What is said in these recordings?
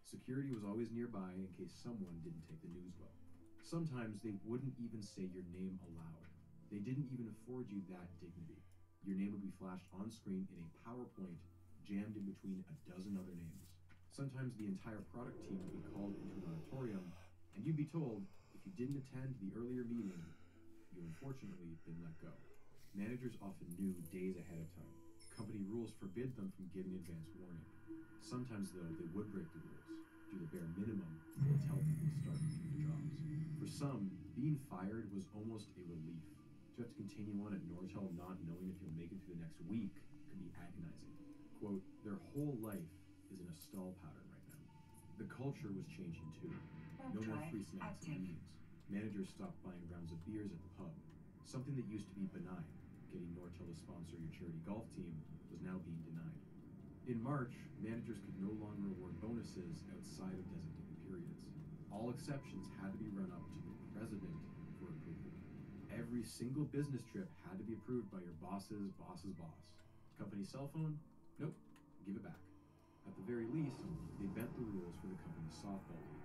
Security was always nearby in case someone didn't take the news well. Sometimes they wouldn't even say your name aloud. They didn't even afford you that dignity. Your name would be flashed on screen in a PowerPoint jammed in between a dozen other names. Sometimes the entire product team would be called into an auditorium, and you'd be told if you didn't attend the earlier meeting, you unfortunately been let go. Managers often knew days ahead of time. Company rules forbid them from giving advance warning. Sometimes, though, they would break the rules, do the bare minimum, and tell people to start looking for jobs. For some, being fired was almost a relief. To have to continue on at Nortel not knowing if you'll make it through the next week could be agonizing. Quote, their whole life is in a stall pattern right now. The culture was changing too. No more free snacks and meetings. Managers stopped buying rounds of beers at the pub. Something that used to be benign, getting Nortel to sponsor your charity golf team, was now being denied. In March, managers could no longer award bonuses outside of designated periods. All exceptions had to be run up to the president for approval. Every single business trip had to be approved by your boss's boss's boss. Company cell phone? Nope, give it back. At the very least, they bent the rules for the company's softball league.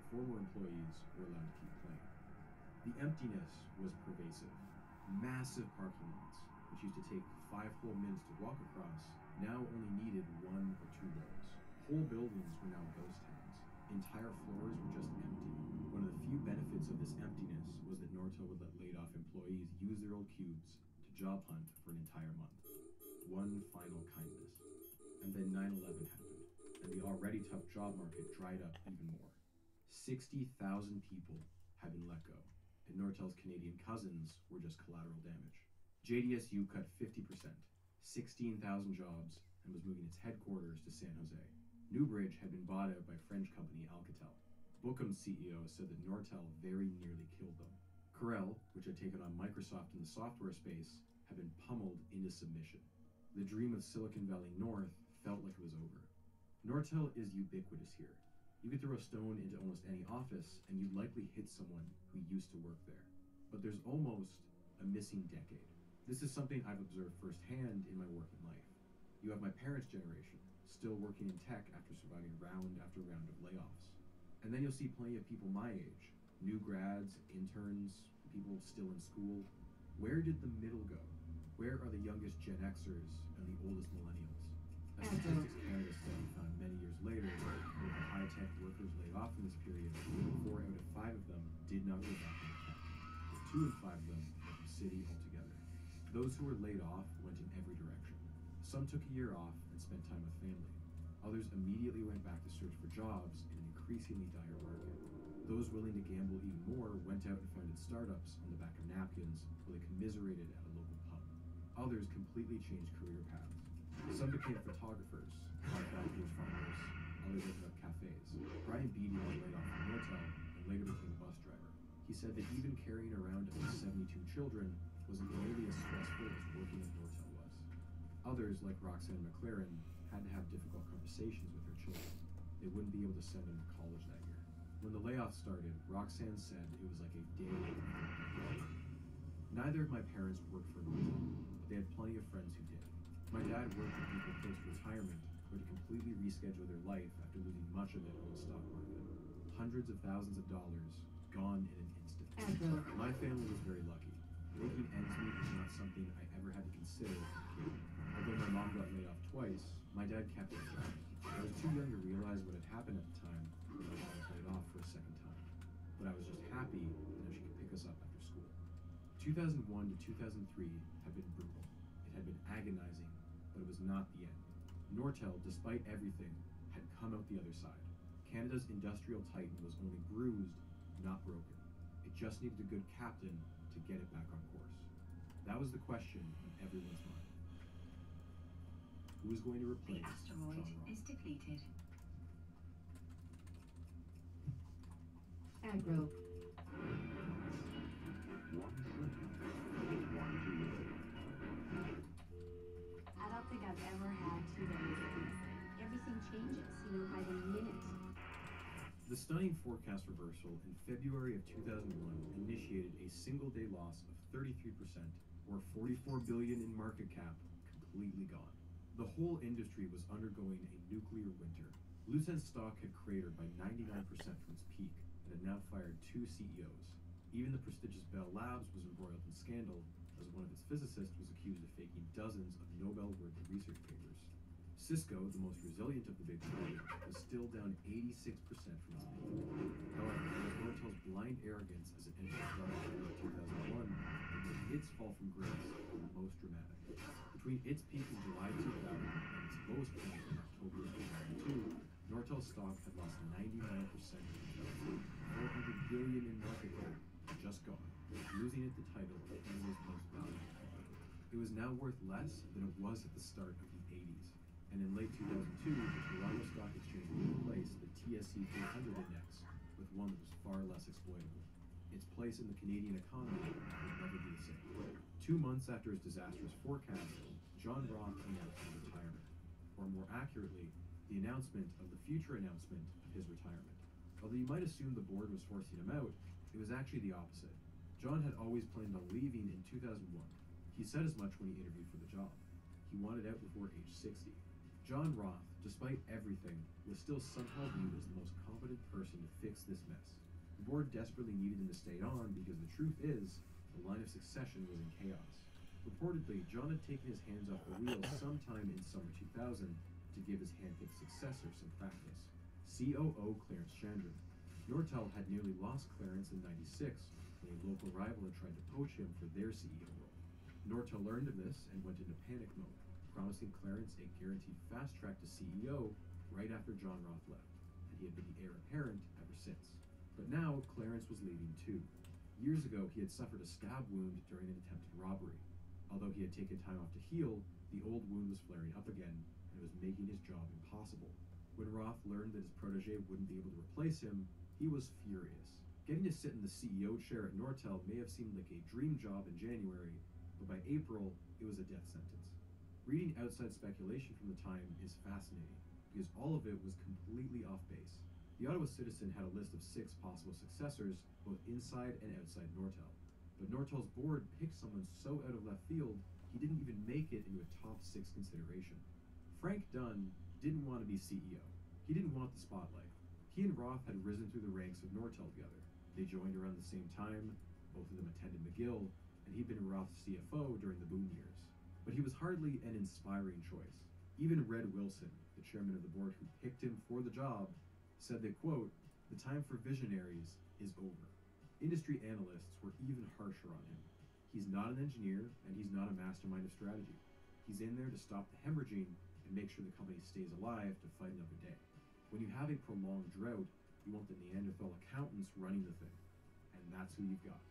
Former employees were allowed to keep playing. The emptiness was pervasive. Massive parking lots, which used to take 5 whole minutes to walk across, now only needed 1 or 2 rows. Whole buildings were now ghost towns. Entire floors were just empty. One of the few benefits of this emptiness was that Nortel would let laid-off employees use their old cubes to job hunt for an entire month. One final kindness. And then 9/11 happened, and the already tough job market dried up even more. 60,000 people had been let go, and Nortel's Canadian cousins were just collateral damage. JDSU cut 50%, 16,000 jobs, and was moving its headquarters to San Jose. Newbridge had been bought out by French company Alcatel. Bookham's CEO said that Nortel very nearly killed them. Corel, which had taken on Microsoft in the software space, had been pummeled into submission. The dream of Silicon Valley North felt like it was over. Nortel is ubiquitous here. You could throw a stone into almost any office and you'd likely hit someone who used to work there. But there's almost a missing decade. This is something I've observed firsthand in my working life. You have my parents' generation, still working in tech after surviving round after round of layoffs. And then you'll see plenty of people my age, new grads, interns, people still in school. Where did the middle go? Where are the youngest Gen Xers and the oldest millennials? A Statistics Canada study found many years later that of the high-tech workers laid off in this period, 4 out of 5 of them did not go back into tech. 2 in 5 of them left the city altogether. Those who were laid off went in every direction. Some took a year off and spent time with family. Others immediately went back to search for jobs in an increasingly dire market. Those willing to gamble even more went out and founded startups on the back of napkins where they commiserated at a local pub. Others completely changed career paths. Some became photographers, contractors, farmers, others opened up cafes. Brian Beatty was laid off from Nortel and later became a bus driver. He said that even carrying around up to 72 children wasn't nearly as stressful as working at Nortel was. Others, like Roxanne McLaren, had to have difficult conversations with their children. They wouldn't be able to send them to college that year. When the layoffs started, Roxanne said it was like a day. Neither of my parents worked for Nortel, but they had plenty of friends who did. My dad worked with people close to retirement who had to completely reschedule their life after losing much of it on the stock market. Hundreds of thousands of dollars gone in an instant. My family was very lucky. Making ends meet was not something I ever had to consider as a kid. Although my mom got laid off twice, my dad kept it going. I was too young to realize what had happened at the time when my mom was laid off for a second time. But I was just happy that she could pick us up after school. 2001 to 2003 had been brutal. It had been agonizing, but it was not the end. Nortel, despite everything, had come out the other side. Canada's industrial titan was only bruised, not broken. It just needed a good captain to get it back on course. That was the question on everyone's mind. Who was going to replace The asteroid is depleted. Aggro. I don't think I've ever had 2 days of anything. Everything changes, by the minute. The stunning forecast reversal in February of 2001 initiated a single-day loss of 33%, or $44 billion in market cap, completely gone. The whole industry was undergoing a nuclear winter. Lucen's stock had cratered by 99% from its peak and had now fired 2 CEOs. Even the prestigious Bell Labs was embroiled in scandal, as one of its physicists was accused of faking dozens of Nobel-worthy research papers. Cisco, the most resilient of the big three, was still down 86% from its peak. However, it was Nortel's blind arrogance as it entered the start of 2001 that made its fall from grace the most dramatic. Between its peak in July 2000 and its lowest point in October 2002, Nortel's stock had lost 99% of its value. $400 billion in market cap had just gone, losing it the title of Canada's most valuable company. It was now worth less than it was at the start of the 80s. And in late 2002, the Toronto Stock Exchange replaced the TSE 400 index with one that was far less exploitable. Its place in the Canadian economy would never be the same. 2 months after his disastrous forecast, John Roth announced his retirement, or more accurately, the announcement of the future announcement of his retirement. Although you might assume the board was forcing him out, it was actually the opposite. John had always planned on leaving in 2001. He said as much when he interviewed for the job. He wanted out before age 60. John Roth, despite everything, was still somehow viewed as the most competent person to fix this mess. The board desperately needed him to stay on because the truth is, the line of succession was in chaos. Reportedly, John had taken his hands off the wheel sometime in summer 2000 to give his handpicked successor some practice. COO Clarence Chandran. Nortel had nearly lost Clarence in '96 when a local rival had tried to poach him for their CEO role. Nortel learned of this and went into panic mode, promising Clarence a guaranteed fast track to CEO right after John Roth left, and he had been the heir apparent ever since. But now Clarence was leaving too. Years ago, he had suffered a stab wound during an attempted robbery. Although he had taken time off to heal, the old wound was flaring up again, and it was making his job impossible. When Roth learned that his protege wouldn't be able to replace him, he was furious. Getting to sit in the CEO chair at Nortel may have seemed like a dream job in January, but by April, it was a death sentence. Reading outside speculation from the time is fascinating, because all of it was completely off base. The Ottawa Citizen had a list of 6 possible successors, both inside and outside Nortel. But Nortel's board picked someone so out of left field, he didn't even make it into a top 6 consideration. Frank Dunn didn't want to be CEO. He didn't want the spotlight. He and Roth had risen through the ranks of Nortel together. They joined around the same time, both of them attended McGill, and he'd been Roth's CFO during the boom years. But he was hardly an inspiring choice. Even Red Wilson, the chairman of the board who picked him for the job, said that, quote, "The time for visionaries is over." Industry analysts were even harsher on him. He's not an engineer, and he's not a mastermind of strategy. He's in there to stop the hemorrhaging and make sure the company stays alive to fight another day. When you have a prolonged drought, you want the Neanderthal accountants running the thing. And that's who you've got.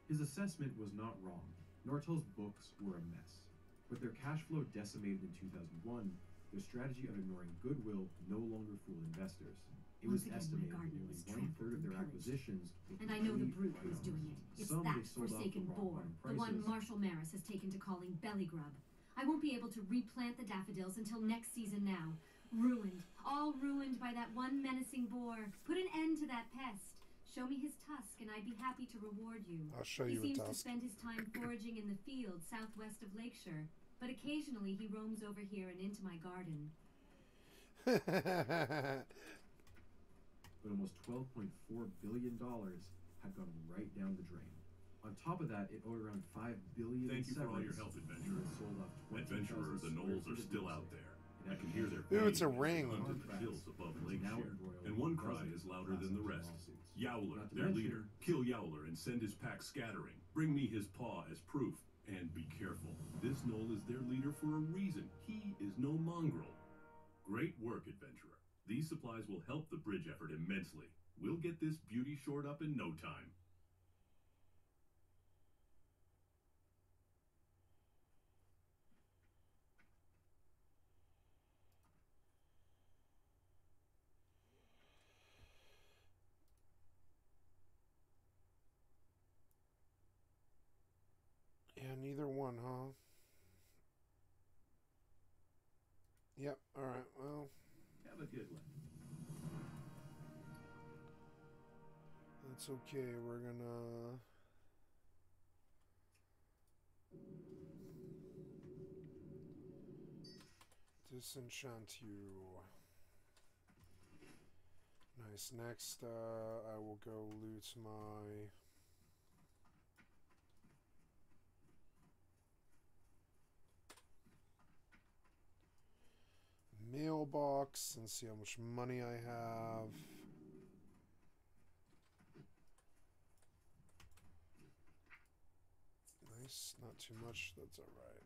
His assessment was not wrong. Nortel's books were a mess. With their cash flow decimated in 2001, their strategy of ignoring goodwill no longer fooled investors. It was estimated that nearly 1/3 of their acquisitions were And I know the brute who's doing it. It's Some that they sold off forsaken for rock boar, bottom the one prices. Marshall Maris has taken to calling belly grub. I won't be able to replant the daffodils until next season now. Ruined, all ruined by that one menacing boar. Put an end to that pest. Show me his tusk, and I'd be happy to reward you. I'll show He you a seems to tusk. spend his time foraging in the fields southwest of Lakeshore, but occasionally he roams over here and into my garden. But almost $12.4 billion had gone right down the drain. On top of that, it owed around $5 billion. Thank you for all your help, Adventurer. Adventurer, the Knolls are still out there. I can hear their Ooh, it's a pain as they ring. hunt in the hills above Lakeshore, and one cry is louder than the rest. Yowler, their leader. Kill Yowler and send his pack scattering. Bring me his paw as proof. And be careful. This Gnoll is their leader for a reason. He is no mongrel. Great work, Adventurer. These supplies will help the bridge effort immensely. We'll get this beauty shored up in no time. Yeah, neither one, huh? Yep, alright, well. Have a good one. That's okay, we're gonna... disenchant you. Nice. Next, I will go loot my... mailbox and see how much money I have. Nice. Not too much. That's all right.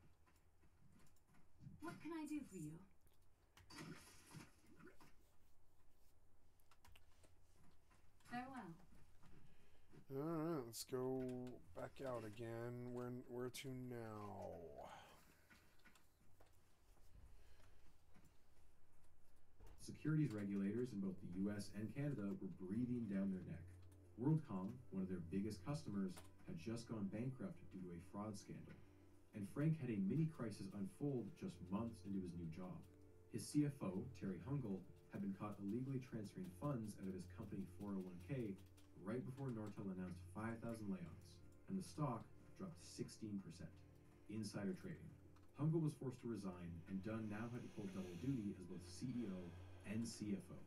What can I do for you? Farewell. Alright, let's go back out again. Where to now? Securities regulators in both the US and Canada were breathing down their neck. WorldCom, one of their biggest customers, had just gone bankrupt due to a fraud scandal. And Frank had a mini-crisis unfold just months into his new job. His CFO, Terry Hungle, had been caught illegally transferring funds out of his company 401k right before Nortel announced 5,000 layoffs, and the stock dropped 16%. Insider trading. Hungle was forced to resign, and Dunn now had to pull double duty as both CEO and CFO.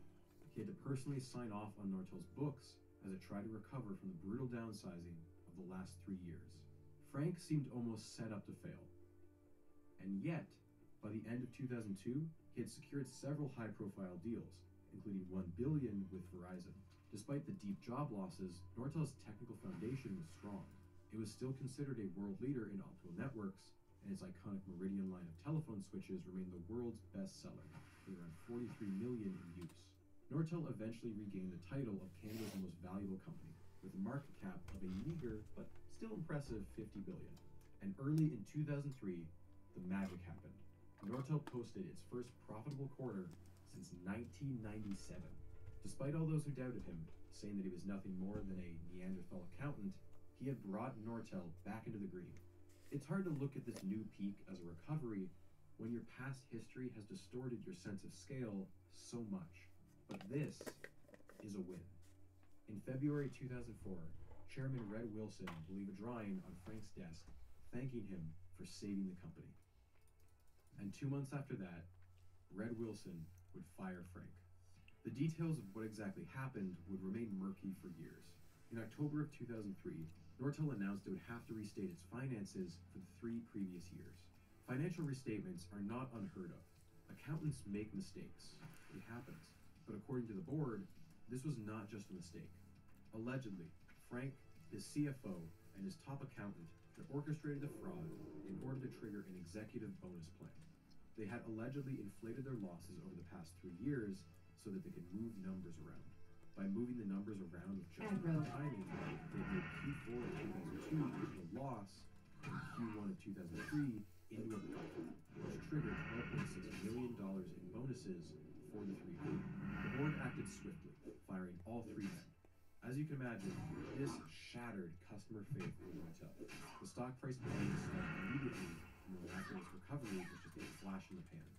He had to personally sign off on Nortel's books as it tried to recover from the brutal downsizing of the last 3 years. Frank seemed almost set up to fail. And yet, by the end of 2002, he had secured several high-profile deals, including $1 billion with Verizon. Despite the deep job losses, Nortel's technical foundation was strong. It was still considered a world leader in optical networks, and its iconic Meridian line of telephone switches remained the world's best seller, with around 43 million in use. Nortel eventually regained the title of Canada's most valuable company, with a market cap of a meager but still impressive $50 billion. And early in 2003, the magic happened. Nortel posted its first profitable quarter since 1997. Despite all those who doubted him, saying that he was nothing more than a Neanderthal accountant, he had brought Nortel back into the green. It's hard to look at this new peak as a recovery when your past history has distorted your sense of scale so much. But this is a win. In February 2004, Chairman Red Wilson will leave a drawing on Frank's desk thanking him for saving the company. And 2 months after that, Red Wilson would fire Frank. The details of what exactly happened would remain murky for years. In October of 2003, Nortel announced it would have to restate its finances for the 3 previous years. Financial restatements are not unheard of. Accountants make mistakes. It happens. But according to the board, this was not just a mistake. Allegedly, Frank, his CFO, and his top accountant had orchestrated the fraud in order to trigger an executive bonus plan. They had allegedly inflated their losses over the past 3 years so that they could move numbers around. By moving the numbers around with just enough timing, they made Q4 of 2002 into a loss and Q1 of 2003 into a profit, which triggered $12.6 million in bonuses for the 3 men. The board acted swiftly, firing all 3 men. As you can imagine, this shattered customer faith in Nortel. The stock price began to slide immediately, and the miraculous recovery was just a flash in the pan.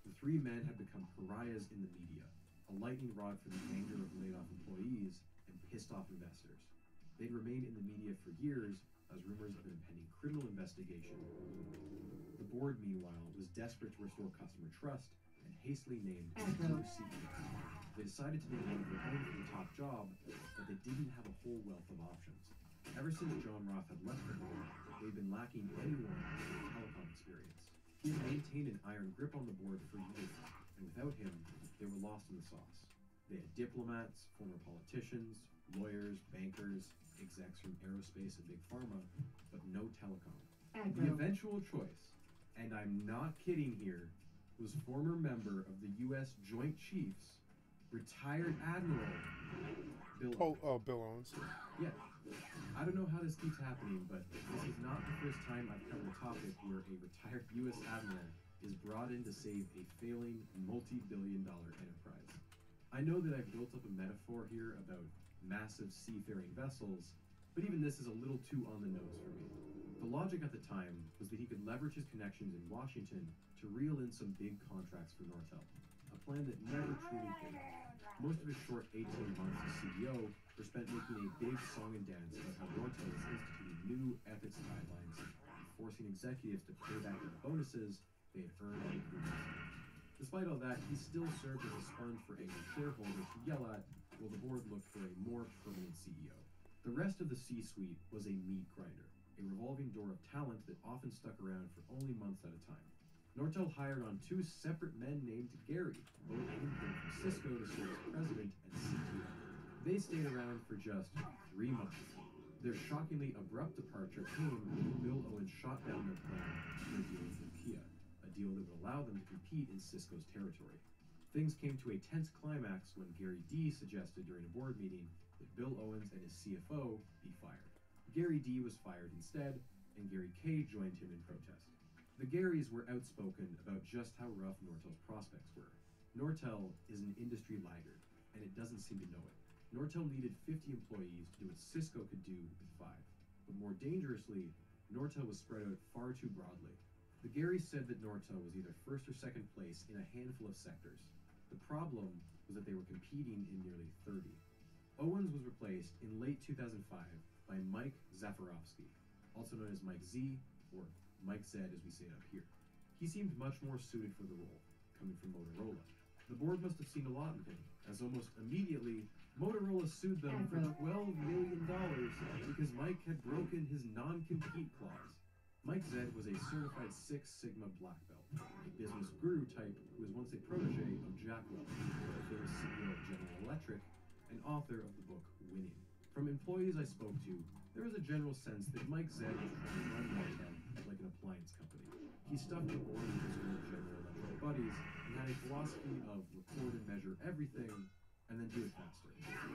The 3 men had become pariahs in the media, a lightning rod for the anger of laid-off employees and pissed-off investors. They'd remained in the media for years as rumors of an impending criminal investigation. The board, meanwhile, was desperate to restore customer trust and hastily named a new CEO. They decided to name one of their own for the top job, but they didn't have a whole wealth of options. Ever since John Roth had left the board, they'd been lacking anyone with telecom experience. He had maintained an iron grip on the board for years, and without him, they were lost in the sauce. They had diplomats, former politicians, lawyers, bankers, execs from aerospace and big pharma, but no telecom. The eventual choice, and I'm not kidding here, was former member of the U.S. Joint Chiefs, retired Admiral Bill Owens. Bill Owens. Yeah. I don't know how this keeps happening, but this is not the first time I've covered a topic where a retired U.S. Admiral is brought in to save a failing multi-billion-dollar enterprise. I know that I've built up a metaphor here about massive seafaring vessels, but even this is a little too on the nose for me. The logic at the time was that he could leverage his connections in Washington to reel in some big contracts for Nortel, a plan that never truly paid off. Most of his short 18 months as CEO were spent making a big song and dance about how Nortel was instituting new ethics guidelines and forcing executives to pay back the bonuses they had earned on improvements. Despite all that, he still served as a sponge for angry shareholders to yell at while the board looked for a more permanent CEO. The rest of the C-suite was a meat grinder, a revolving door of talent that often stuck around for only months at a time. Nortel hired on two separate men named Gary, both came from Cisco to serve as president and CTO. They stayed around for just 3 months. Their shockingly abrupt departure came when Bill Owens shot down their plan for a deal with Nokia, a deal that would allow them to compete in Cisco's territory. Things came to a tense climax when Gary D suggested during a board meeting that Bill Owens and his CFO be fired. Gary D was fired instead, and Gary K joined him in protest. The Garys were outspoken about just how rough Nortel's prospects were. Nortel is an industry laggard, and it doesn't seem to know it. Nortel needed 50 employees to do what Cisco could do with 5. But more dangerously, Nortel was spread out far too broadly. The Garys said that Nortel was either first or second place in a handful of sectors. The problem was that they were competing in nearly 30. Owens was replaced in late 2005 by Mike Zafirovsky, also known as Mike Z, or Mike Z as we say it up here. He seemed much more suited for the role, coming from Motorola. The board must have seen a lot in him, as almost immediately, Motorola sued them for $12 million because Mike had broken his non-compete clause. Mike Z was a certified Six Sigma black belt, a business guru type who was once a protege of Jack Welch, the famous CEO of General Electric, and author of the book Winning. From employees I spoke to, there was a general sense that Mike Z was trying to run Nortel like an appliance company. He stuffed the board with his old General Electric buddies and had a philosophy of record and measure everything and then do it faster.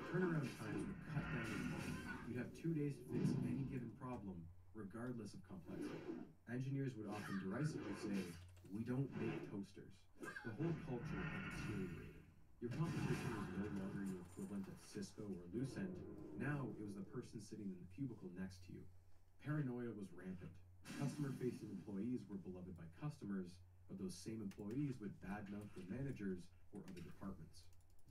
Turnaround times would cut down to nothing. You'd have 2 days to fix any given problem, regardless of complexity. Engineers would often derisively say, "We don't make toasters." The whole culture had deteriorated. Your competition was no longer your equivalent at Cisco or Lucent. Now it was the person sitting in the cubicle next to you. Paranoia was rampant. Customer-facing employees were beloved by customers, but those same employees would badmouth their managers or other departments.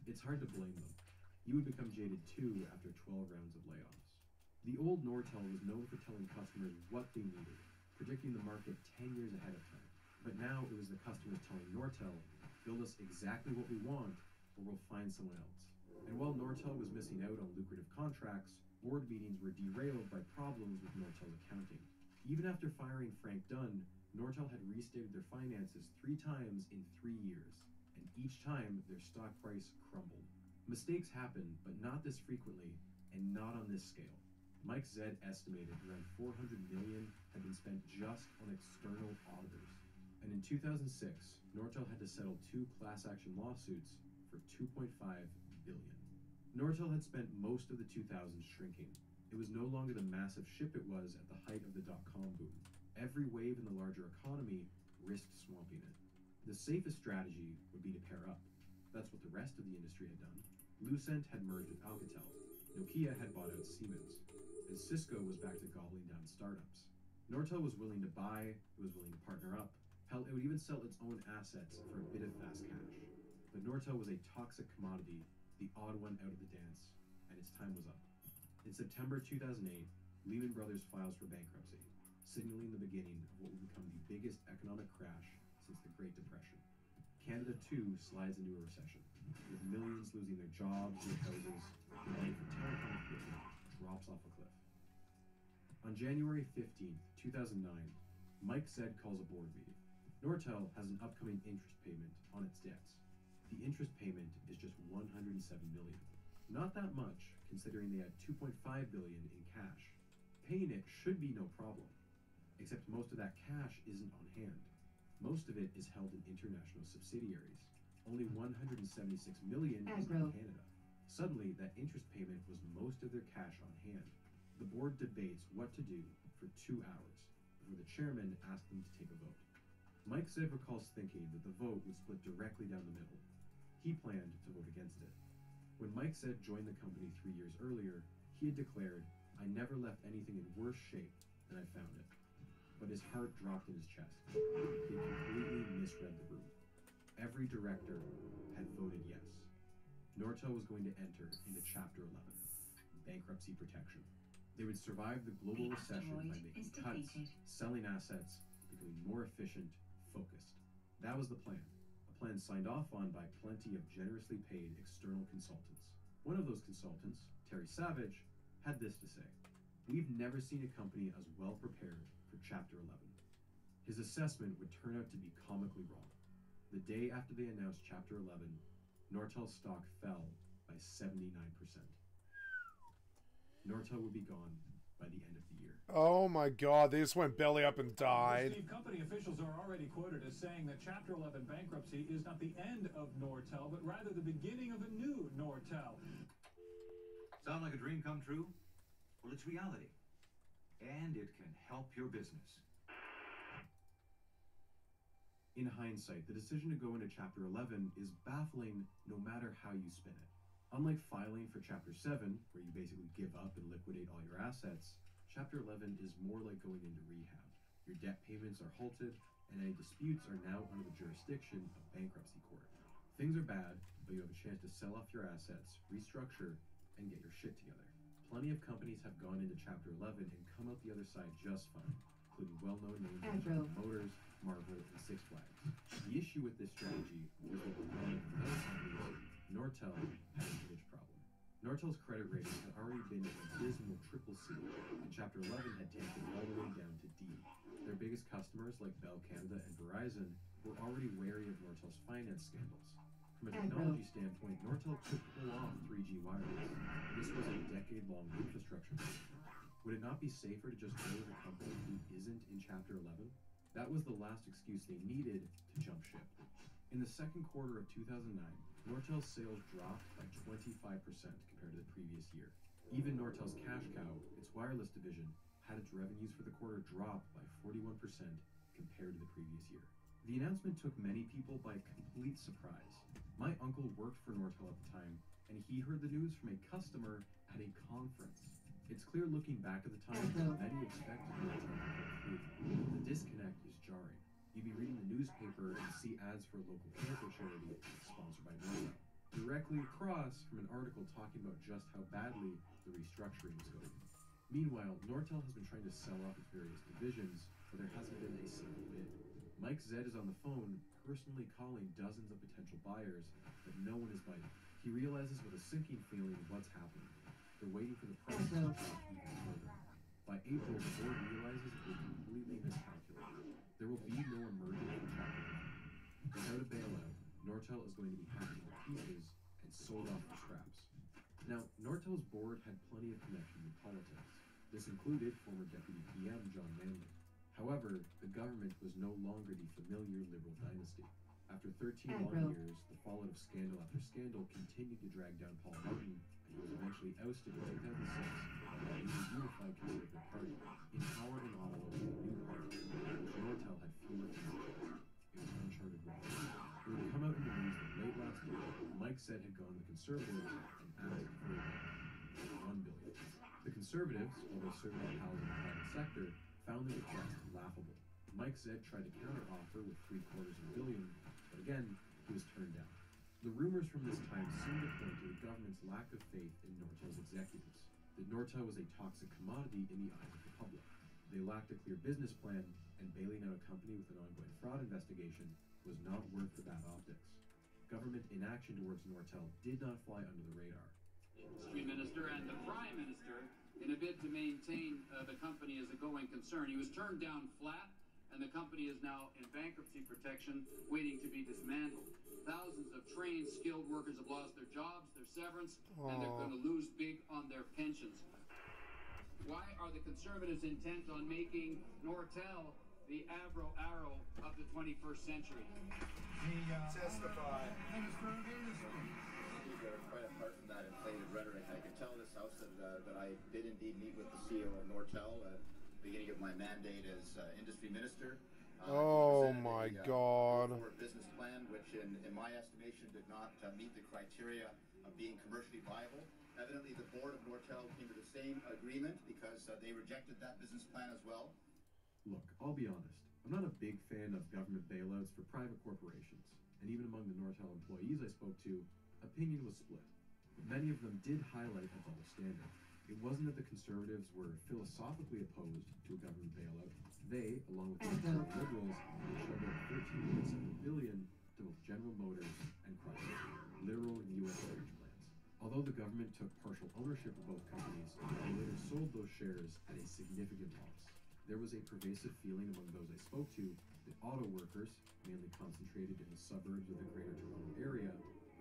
It's hard to blame them. You would become jaded too after 12 rounds of layoffs. The old Nortel was known for telling customers what they needed, predicting the market 10 years ahead of time. But now it was the customers telling Nortel, "Build us exactly what we want, or we'll find someone else." And while Nortel was missing out on lucrative contracts, board meetings were derailed by problems with Nortel's accounting. Even after firing Frank Dunn, Nortel had restated their finances 3 times in 3 years, and each time their stock price crumbled. Mistakes happen, but not this frequently, and not on this scale. Mike Z estimated around $400 million had been spent just on external auditors. And in 2006, Nortel had to settle 2 class action lawsuits for $2.5 billion. Nortel had spent most of the 2000s shrinking. It was no longer the massive ship it was at the height of the dot-com boom. Every wave in the larger economy risked swamping it. The safest strategy would be to pair up. That's what the rest of the industry had done. Lucent had merged with Alcatel. Nokia had bought out Siemens. And Cisco was back to gobbling down startups. Nortel was willing to buy, it was willing to partner up. Hell, it would even sell its own assets for a bit of fast cash. But Nortel was a toxic commodity, the odd one out of the dance, and its time was up. In September 2008, Lehman Brothers files for bankruptcy, signaling the beginning of what would become the biggest economic crash since the Great Depression. Canada, too, slides into a recession, with millions losing their jobs, their houses, and money for telecom equipment drops off a cliff. On January 15th, 2009, Mike Z calls a board meeting. Nortel has an upcoming interest payment on its debts. The interest payment is just $107 million. Not that much, considering they had $2.5 billion in cash. Paying it should be no problem, except most of that cash isn't on hand. Most of it is held in international subsidiaries. Only $176 million is in Canada. Suddenly, that interest payment was most of their cash on hand. The board debates what to do for 2 hours before the chairman asked them to take a vote. Mike Z recalls thinking that the vote would split directly down the middle. He planned to vote against it. When Mike Z joined the company 3 years earlier, he had declared, "I never left anything in worse shape than I found it." But his heart dropped in his chest. He completely misread the room. Every director had voted yes. Nortel was going to enter into Chapter 11, bankruptcy protection. They would survive the global recession by making cuts, selling assets, becoming more efficient, focused. That was the plan. A plan signed off on by plenty of generously paid external consultants. One of those consultants, Terry Savage, had this to say: "We've never seen a company as well prepared for Chapter 11. His assessment would turn out to be comically wrong. The day after they announced Chapter 11, Nortel's stock fell by 79%. Nortel would be gone by the end of the year." Oh my god, they just went belly up and died. Steve, company officials are already quoted as saying that Chapter 11 bankruptcy is not the end of Nortel, but rather the beginning of a new Nortel. Sound like a dream come true? Well, it's reality. And it can help your business. In hindsight, the decision to go into Chapter 11 is baffling no matter how you spin it. Unlike filing for Chapter 7, where you basically give up and liquidate all your assets, Chapter 11 is more like going into rehab. Your debt payments are halted, and any disputes are now under the jurisdiction of bankruptcy court. Things are bad, but you have a chance to sell off your assets, restructure, and get your shit together. Plenty of companies have gone into Chapter 11 and come out the other side just fine, including well-known names like General Motors, Marvel, and Six Flags. The issue with this strategy was what was wrong with other companies. Nortel had an image problem. Nortel's credit rating had already been an abysmal C, and Chapter 11 had taken it all the way down to D. Their biggest customers, like Bell Canada and Verizon, were already wary of Nortel's finance scandals. From a technology standpoint, Nortel could pull off 3G wireless. This was a decade-long infrastructure project. Would it not be safer to just go with a company who isn't in Chapter 11? That was the last excuse they needed to jump ship. In the second quarter of 2009, Nortel's sales dropped by 25% compared to the previous year. Even Nortel's cash cow, its wireless division, had its revenues for the quarter drop by 41% compared to the previous year. The announcement took many people by complete surprise. My uncle worked for Nortel at the time, and he heard the news from a customer at a conference. It's clear looking back at the time that many expected Nortel to go through. The disconnect is jarring. You'd be reading the newspaper and see ads for a local cancer charity sponsored by Nortel, directly across from an article talking about just how badly the restructuring was going. Meanwhile, Nortel has been trying to sell off its various divisions, but there hasn't been a single bid. Mike Zed is on the phone, personally calling dozens of potential buyers, but no one is biting. He realizes with a sinking feeling what's happening. They're waiting for the price to drop even further. By April, the board realizes that they completely miscalculated. There will be no emergence from Chapter 11. Without a bailout, Nortel is going to be hacked into pieces and sold off for scraps. Now, Nortel's board had plenty of connections in politics. This included former Deputy PM John Manley. However, the government was no longer the familiar Liberal dynasty. After 13 long years, the fallout of scandal after scandal continued to drag down Paul Martin, and he was eventually ousted in 2006 by the unified Conservative Party, empowered in Ottawa with a new party, which Nortel had fewer connections. It was uncharted waters. It would come out in the news that late last year, Mike said had gone to the Conservatives and asked for $1 billion. The Conservatives, although certainly housed in the private sector, found the request laughable. Mike Zed tried to counter-offer with $750 million, but again, he was turned down. The rumors from this time seemed to point to the government's lack of faith in Nortel's executives, that Nortel was a toxic commodity in the eyes of the public. They lacked a clear business plan, and bailing out a company with an ongoing fraud investigation was not worth the bad optics. Government inaction towards Nortel did not fly under the radar. Industry Minister and the Prime Minister in a bid to maintain the company as a going concern. He was turned down flat, and the company is now in bankruptcy protection, waiting to be dismantled. Thousands of trained, skilled workers have lost their jobs, their severance, and they're going to lose big on their pensions. Why are the Conservatives intent on making Nortel the arrow of the 21st century? Testify. Quite apart from that inflated rhetoric, I can tell this House that I did indeed meet with the CEO of Nortel at the beginning of my mandate as industry minister. Oh my God. A business plan which in my estimation did not meet the criteria of being commercially viable. Evidently the board of Nortel came to the same agreement because they rejected that business plan as well. Look, I'll be honest. I'm not a big fan of government bailouts for private corporations, and even among the Nortel employees I spoke to, opinion was split. Many of them did highlight a double standard. It wasn't that the Conservatives were philosophically opposed to a government bailout. They, along with the Liberals, showed out $13.7 billion to both General Motors and Chrysler, literal U.S. leverage plans. Although the government took partial ownership of both companies, they later sold those shares at a significant loss. There was a pervasive feeling among those I spoke to that auto workers, mainly concentrated in the suburbs of the Greater Toronto area,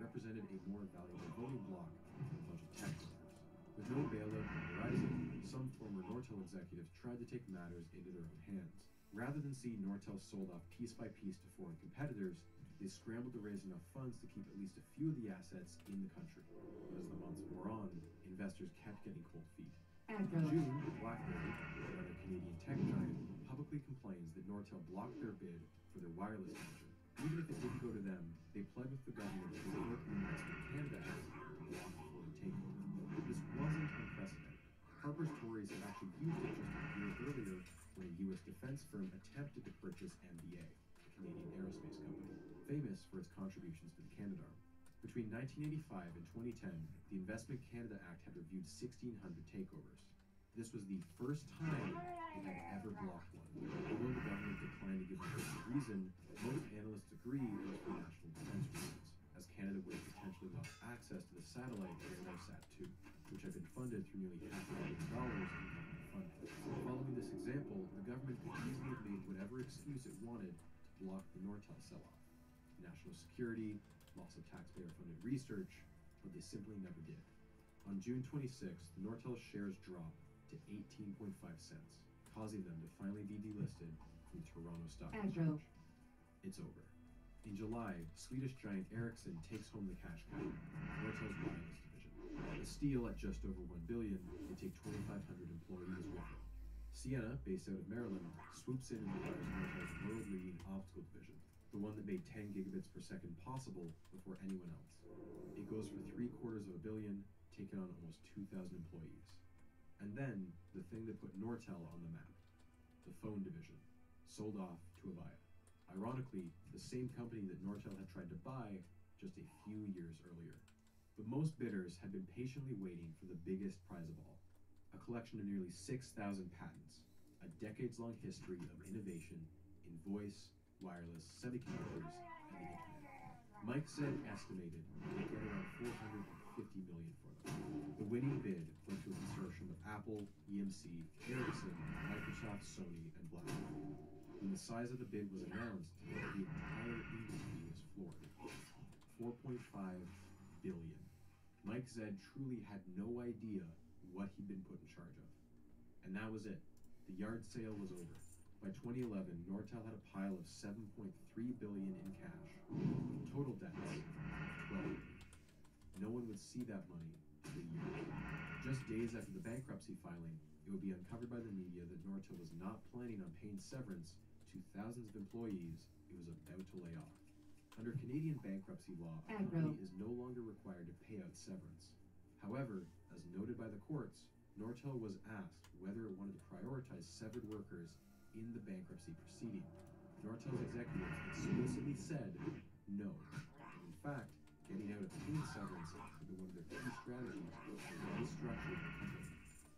represented a more valuable voting bloc than a bunch of tech workers. With no bailout on the horizon, some former Nortel executives tried to take matters into their own hands. Rather than see Nortel sold off piece by piece to foreign competitors, they scrambled to raise enough funds to keep at least a few of the assets in the country. But as the months wore on, investors kept getting cold feet. In June, BlackBerry, another Canadian tech giant, publicly complains that Nortel blocked their bid for their wireless division. Even if it didn't go to them, they pled with the government to revoke the Investment Canada Act to block the foreign takeover. This wasn't unprecedented. Harper's Tories had actually used it just a year earlier when a U.S. defense firm attempted to purchase MDA, a Canadian aerospace company, famous for its contributions to the Canadarm. Between 1985 and 2010, the Investment Canada Act had reviewed 1,600 takeovers. This was the first time it had ever blocked one. Although the government declined to give a good reason, most analysts agree it was for national defense reasons, as Canada would have potentially lost access to the satellite AeroSat-2, which had been funded through nearly $500 million in government funding. Following this example, the government could easily have made whatever excuse it wanted to block the Nortel sell-off. National security, loss of taxpayer-funded research, but they simply never did. On June 26th, the Nortel shares dropped to 18.5 cents, causing them to finally be delisted from Toronto Stock Exchange. It's over. In July, Swedish giant Ericsson takes home the cash cow, Nortel's wireless division. A steal at just over $1 billion, they take 2,500 employees with them. Sienna, based out of Maryland, swoops in and acquires Nortel's world-leading optical division, the one that made 10 gigabits per second possible before anyone else. It goes for $750 million, taking on almost 2,000 employees. And then, the thing that put Nortel on the map, the phone division, sold off to Avaya. Ironically, the same company that Nortel had tried to buy just a few years earlier. But most bidders had been patiently waiting for the biggest prize of all, a collection of nearly 6,000 patents, a decades-long history of innovation in voice, wireless, semiconductors, and the internet. Mike said estimated they'd get around $450 million for them. The winning bid went to a consortium of Apple, EMC, Ericsson, Microsoft, Sony, and BlackBerry. When the size of the bid was announced, the entire industry was floored. $4.5 billion. Mike Zed truly had no idea what he'd been put in charge of. And that was it. The yard sale was over. By 2011, Nortel had a pile of $7.3 billion in cash. Total debts of $12 billion. No one would see that money for years. Just days after the bankruptcy filing, it would be uncovered by the media that Nortel was not planning on paying severance to thousands of employees it was about to lay off. Under Canadian bankruptcy law, a company is no longer required to pay out severance. However, as noted by the courts, Nortel was asked whether it wanted to prioritize severed workers in the bankruptcy proceeding. Nortel's executives explicitly said no. In fact, getting out of paying severance had been one of their key strategies for restructuring the company.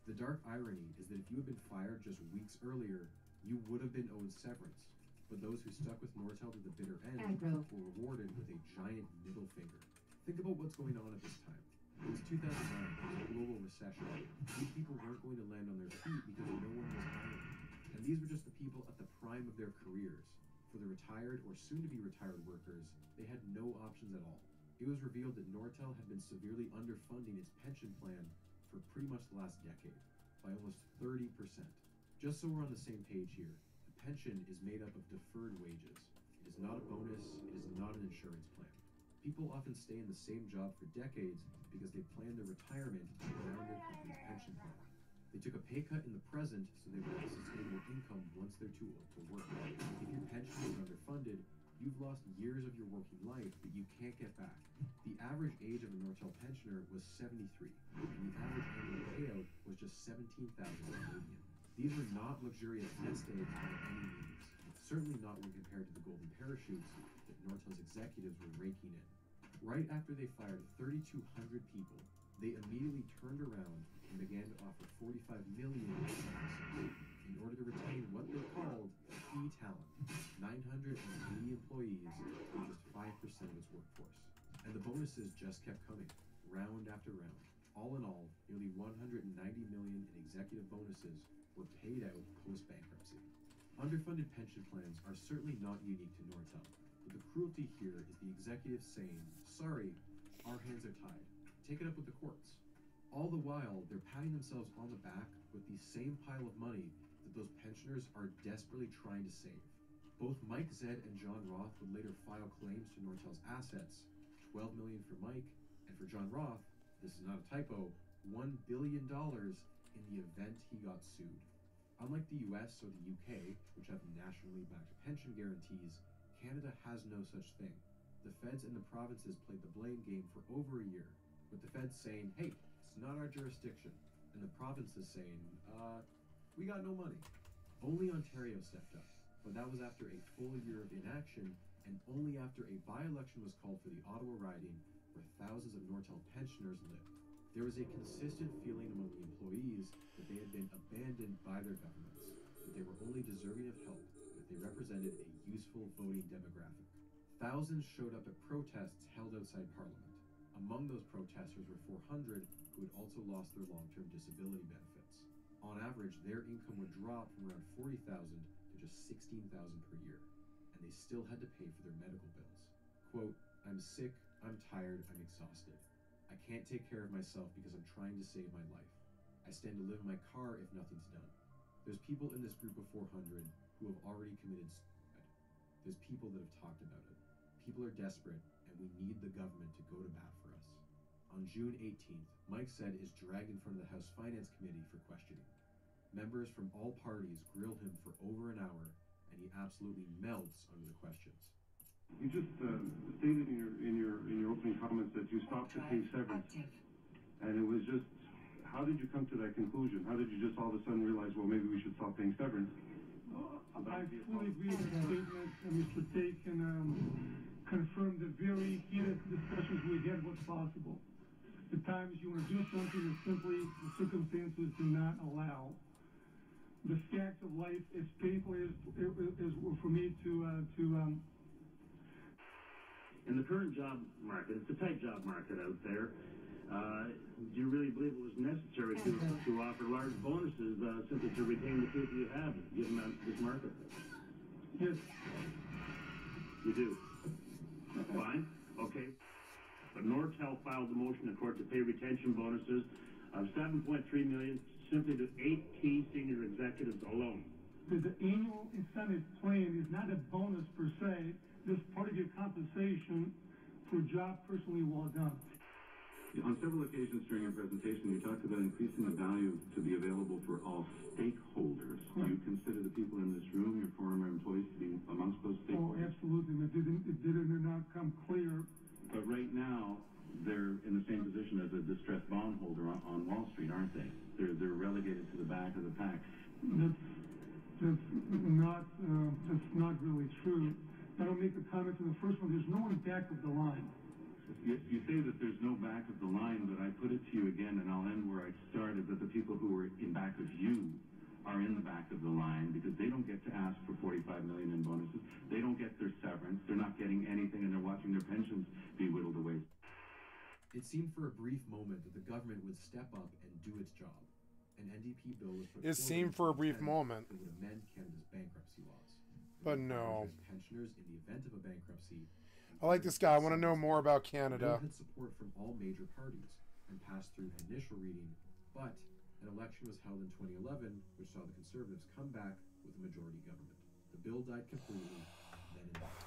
The dark irony is that if you had been fired just weeks earlier, you would have been owed severance. But those who stuck with Nortel to the bitter end were rewarded with a giant middle finger. Think about what's going on at this time. It was 2009, there was a global recession. These people weren't going to land on their feet because no one was hiring. And these were just the people at the prime of their careers. For the retired or soon-to-be retired workers, they had no options at all. It was revealed that Nortel had been severely underfunding its pension plan for pretty much the last decade, by almost 30%. Just so we're on the same page here, a pension is made up of deferred wages. It is not a bonus, it is not an insurance plan. People often stay in the same job for decades because they plan their retirement around their company's pension plan. They took a pay cut in the present so they would have a sustainable income once they're too old to work. If your pension is underfunded, you've lost years of your working life that you can't get back. The average age of a Nortel pensioner was 73, and the average annual payout was just $17,000 Canadian. These were not luxurious nest eggs by any means, certainly not when compared to the golden parachutes that Nortel's executives were raking in. Right after they fired 3,200 people, they immediately turned around and began to offer $45 million in bonuses in order to retain what they called key talent, 980 employees, or just 5% of its workforce. And the bonuses just kept coming. round after round. All in all, nearly $190 million in executive bonuses were paid out post-bankruptcy. Underfunded pension plans are certainly not unique to Nortel, but the cruelty here is the executives saying, sorry, our hands are tied. Take it up with the courts. All the while, they're patting themselves on the back with the same pile of money that those pensioners are desperately trying to save. Both Mike Zed and John Roth would later file claims to Nortel's assets, $12 million for Mike, and for John Roth, this is not a typo, $1 billion in the event he got sued. Unlike the US or the UK, which have nationally backed pension guarantees, Canada has no such thing. The feds and the provinces played the blame game for over a year, with the feds saying, hey, it's not our jurisdiction, and the provinces saying, we got no money. Only Ontario stepped up, but that was after a full year of inaction, and only after a by-election was called for the Ottawa riding, where thousands of Nortel pensioners lived. There was a consistent feeling among the employees that they had been abandoned by their governments, that they were only deserving of help if they represented a useful voting demographic. Thousands showed up at protests held outside Parliament. Among those protesters were 400 who had also lost their long-term disability benefits. On average, their income would drop from around $40,000 to just $16,000 per year, and they still had to pay for their medical bills. Quote, I'm sick, I'm tired, I'm exhausted. I can't take care of myself because I'm trying to save my life. I stand to live in my car if nothing's done. There's people in this group of 400 who have already committed suicide. There's people that have talked about it. People are desperate, and we need the government to go to bat for us. On June 18th, Mike Zed is dragged in front of the House Finance Committee for questioning. Members from all parties grill him for over an hour, and he absolutely melts under the questions. You just stated in your opening comments that you stopped to pay severance, and it was just, how did you come to that conclusion? How did you just all of a sudden realize, well, maybe we should stop paying severance? I fully agree with the statement that Mr. Taken confirmed the very heated discussions we had what's possible. The times you want to do something that simply the circumstances do not allow. The facts of life, as painful as for me to in the current job market, it's a tight job market out there. Do you really believe it was necessary to offer large bonuses simply to retain the people you have, given this market? Yes. You do? Fine. Okay. But Nortel filed the motion in court to pay retention bonuses of $7.3 million simply to 8 key senior executives alone. The annual incentive plan is not a bonus per se. This part of your compensation for a job personally well done. On several occasions during your presentation, you talked about increasing the value to be available for all stakeholders. Do you consider the people in this room, your former employees, to be amongst those stakeholders? Oh, absolutely. It did not come clear. But right now, they're in the same position as a distressed bondholder on Wall Street, aren't they? They're relegated to the back of the pack. That's not really true. I don't make the comments in the first one. There's no one back of the line. You say that there's no back of the line, but I put it to you again, and I'll end where I started, that the people who are in back of you are in the back of the line because they don't get to ask for $45 million in bonuses. They don't get their severance. They're not getting anything, and they're watching their pensions be whittled away. It seemed for a brief moment that the government would step up and do its job. An NDP bill was put It seemed for a brief moment. That would amend Canada's bankruptcy laws. But no. Pensioners in the event of a bankruptcy. I like this guy. I want to know more about Canada. The bill had support from all major parties and passed through an initial reading, but an election was held in 2011, which saw the Conservatives come back with a majority government. The bill died completely, then and there.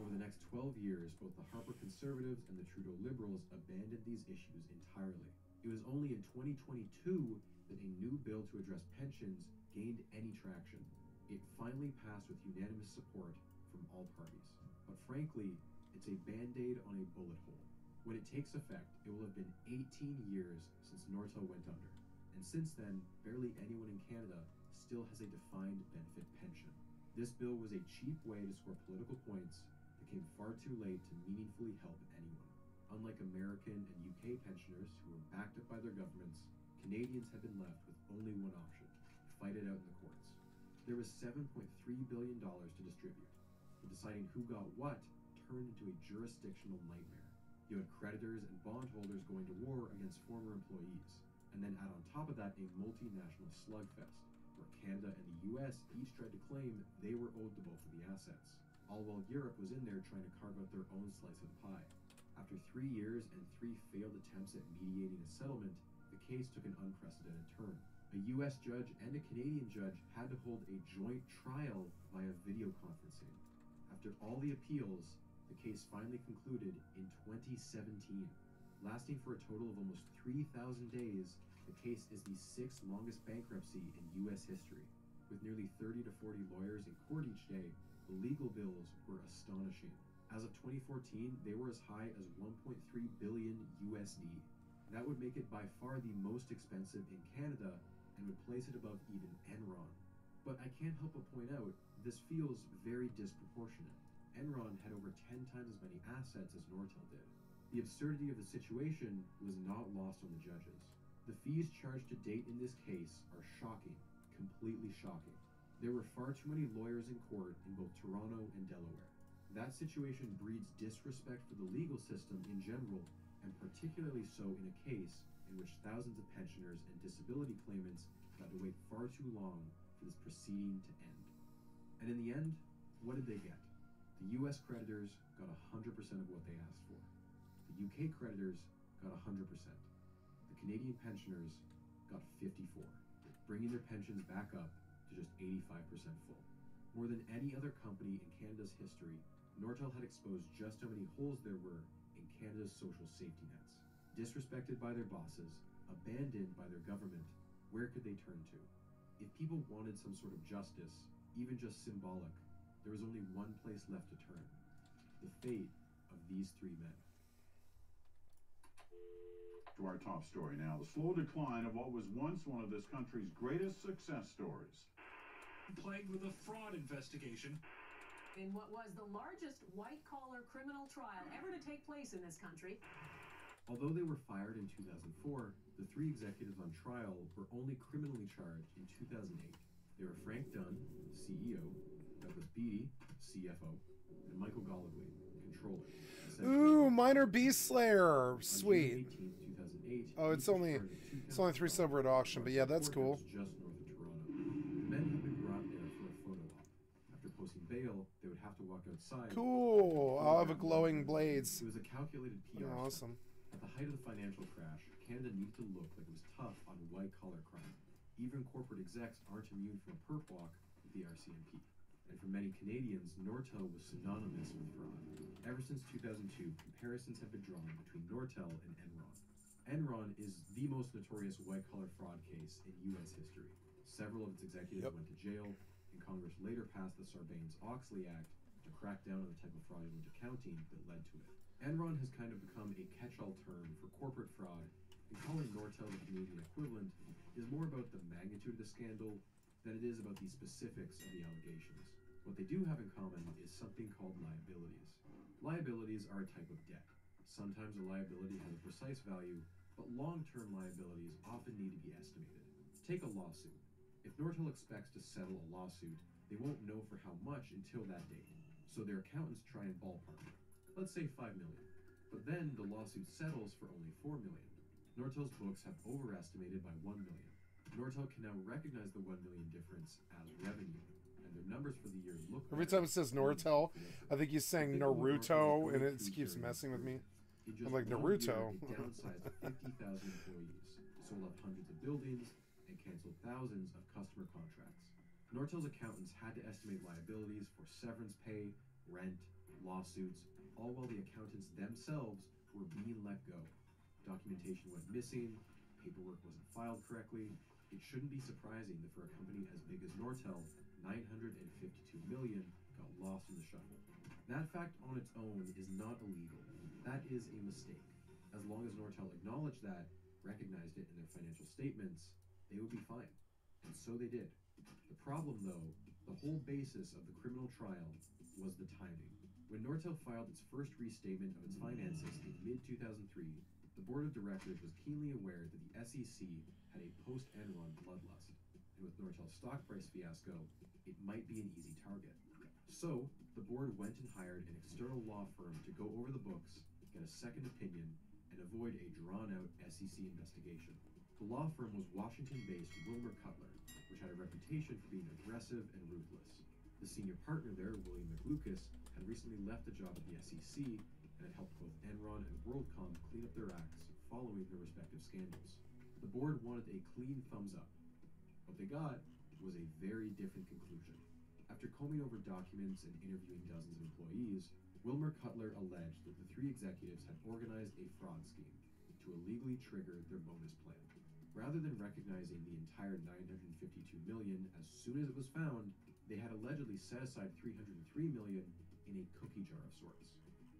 Over the next 12 years, both the Harper Conservatives and the Trudeau Liberals abandoned these issues entirely. It was only in 2022 that a new bill to address pensions gained any traction. It finally passed with unanimous support from all parties. But frankly, it's a band-aid on a bullet hole. When it takes effect, it will have been 18 years since Nortel went under. And since then, barely anyone in Canada still has a defined benefit pension. This bill was a cheap way to score political points that came far too late to meaningfully help anyone. Unlike American and UK pensioners who were backed up by their governments, Canadians have been left with only one option: fight it out in the courts. There was $7.3 billion to distribute, but deciding who got what turned into a jurisdictional nightmare. You had creditors and bondholders going to war against former employees. And then add on top of that a multinational slugfest, where Canada and the US each tried to claim they were owed the bulk of the assets, all while Europe was in there trying to carve out their own slice of the pie. After 3 years and 3 failed attempts at mediating a settlement, the case took an unprecedented turn. A US judge and a Canadian judge had to hold a joint trial via video conferencing. After all the appeals, the case finally concluded in 2017. Lasting for a total of almost 3,000 days, the case is the 6th longest bankruptcy in US history. With nearly 30 to 40 lawyers in court each day, the legal bills were astonishing. As of 2014, they were as high as 1.3 billion USD. That would make it by far the most expensive in Canada and would place it above even Enron. But I can't help but point out, this feels very disproportionate. Enron had over 10 times as many assets as Nortel did. The absurdity of the situation was not lost on the judges. The fees charged to date in this case are shocking, completely shocking. There were far too many lawyers in court in both Toronto and Delaware. That situation breeds disrespect for the legal system in general, and particularly so in a case in which thousands of pensioners and disability claimants had to wait far too long for this proceeding to end. And in the end, what did they get? The US creditors got 100% of what they asked for. The UK creditors got 100%. The Canadian pensioners got 54%, bringing their pensions back up to just 85% full. More than any other company in Canada's history, Nortel had exposed just how many holes there were in Canada's social safety nets. Disrespected by their bosses, abandoned by their government, where could they turn to? If people wanted some sort of justice, even just symbolic, there was only one place left to turn: the fate of these 3 men. To our top story now, the slow decline of what was once one of this country's greatest success stories. Plagued with a fraud investigation in what was the largest white-collar criminal trial ever to take place in this country. Although they were fired in 2004, the 3 executives on trial were only criminally charged in 2008. They were Frank Dunn, CEO, Douglas Beattie, CFO, and Michael Galloway, controller. Ooh, Minor Beast Slayer, sweet. Oh, it's only 3 silver at auction, but yeah, that's cool. Just north of Toronto. The men had been brought there for a photo op. After posting bail, they would have to walk outside. Cool. I'll have a glowing blades. It was a calculated PR. Awesome. At the height of the financial crash, Canada needed to look like it was tough on white-collar crime. Even corporate execs aren't immune from a perp walk with the RCMP. And for many Canadians, Nortel was synonymous with fraud. Ever since 2002, comparisons have been drawn between Nortel and Enron. Enron is the most notorious white-collar fraud case in U.S. history. Several of its executives went to jail, and Congress later passed the Sarbanes-Oxley Act to crack down on the type of fraudulent accounting that led to it. Enron has kind of become a catch-all term for corporate fraud, and calling Nortel the Canadian equivalent is more about the magnitude of the scandal than it is about the specifics of the allegations. What they do have in common is something called liabilities. Liabilities are a type of debt. Sometimes a liability has a precise value, but long-term liabilities often need to be estimated. Take a lawsuit. If Nortel expects to settle a lawsuit, they won't know for how much until that date, so their accountants try and ballpark it. Let's say $5 million, but then the lawsuit settles for only $4 million. Nortel's books have overestimated by $1 million. Nortel can now recognize the $1 million difference as revenue, and their numbers for the year look. Every time it says Nortel, I think he's saying Naruto, and it keeps messing with me. I'm like, Naruto. They downsized 50,000 employees, sold off hundreds of buildings, and canceled thousands of customer contracts. Nortel's accountants had to estimate liabilities for severance pay, rent, lawsuits, all while the accountants themselves were being let go. Documentation went missing, paperwork wasn't filed correctly. It shouldn't be surprising that for a company as big as Nortel, $952 million got lost in the shuffle. That fact on its own is not illegal. That is a mistake. As long as Nortel acknowledged that, recognized it in their financial statements, they would be fine. And so they did. The problem, though, the whole basis of the criminal trial was the timing. When Nortel filed its first restatement of its finances in mid-2003, the board of directors was keenly aware that the SEC had a post-Enron bloodlust, and with Nortel's stock price fiasco, it might be an easy target. So, the board went and hired an external law firm to go over the books get a second opinion, and avoid a drawn-out SEC investigation. The law firm was Washington-based Wilmer Cutler, which had a reputation for being aggressive and ruthless. The senior partner there, William McLucas, had recently left a job at the SEC and had helped both Enron and WorldCom clean up their acts following their respective scandals. The board wanted a clean thumbs up. What they got was a very different conclusion. After combing over documents and interviewing dozens of employees, Wilmer Cutler alleged that the three executives had organized a fraud scheme to illegally trigger their bonus plan. Rather than recognizing the entire $952 million as soon as it was found, they had allegedly set aside $303 million in a cookie jar of sorts.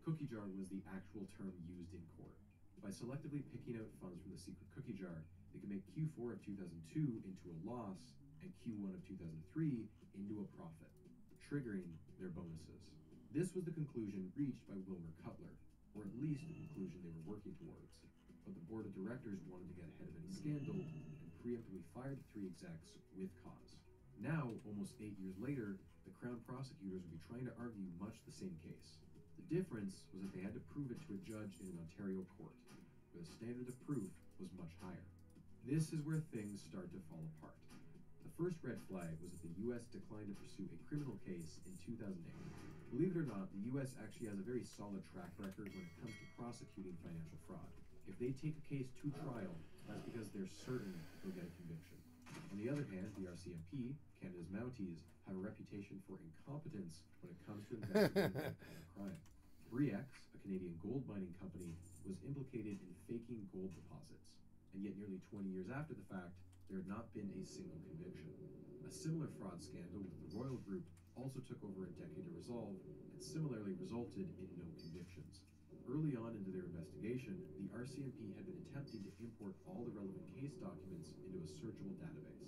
Cookie jar was the actual term used in court. By selectively picking out funds from the secret cookie jar, they could make Q4 of 2002 into a loss and Q1 of 2003 into a profit, triggering their bonuses. This was the conclusion reached by Wilmer Cutler, or at least the conclusion they were working towards. But the board of directors wanted to get ahead of any scandal and preemptively fired the three execs with cause. Now, almost 8 years later, the Crown prosecutors would be trying to argue much the same case. The difference was that they had to prove it to a judge in an Ontario court, where the standard of proof was much higher. This is where things start to fall apart. The first red flag was that the U.S. declined to pursue a criminal case in 2008. Believe it or not, the U.S. actually has a very solid track record when it comes to prosecuting financial fraud. If they take a case to trial, that's because they're certain they'll get a conviction. On the other hand, the RCMP, Canada's Mounties, have a reputation for incompetence when it comes to investigating crime. Bre-X, a Canadian gold mining company, was implicated in faking gold deposits, and yet nearly 20 years after the fact, there had not been a single conviction. A similar fraud scandal with the Royal Group also took over a decade to resolve, and similarly resulted in no convictions. Early on into their investigation, the RCMP had been attempting to import all the relevant case documents into a searchable database,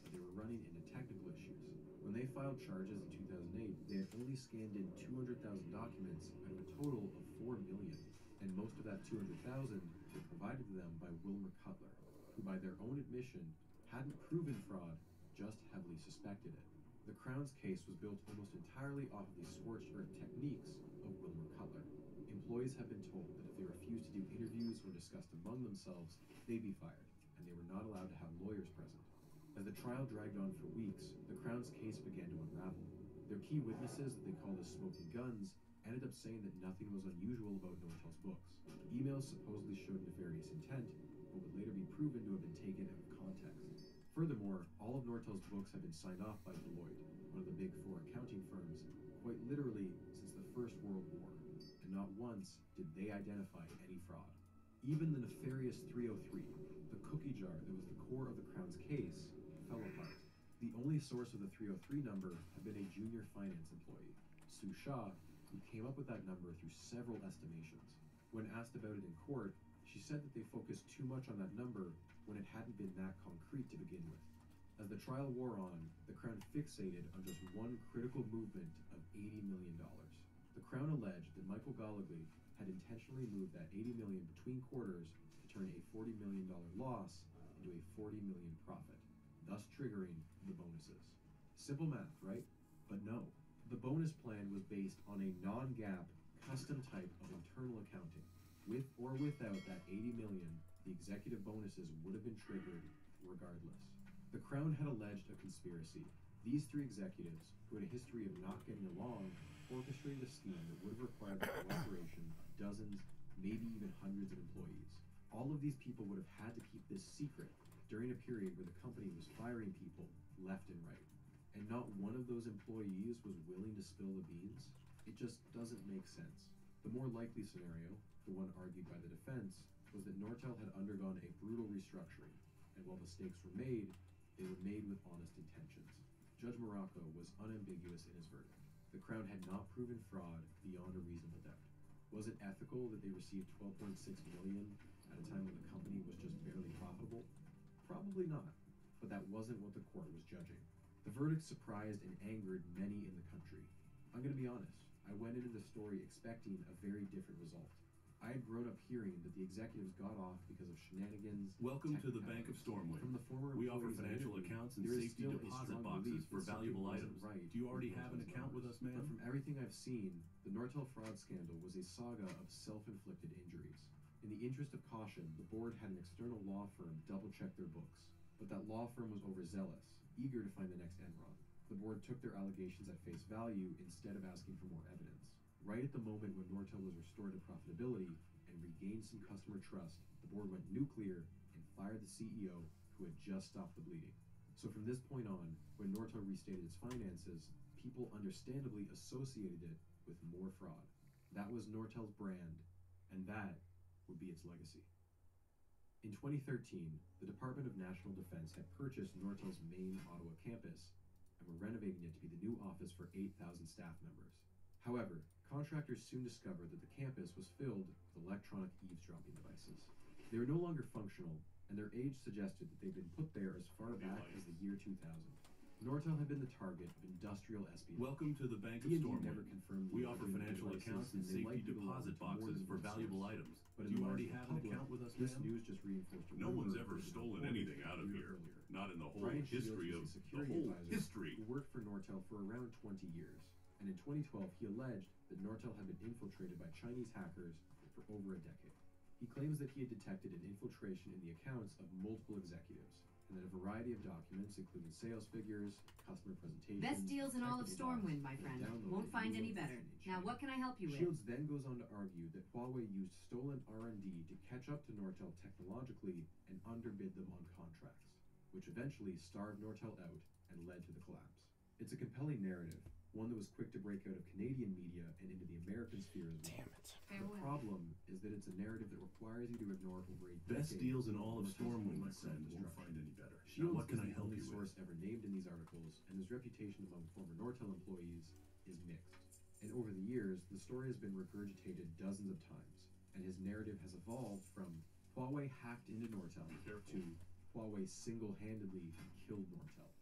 but they were running into technical issues. When they filed charges in 2008, they had only scanned in 200,000 documents out of a total of 4 million, and most of that 200,000 were provided to them by Wilmer Cutler, who by their own admission hadn't proven fraud, just heavily suspected it. The Crown's case was built almost entirely off of the scorched earth techniques of Wilmer Cutler. Employees have been told that if they refused to do interviews or discussed among themselves, they'd be fired, and they were not allowed to have lawyers present. As the trial dragged on for weeks, the Crown's case began to unravel. Their key witnesses, that they called as smoking guns, ended up saying that nothing was unusual about Nortel's books. Emails supposedly showed nefarious intent, but would later be proven to have been taken out of context. Furthermore, all of Nortel's books have been signed off by Deloitte, one of the big four accounting firms, quite literally since the First World War. Not once did they identify any fraud. Even the nefarious 303, the cookie jar that was the core of the Crown's case, fell apart. The only source of the 303 number had been a junior finance employee, Sue Shaw, who came up with that number through several estimations. When asked about it in court, she said that they focused too much on that number when it hadn't been that concrete to begin with. As the trial wore on, the Crown fixated on just one critical movement of $80 million. The Crown alleged that Michael Goligly had intentionally moved that $80 million between quarters to turn a $40 million loss into a $40 million profit, thus triggering the bonuses. Simple math, right? But no. The bonus plan was based on a non-GAAP, custom type of internal accounting. With or without that $80 million, the executive bonuses would have been triggered regardless. The Crown had alleged a conspiracy. These three executives, who had a history of not getting along, orchestrated a scheme that would have required the cooperation of dozens, maybe even hundreds of employees. All of these people would have had to keep this secret during a period where the company was firing people left and right. And not one of those employees was willing to spill the beans? It just doesn't make sense. The more likely scenario, the one argued by the defense, was that Nortel had undergone a brutal restructuring, and while the stakes were made, they were made with honest intentions. Judge Morocco was unambiguous in his verdict. The Crown had not proven fraud beyond a reasonable doubt. Was it ethical that they received $12.6 million at a time when the company was just barely profitable? Probably not, but that wasn't what the court was judging. The verdict surprised and angered many in the country. I'm going to be honest, I went into the story expecting a very different result. I had grown up hearing that the executives got off because of shenanigans. Welcome to the Bank of Stormwind. From the former We offer employees I financial interviewed, accounts and there is safety still a deposit strong boxes belief for that valuable something items. wasn't right Do you already with have an Nortel's account with numbers. us, ma'am? But from everything I've seen, the Nortel fraud scandal was a saga of self-inflicted injuries. In the interest of caution, the board had an external law firm double-check their books. But that law firm was overzealous, eager to find the next Enron. The board took their allegations at face value instead of asking for more evidence. Right at the moment when Nortel was restored to profitability and regained some customer trust, the board went nuclear and fired the CEO who had just stopped the bleeding. So from this point on, when Nortel restated its finances, people understandably associated it with more fraud. That was Nortel's brand, and that would be its legacy. In 2013, the Department of National Defense had purchased Nortel's main Ottawa campus and were renovating it to be the new office for 8,000 staff members. However, contractors soon discovered that the campus was filled with electronic eavesdropping devices. They were no longer functional, and their age suggested that they'd been put there as far back as the year 2000. Nortel had been the target of industrial espionage. Welcome to the Bank of D&D Stormwind. never confirmed We the offer agreement financial devices, accounts and and they safety likely belonged deposit to more boxes than for one valuable source. items. But Do in you the already larger have an public, account with us, this ma'am? news just reinforced a No rumor one's that ever had been stolen reported anything a out of year here. earlier. Not in the whole Brian Shields history was of a the security whole advisor history. who worked for Nortel for around 20 years. And in 2012, he alleged that Nortel had been infiltrated by Chinese hackers for over a decade. He claims that he had detected an infiltration in the accounts of multiple executives, and that a variety of documents, including sales figures, customer presentations, Best deals in all of technical docs, Stormwind, my were friend. downloaded Won't and find any relocated better. in Now, China. what can I help you with? Shields then goes on to argue that Huawei used stolen R&D to catch up to Nortel technologically and underbid them on contracts, which eventually starved Nortel out and led to the collapse. It's a compelling narrative, one that was quick to break out of Canadian media and into the American sphere as well. Damn it. The problem is that it's a narrative that requires you to ignore over a Best decade deals in all of Nortel's Stormwind, my own friend. Won't self-destruction. find any better. Shields Now, what can is I the help only you source with? ever named in these articles, and his reputation among former Nortel employees is mixed. And over the years, the story has been regurgitated dozens of times, and his narrative has evolved from Huawei hacked into Nortel to Huawei single-handedly killed Nortel.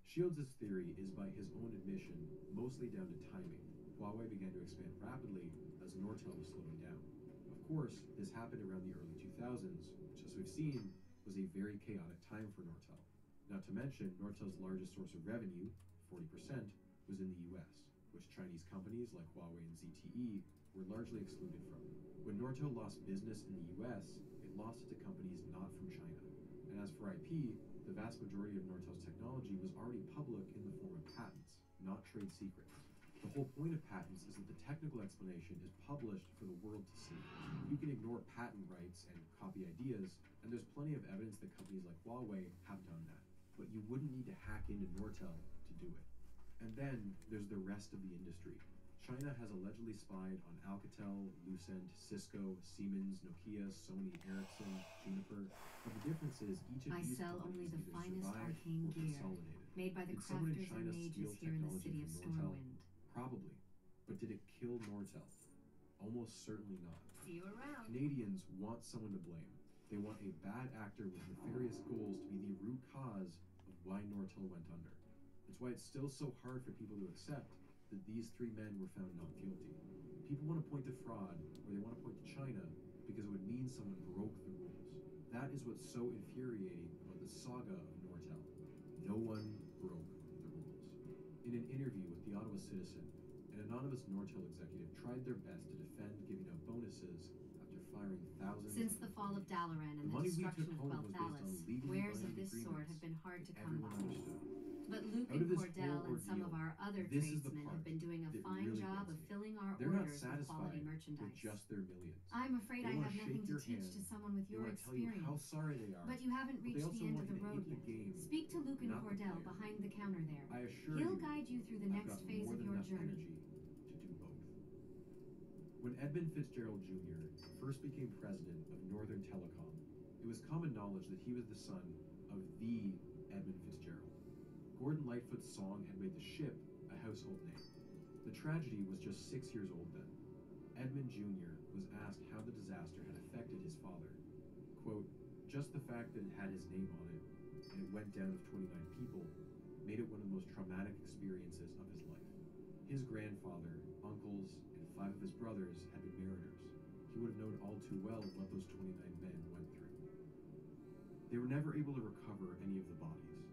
Shields' theory is, by his own admission, mostly down to timing. Huawei began to expand rapidly as Nortel was slowing down. Of course, this happened around the early 2000s, which, as we've seen, was a very chaotic time for Nortel. Not to mention, Nortel's largest source of revenue, 40%, was in the US, which Chinese companies like Huawei and ZTE were largely excluded from. When Nortel lost business in the US, it lost it to companies not from China. And as for IP, the vast majority of Nortel's technology was already public in the form of patents, not trade secrets. The whole point of patents is that the technical explanation is published for the world to see. You can ignore patent rights and copy ideas, and there's plenty of evidence that companies like Huawei have done that. But you wouldn't need to hack into Nortel to do it. And then there's the rest of the industry. China has allegedly spied on Alcatel, Lucent, Cisco, Siemens, Nokia, Sony, Ericsson, Juniper. But the difference is each of I these sell companies only the either finest survived arcane or gear, consolidated. made by the Did someone in crafters and China mages steal here in the technology city of from Nortel? Stormwind. Probably. But did it kill Nortel? Almost certainly not. See you around. Canadians want someone to blame. They want a bad actor with nefarious goals to be the root cause of why Nortel went under. It's why it's still so hard for people to accept that these three men were found not guilty. People want to point to fraud, or they want to point to China, because it would mean someone broke the rules. That is what's so infuriating about the saga of Nortel. No one broke the rules. In an interview with the Ottawa Citizen, an anonymous Nortel executive tried their best to defend giving out bonuses after firing thousands. Since the fall of Dalaran and the money we destruction took of home was based on Quel'Thalas, legally wares of binding this sort agreements have been hard to that come everyone by. understood. But Luke Out and of this Cordell whole and some of ordeal, our other this is the tradesmen have part been doing a that fine really job gets of me. filling our They're not orders with quality satisfied merchandise. with just their millions. I'm afraid They I wanna have shake nothing to your teach hand. to someone with They your wanna tell you experience. how sorry they are. But you haven't But they reached also the end want of the you to road hate the yet. game, Speak to Luke and not the Cordell player. behind the counter there. I assure He'll you, guide you through the I've next got phase more of than your enough journey. energy to do both. When Edmund Fitzgerald Jr. first became president of Northern Telecom, it was common knowledge that he was the son of the Edmund Fitzgerald. Gordon Lightfoot's song had made the ship a household name. The tragedy was just 6 years old then. Edmund Jr. was asked how the disaster had affected his father. Quote, just the fact that it had his name on it, and it went down with 29 people, made it one of the most traumatic experiences of his life. His grandfather, uncles, and 5 of his brothers had been mariners. he would have known all too well what those 29 men went through. They were never able to recover any of the bodies.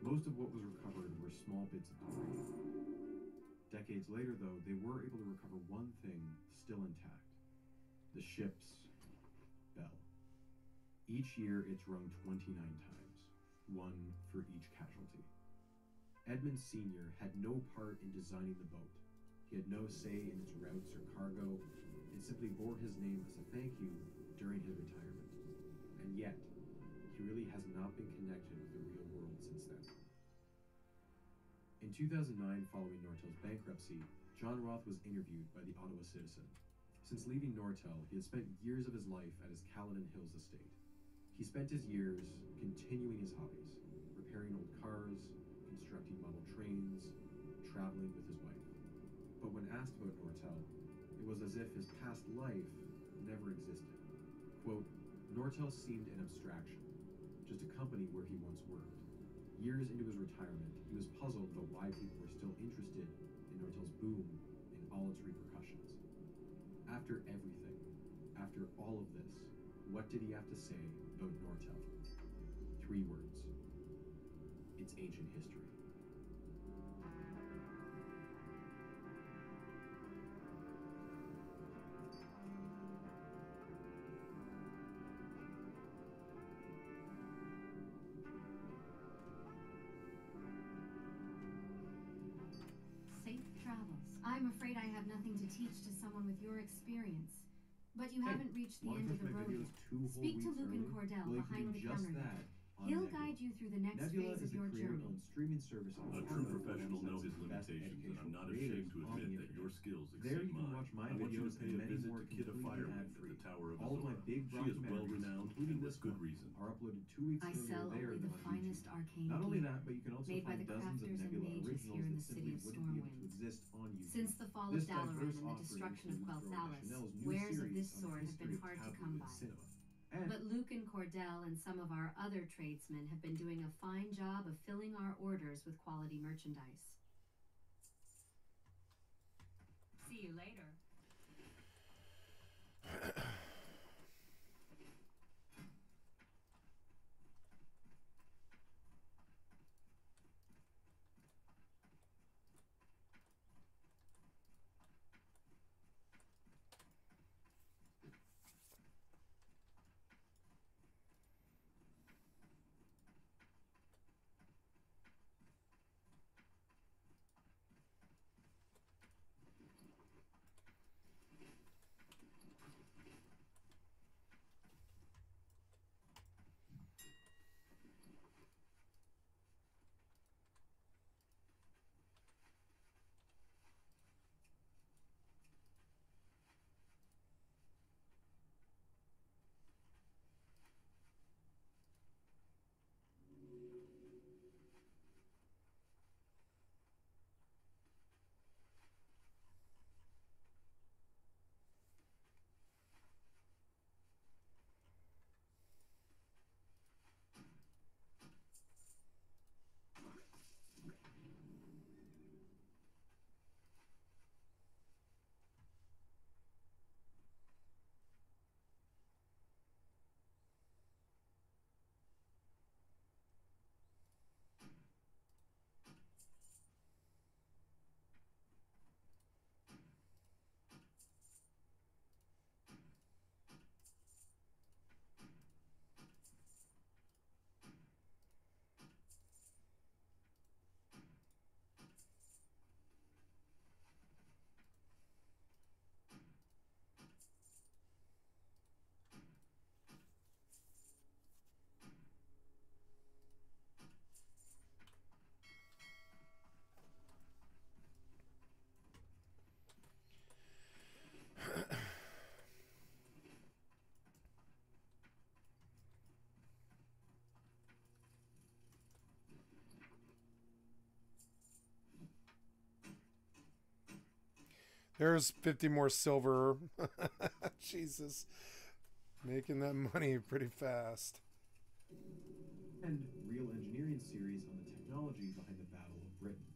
Most of what was recovered were small bits of debris. Decades later, though, they were able to recover one thing still intact: the ship's bell. Each year, it's rung 29 times, one for each casualty. Edmund Sr. had no part in designing the boat. He had no say in its routes or cargo. It simply bore his name as a thank you during his retirement. And yet, he really has not been connected with the real world since then. In 2009, following Nortel's bankruptcy, John Roth was interviewed by the Ottawa Citizen. Since leaving Nortel, he had spent years of his life at his Caledon Hills estate. He spent his years continuing his hobbies, repairing old cars, constructing model trains, traveling with his wife. But when asked about Nortel, it was as if his past life never existed. Quote, Nortel seemed an abstraction, just a company where he once worked. Years into his retirement, he was puzzled about why people were still interested in Nortel's boom and all its repercussions. After everything, after all of this, what did he have to say about Nortel? 3 words. It's ancient history. Safe travels. I'm afraid I have nothing to teach to someone with your experience. But you haven't reached the end of the road yet. Speak to Lucan Cordell behind the counter there. He'll guide you through the next phase of your journey. Streaming service A true professional knows his limitations, and I'm not ashamed to admit that your skills There exceed you can mine. watch my I want you to videos pay and a many visit more to Kid of completely Firewind at ad-free. the Tower of All of my Azora. big She is documentaries, well-renowned, including and this with good one, reason. are uploaded 2 weeks I earlier sell there only than the on finest YouTube. arcane Not only gear, that, but you can also made by find the dozens of crafters and Nebula mages originals here in that the city simply of wouldn't be able to Stormwind. exist on YouTube. Since the fall of This Dalaran diverse and the offering destruction of includes Quel'Thalas, Chanel's new wares of series this on the sort have history been of hard to tabloid come by. cinema. And But Lucan Cordell and some of our other tradesmen have been doing a fine job of filling our orders with quality merchandise. See you later. There's 50 more silver. Jesus. Making that money pretty fast. And real engineering series on the technology behind the Battle of Britain.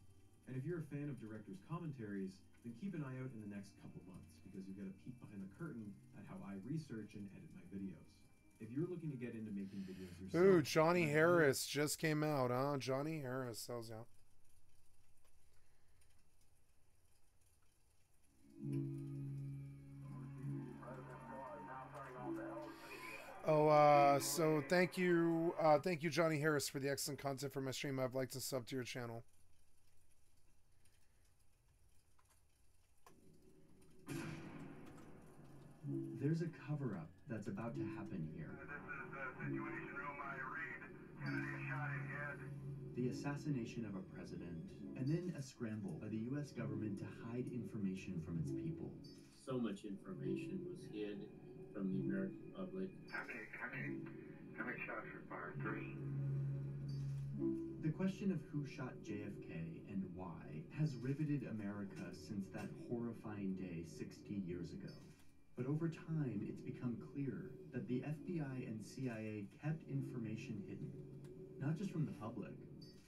And if you're a fan of directors' commentaries, then keep an eye out in the next couple months, because you'll get a peek behind the curtain at how I research and edit my videos. If you're looking to get into making videos yourself... Ooh, Johnny Harris just came out, huh? Johnny Harris, how's ya? Oh, so thank you, Johnny Harris, for the excellent content for my stream. I'd like to sub to your channel. There's a cover-up that's about to happen here. This is the Situation Room. I read Kennedy shot in head. The assassination of a president, and then a scramble by the U.S. government to hide information from its people. So much information was hid from the American public. How many shots were fired? 3. The question of who shot JFK and why has riveted America since that horrifying day 60 years ago. But over time, it's become clear that the FBI and CIA kept information hidden, not just from the public,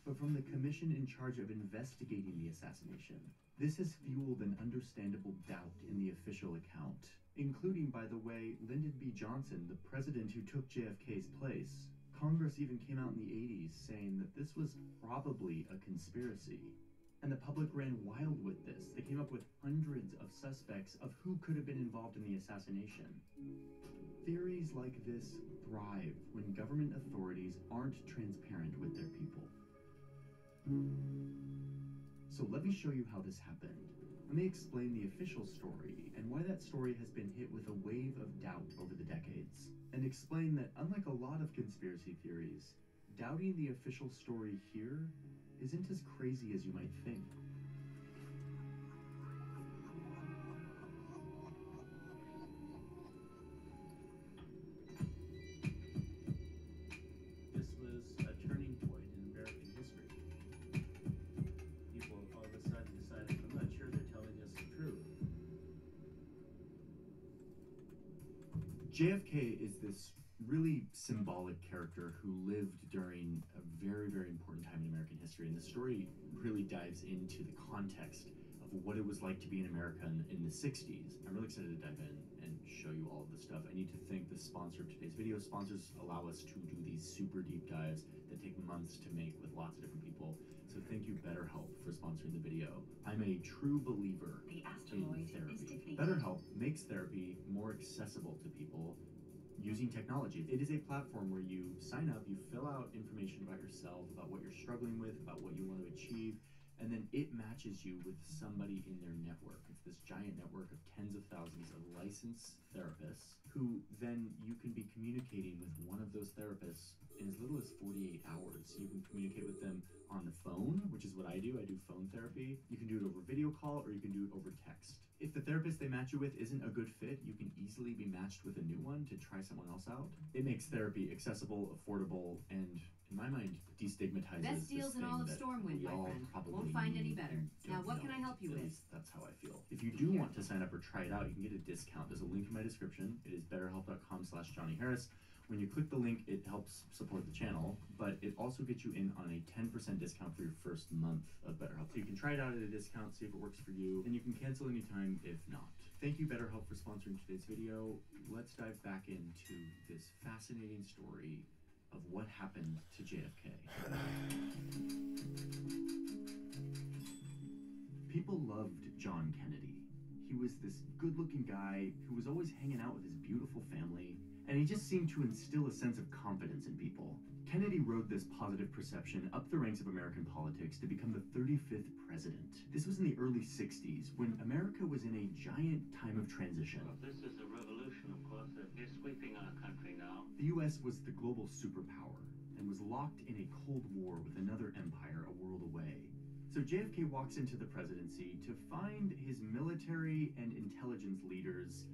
but from the commission in charge of investigating the assassination. This has fueled an understandable doubt in the official account, including, by the way, Lyndon B. Johnson, the president who took JFK's place. Congress even came out in the 80s saying that this was probably a conspiracy. And the public ran wild with this. They came up with hundreds of suspects of who could have been involved in the assassination. Theories like this thrive when government authorities aren't transparent with their people. So let me show you how this happened. Let me explain the official story and why that story has been hit with a wave of doubt over the decades. And explain that unlike a lot of conspiracy theories, doubting the official story here isn't as crazy as you might think. This was a turning point in American history. People all of a sudden decided, I'm not sure they're telling us the truth. JFK is this really symbolic character who lived during a very, very important time in American history, and the story really dives into the context of what it was like to be an American in the 60s. I'm really excited to dive in and show you all of this stuff. I need to thank the sponsor of today's video. Sponsors allow us to do these super deep dives that take months to make with lots of different people. So thank you, BetterHelp, for sponsoring the video. I'm a true believer in therapy. BetterHelp makes therapy more accessible to people using technology. It is a platform where you sign up, you fill out information about yourself, about what you're struggling with, about what you want to achieve, and then it matches you with somebody in their network. It's this giant network of tens of thousands of licensed therapists who then you can be communicating with one of those therapists in as little as 48 hours. You can communicate with them on the phone, which is what I do. I do phone therapy. You can do it over video call, or you can do it over text. If the therapist they match you with isn't a good fit, you can easily be matched with a new one to try someone else out. It makes therapy accessible, affordable, and in my mind, destigmatizes Best deals in all of Stormwind, my friend. Won't find any better. Now, what can I help you with? That's how I feel. If you do want to sign up or try it out, you can get a discount. There's a link in my description. It is betterhelp.com/JohnnyHarris. When you click the link, it helps support the channel, but it also gets you in on a 10% discount for your first month of BetterHelp. So you can try it out at a discount, see if it works for you, and you can cancel anytime if not. Thank you, BetterHelp, for sponsoring today's video. Let's dive back into this fascinating story of what happened to JFK. People loved John Kennedy. He was this good-looking guy who was always hanging out with his beautiful family, and he just seemed to instill a sense of confidence in people. Kennedy rode this positive perception up the ranks of American politics to become the 35th president. This was in the early 60s, when America was in a giant time of transition. Well, this is a revolution, of course. They're sweeping our country now. The U.S. was the global superpower and was locked in a Cold War with another empire a world away. So JFK walks into the presidency to find his military and intelligence leaders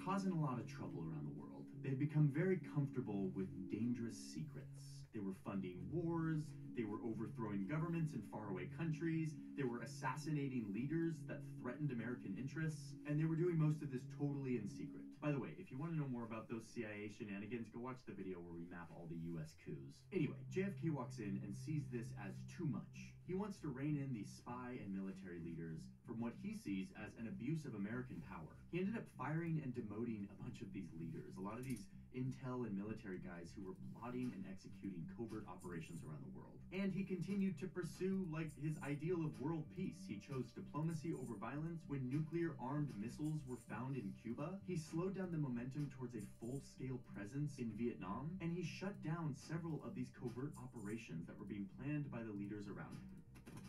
causing a lot of trouble around the world. They'd become very comfortable with dangerous secrets. They were funding wars, they were overthrowing governments in faraway countries, they were assassinating leaders that threatened American interests, and they were doing most of this totally in secret. By the way, if you want to know more about those CIA shenanigans, go watch the video where we map all the US coups. Anyway, JFK walks in and sees this as too much. He wants to rein in these spy and military leaders from what he sees as an abuse of American power. He ended up firing and demoting a bunch of these leaders, a lot of these intel and military guys who were plotting and executing covert operations around the world. And he continued to pursue, like, his ideal of world peace. He chose diplomacy over violence. When nuclear-armed missiles were found in Cuba, he slowed down the momentum towards a full-scale presence in Vietnam, and he shut down several of these covert operations that were being planned by the leaders around him.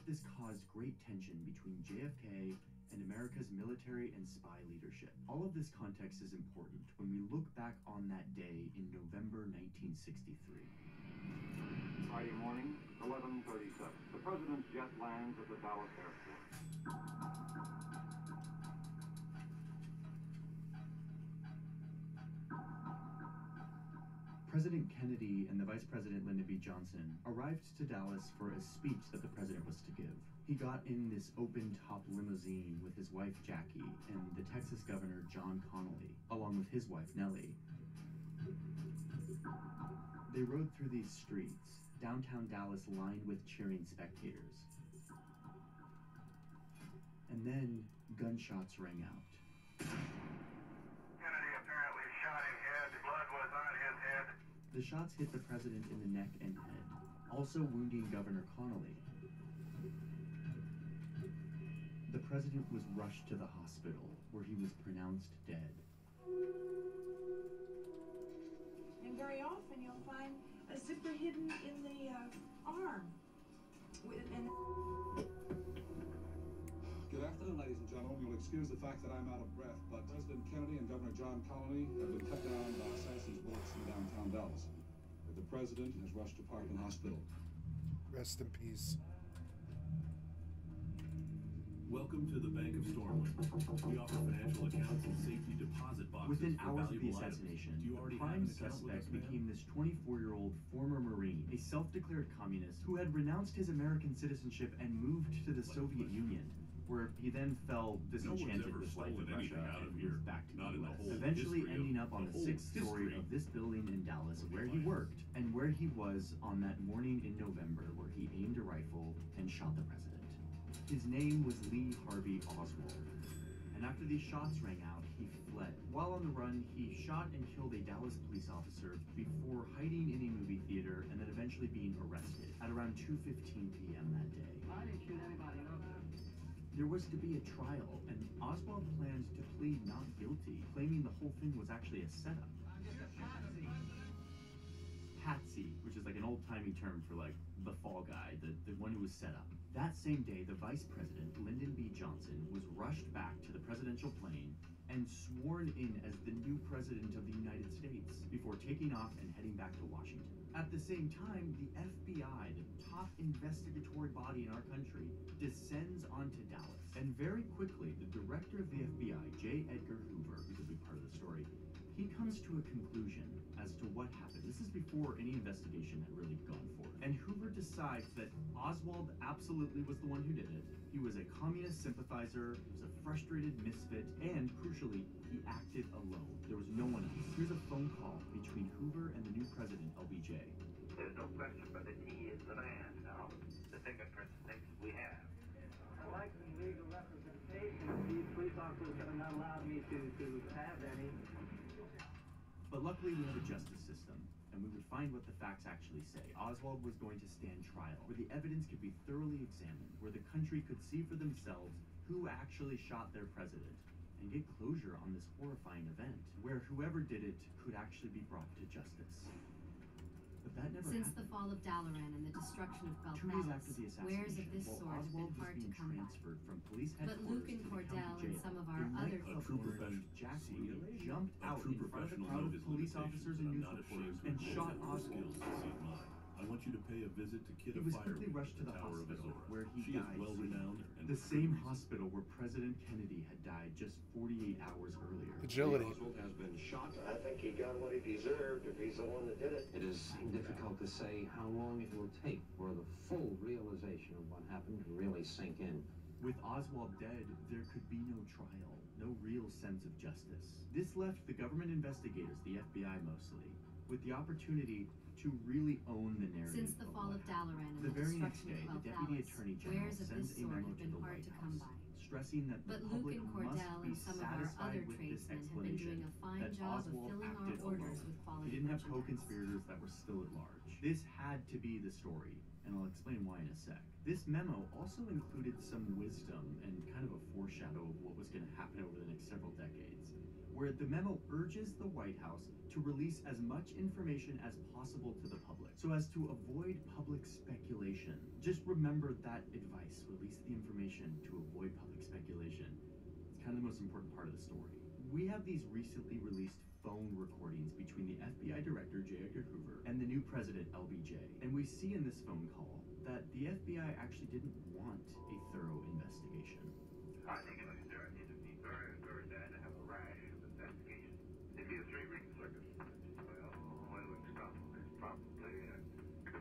This caused great tension between JFK and America's military and spy leadership. All of this context is important when we look back on that day in November 1963. Friday morning, 11:37. The president's jet lands at the Dallas airport. President Kennedy and the Vice President Lyndon B. Johnson arrived to Dallas for a speech that the president was to give. He got in this open-top limousine with his wife Jackie and the Texas Governor John Connally, along with his wife Nellie. They rode through these streets, downtown Dallas lined with cheering spectators. And then gunshots rang out. Kennedy apparently shot his head. Blood was on his head. The shots hit the president in the neck and head, also wounding Governor Connally. The president was rushed to the hospital, where he was pronounced dead. And very often you'll find a zipper hidden in the arm. Good afternoon, ladies and gentlemen. You'll excuse the fact that I'm out of breath, but President Kennedy and Governor John Connally have been cut down by assassins' bullets in downtown Dallas. The president is rushed to Parkland Hospital. Rest in peace. Welcome to the Bank of Stormwind. We offer financial accounts and safety deposit boxes. Within for hours of the valuable assassination, items. Do you the already prime have an account with suspect us, ma'am? became this 24-year-old former Marine, a self-declared communist who had renounced his American citizenship and moved to the Soviet Union, where he then fell disenchanted with life in Russia and moved back to the US, eventually ending up on the 6th story of this building in Dallas, where he worked, and where he was on that morning in November, where he aimed a rifle and shot the president. His name was Lee Harvey Oswald, and after these shots rang out, he fled. While on the run, he shot and killed a Dallas police officer before hiding in a movie theater and then eventually being arrested at around 2:15 p.m. that day. I didn't shoot anybody else. There was to be a trial, and Oswald planned to plead not guilty, claiming the whole thing was actually a setup. Patsy, which is like an old-timey term for like the fall guy, the one who was set up. That same day, the Vice President, Lyndon B. Johnson, was rushed back to the presidential plane and sworn in as the new president of the United States before taking off and heading back to Washington. At the same time, the FBI, the top investigatory body in our country, descends onto Dallas. And very quickly, the director of the FBI, J. Edgar Hoover, who's a big part of the story, he comes to a conclusion as to what happened. This is before any investigation had really gone forward. And Hoover decides that Oswald absolutely was the one who did it. He was a communist sympathizer, he was a frustrated misfit, and crucially, he acted alone. There was no one else. Here's a phone call between Hoover and the new president, LBJ. There's no question, but he is the man. Now, the fingerprint things we have. I like the legal representation. These police officers have not allowed me to have any. But luckily, we have a justice system, and we would find what the facts actually say. Oswald was going to stand trial, where the evidence could be thoroughly examined, where the country could see for themselves who actually shot their president, and get closure on this horrifying event, where whoever did it could actually be brought to justice. But that never Since happened. the fall of Dalaran and the destruction of Belt 2 days Palace, after the wares of assassination, this while sort have Oswald been was hard to being come by. transferred from police But headquarters Luke and to the Cordell county and jail, some of the our other nightclub true owner named professional. Jack See, Ruby jumped a out true in front of a professional crowd knows of his police limitations, officers and and I'm news not reporters ashamed and to shot admit that Oswald. skills exceed mine. I want you to pay a visit to Kid He of was Fire quickly with rushed to the Tower of hospital, Azora. where he She is died well soon. renowned and The for same good reason. hospital where President Kennedy had died just 48 hours earlier. Agility. Oswald has been shot. I think he got what he deserved if he's the one that did it. It is difficult to say how long it will take for the full realization of what happened to really sink in. With Oswald dead, there could be no trial, no real sense of justice. This left the government investigators, the FBI mostly, with the opportunity to really own the narrative. Since the fall of Dalaran and The very next destruction day, of the Twelfth Deputy Palace, Attorney General wares of sends this a sort memo have to been the hard White to come House, by. stressing that the But Luke public and must Cordell be and some of our satisfied other with this tradesmen have been doing explanation a fine that job of Oswald filling our acted orders alone. with quality He didn't have merchandise. co-conspirators that were still at large. This had to be the story, and I'll explain why in a sec. This memo also included some wisdom and kind of a foreshadow of what was going to happen over the next several decades, where the memo urges the White House to release as much information as possible to the public, so as to avoid public speculation. Just remember that advice, release the information to avoid public speculation. It's kind of the most important part of the story. We have these recently released phone recordings between the FBI Director, J. Edgar Hoover, and the new president, LBJ. And we see in this phone call that the FBI actually didn't want a thorough investigation. I think it would be very, very bad to have a rash of investigation. It'd be a three-ring circus. Well, one would stop is probably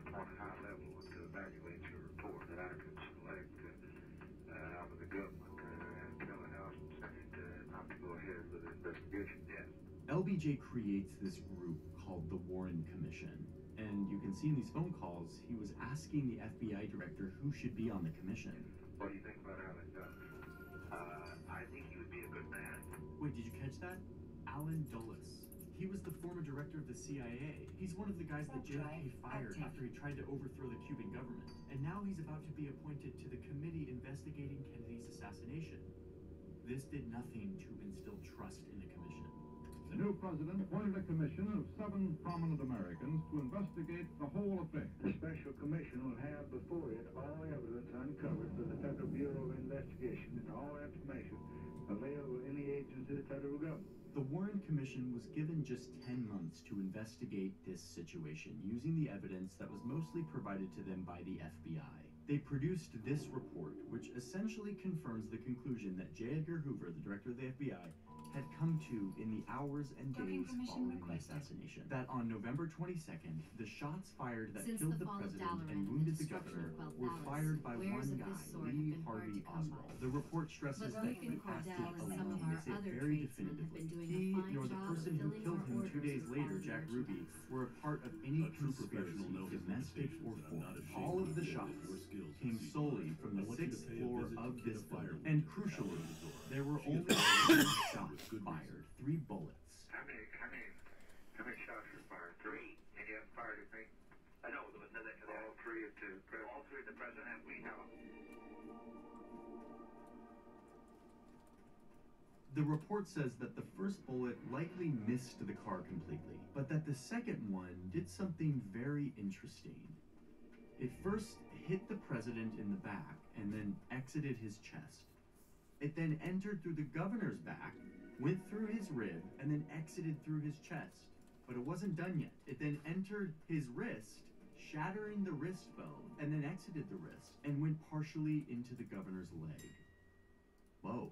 on a high level to evaluate your report that I could select out of the government and tell the House and Senate not to go ahead with the investigation yet. LBJ creates this group called the Warren Commission. And you can see in these phone calls, he was asking the FBI director who should be on the commission. What do you think about Alan Dulles? I think he would be a good man. Wait, did you catch that? Alan Dulles. He was the former director of the CIA. He's one of the guys that JFK fired after he tried to overthrow the Cuban government. And now he's about to be appointed to the committee investigating Kennedy's assassination. This did nothing to instill trust in the commission. The new president appointed a commission of 7 prominent Americans to investigate the whole affair. The special commission will have before it all evidence uncovered by the Federal Bureau of Investigation and all information available to any agency of the federal government. The Warren Commission was given just 10 months to investigate this situation using the evidence that was mostly provided to them by the FBI. They produced this report, which essentially confirms the conclusion that J. Edgar Hoover, the director of the FBI, had come to in the hours and days following the assassination. That on November 22nd, the shots fired that killed the president and wounded the governor were fired by one guy, Lee Harvey Oswald. The report stresses that he acted alone. They say very definitively. He nor the person who killed him 2 days later, Jack Ruby, were a part of any conspiracy, domestic or foreign. All of the shots came solely from the 6th floor of this building. And crucially, there were only 3 shots fired, 3 bullets. How many shots were fired? 3. And you haven't fired anything? I know, there was none after that. All 3 at the president? All 3 at the president, we know. The report says that the first bullet likely missed the car completely, but that the second one did something very interesting. It first hit the president in the back and then exited his chest. It then entered through the governor's back, went through his rib, and then exited through his chest. But it wasn't done yet. It then entered his wrist, shattering the wrist bone, and then exited the wrist, and went partially into the governor's leg. Whoa.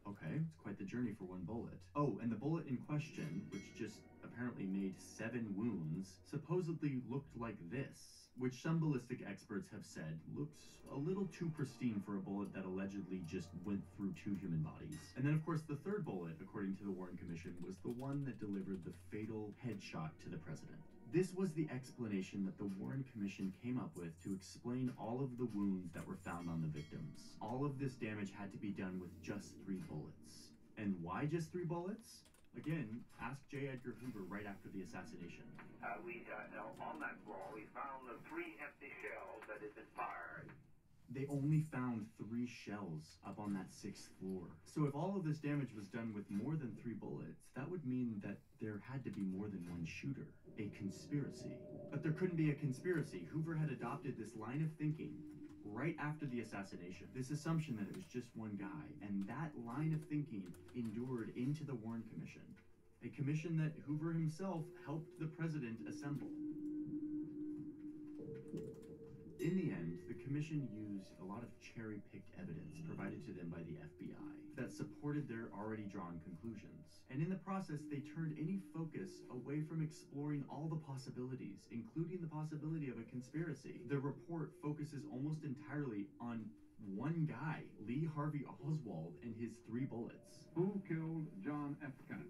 Okay, it's quite the journey for one bullet. Oh, and the bullet in question, which just apparently made 7 wounds, supposedly looked like this, which some ballistic experts have said looks a little too pristine for a bullet that allegedly just went through 2 human bodies. And then, of course, the third bullet, according to the Warren Commission, was the one that delivered the fatal headshot to the president. This was the explanation that the Warren Commission came up with to explain all of the wounds that were found on the victims. All of this damage had to be done with just 3 bullets. And why just 3 bullets? Again, ask J. Edgar Hoover right after the assassination. On that wall, we found the 3 empty shells that had been fired. They only found 3 shells up on that 6th floor. So if all of this damage was done with more than 3 bullets, that would mean that there had to be more than one shooter. A conspiracy. But there couldn't be a conspiracy. Hoover had adopted this line of thinking right after the assassination. This assumption that it was just one guy. And that line of thinking endured into the Warren Commission. A commission that Hoover himself helped the president assemble. In the end, the commission used a lot of cherry-picked evidence provided to them by the FBI that supported their already drawn conclusions. And in the process, they turned any focus away from exploring all the possibilities, including the possibility of a conspiracy. The report focuses almost entirely on one guy, Lee Harvey Oswald, and his 3 bullets. Who killed John F. Kennedy?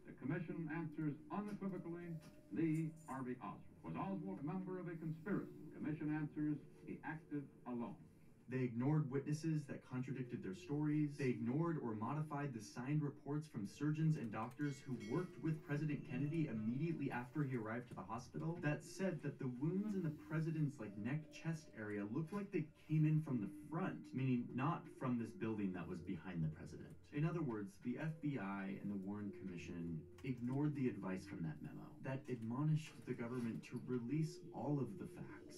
The commission answers unequivocally, Lee Harvey Oswald. Was Oswald a member of a conspiracy? The commission answers he acted alone. They ignored witnesses that contradicted their stories. They ignored or modified the signed reports from surgeons and doctors who worked with President Kennedy immediately after he arrived to the hospital that said that the wounds in the president's neck chest area looked like they came in from the front, meaning not from this building that was behind the president. In other words, the FBI and the Warren Commission ignored the advice from that memo that admonished the government to release all of the facts.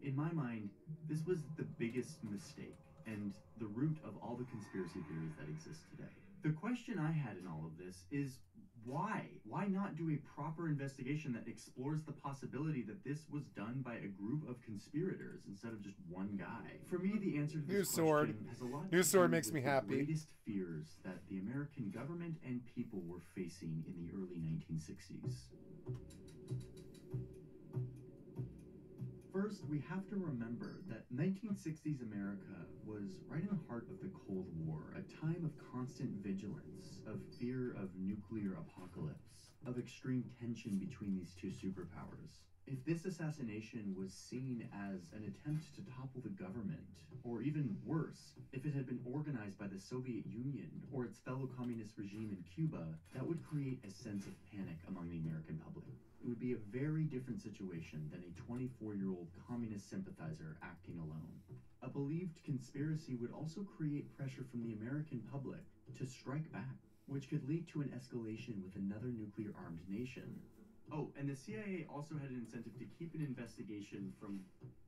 In my mind, this was the biggest mistake and the root of all the conspiracy theories that exist today. The question I had in all of this is why? Why not do a proper investigation that explores the possibility that this was done by a group of conspirators instead of just one guy? For me, the answer to this question has a lot to do with makes me happy. The greatest fears that the American government and people were facing in the early 1960s. First, we have to remember that 1960s America was right in the heart of the Cold War, a time of constant vigilance, of fear of nuclear apocalypse, of extreme tension between these two superpowers. If this assassination was seen as an attempt to topple the government, or even worse, if it had been organized by the Soviet Union or its fellow communist regime in Cuba, that would create a sense of panic among the American public. It would be a very different situation than a 24-year-old communist sympathizer acting alone. A believed conspiracy would also create pressure from the American public to strike back, which could lead to an escalation with another nuclear-armed nation. Oh, and the CIA also had an incentive to keep an investigation from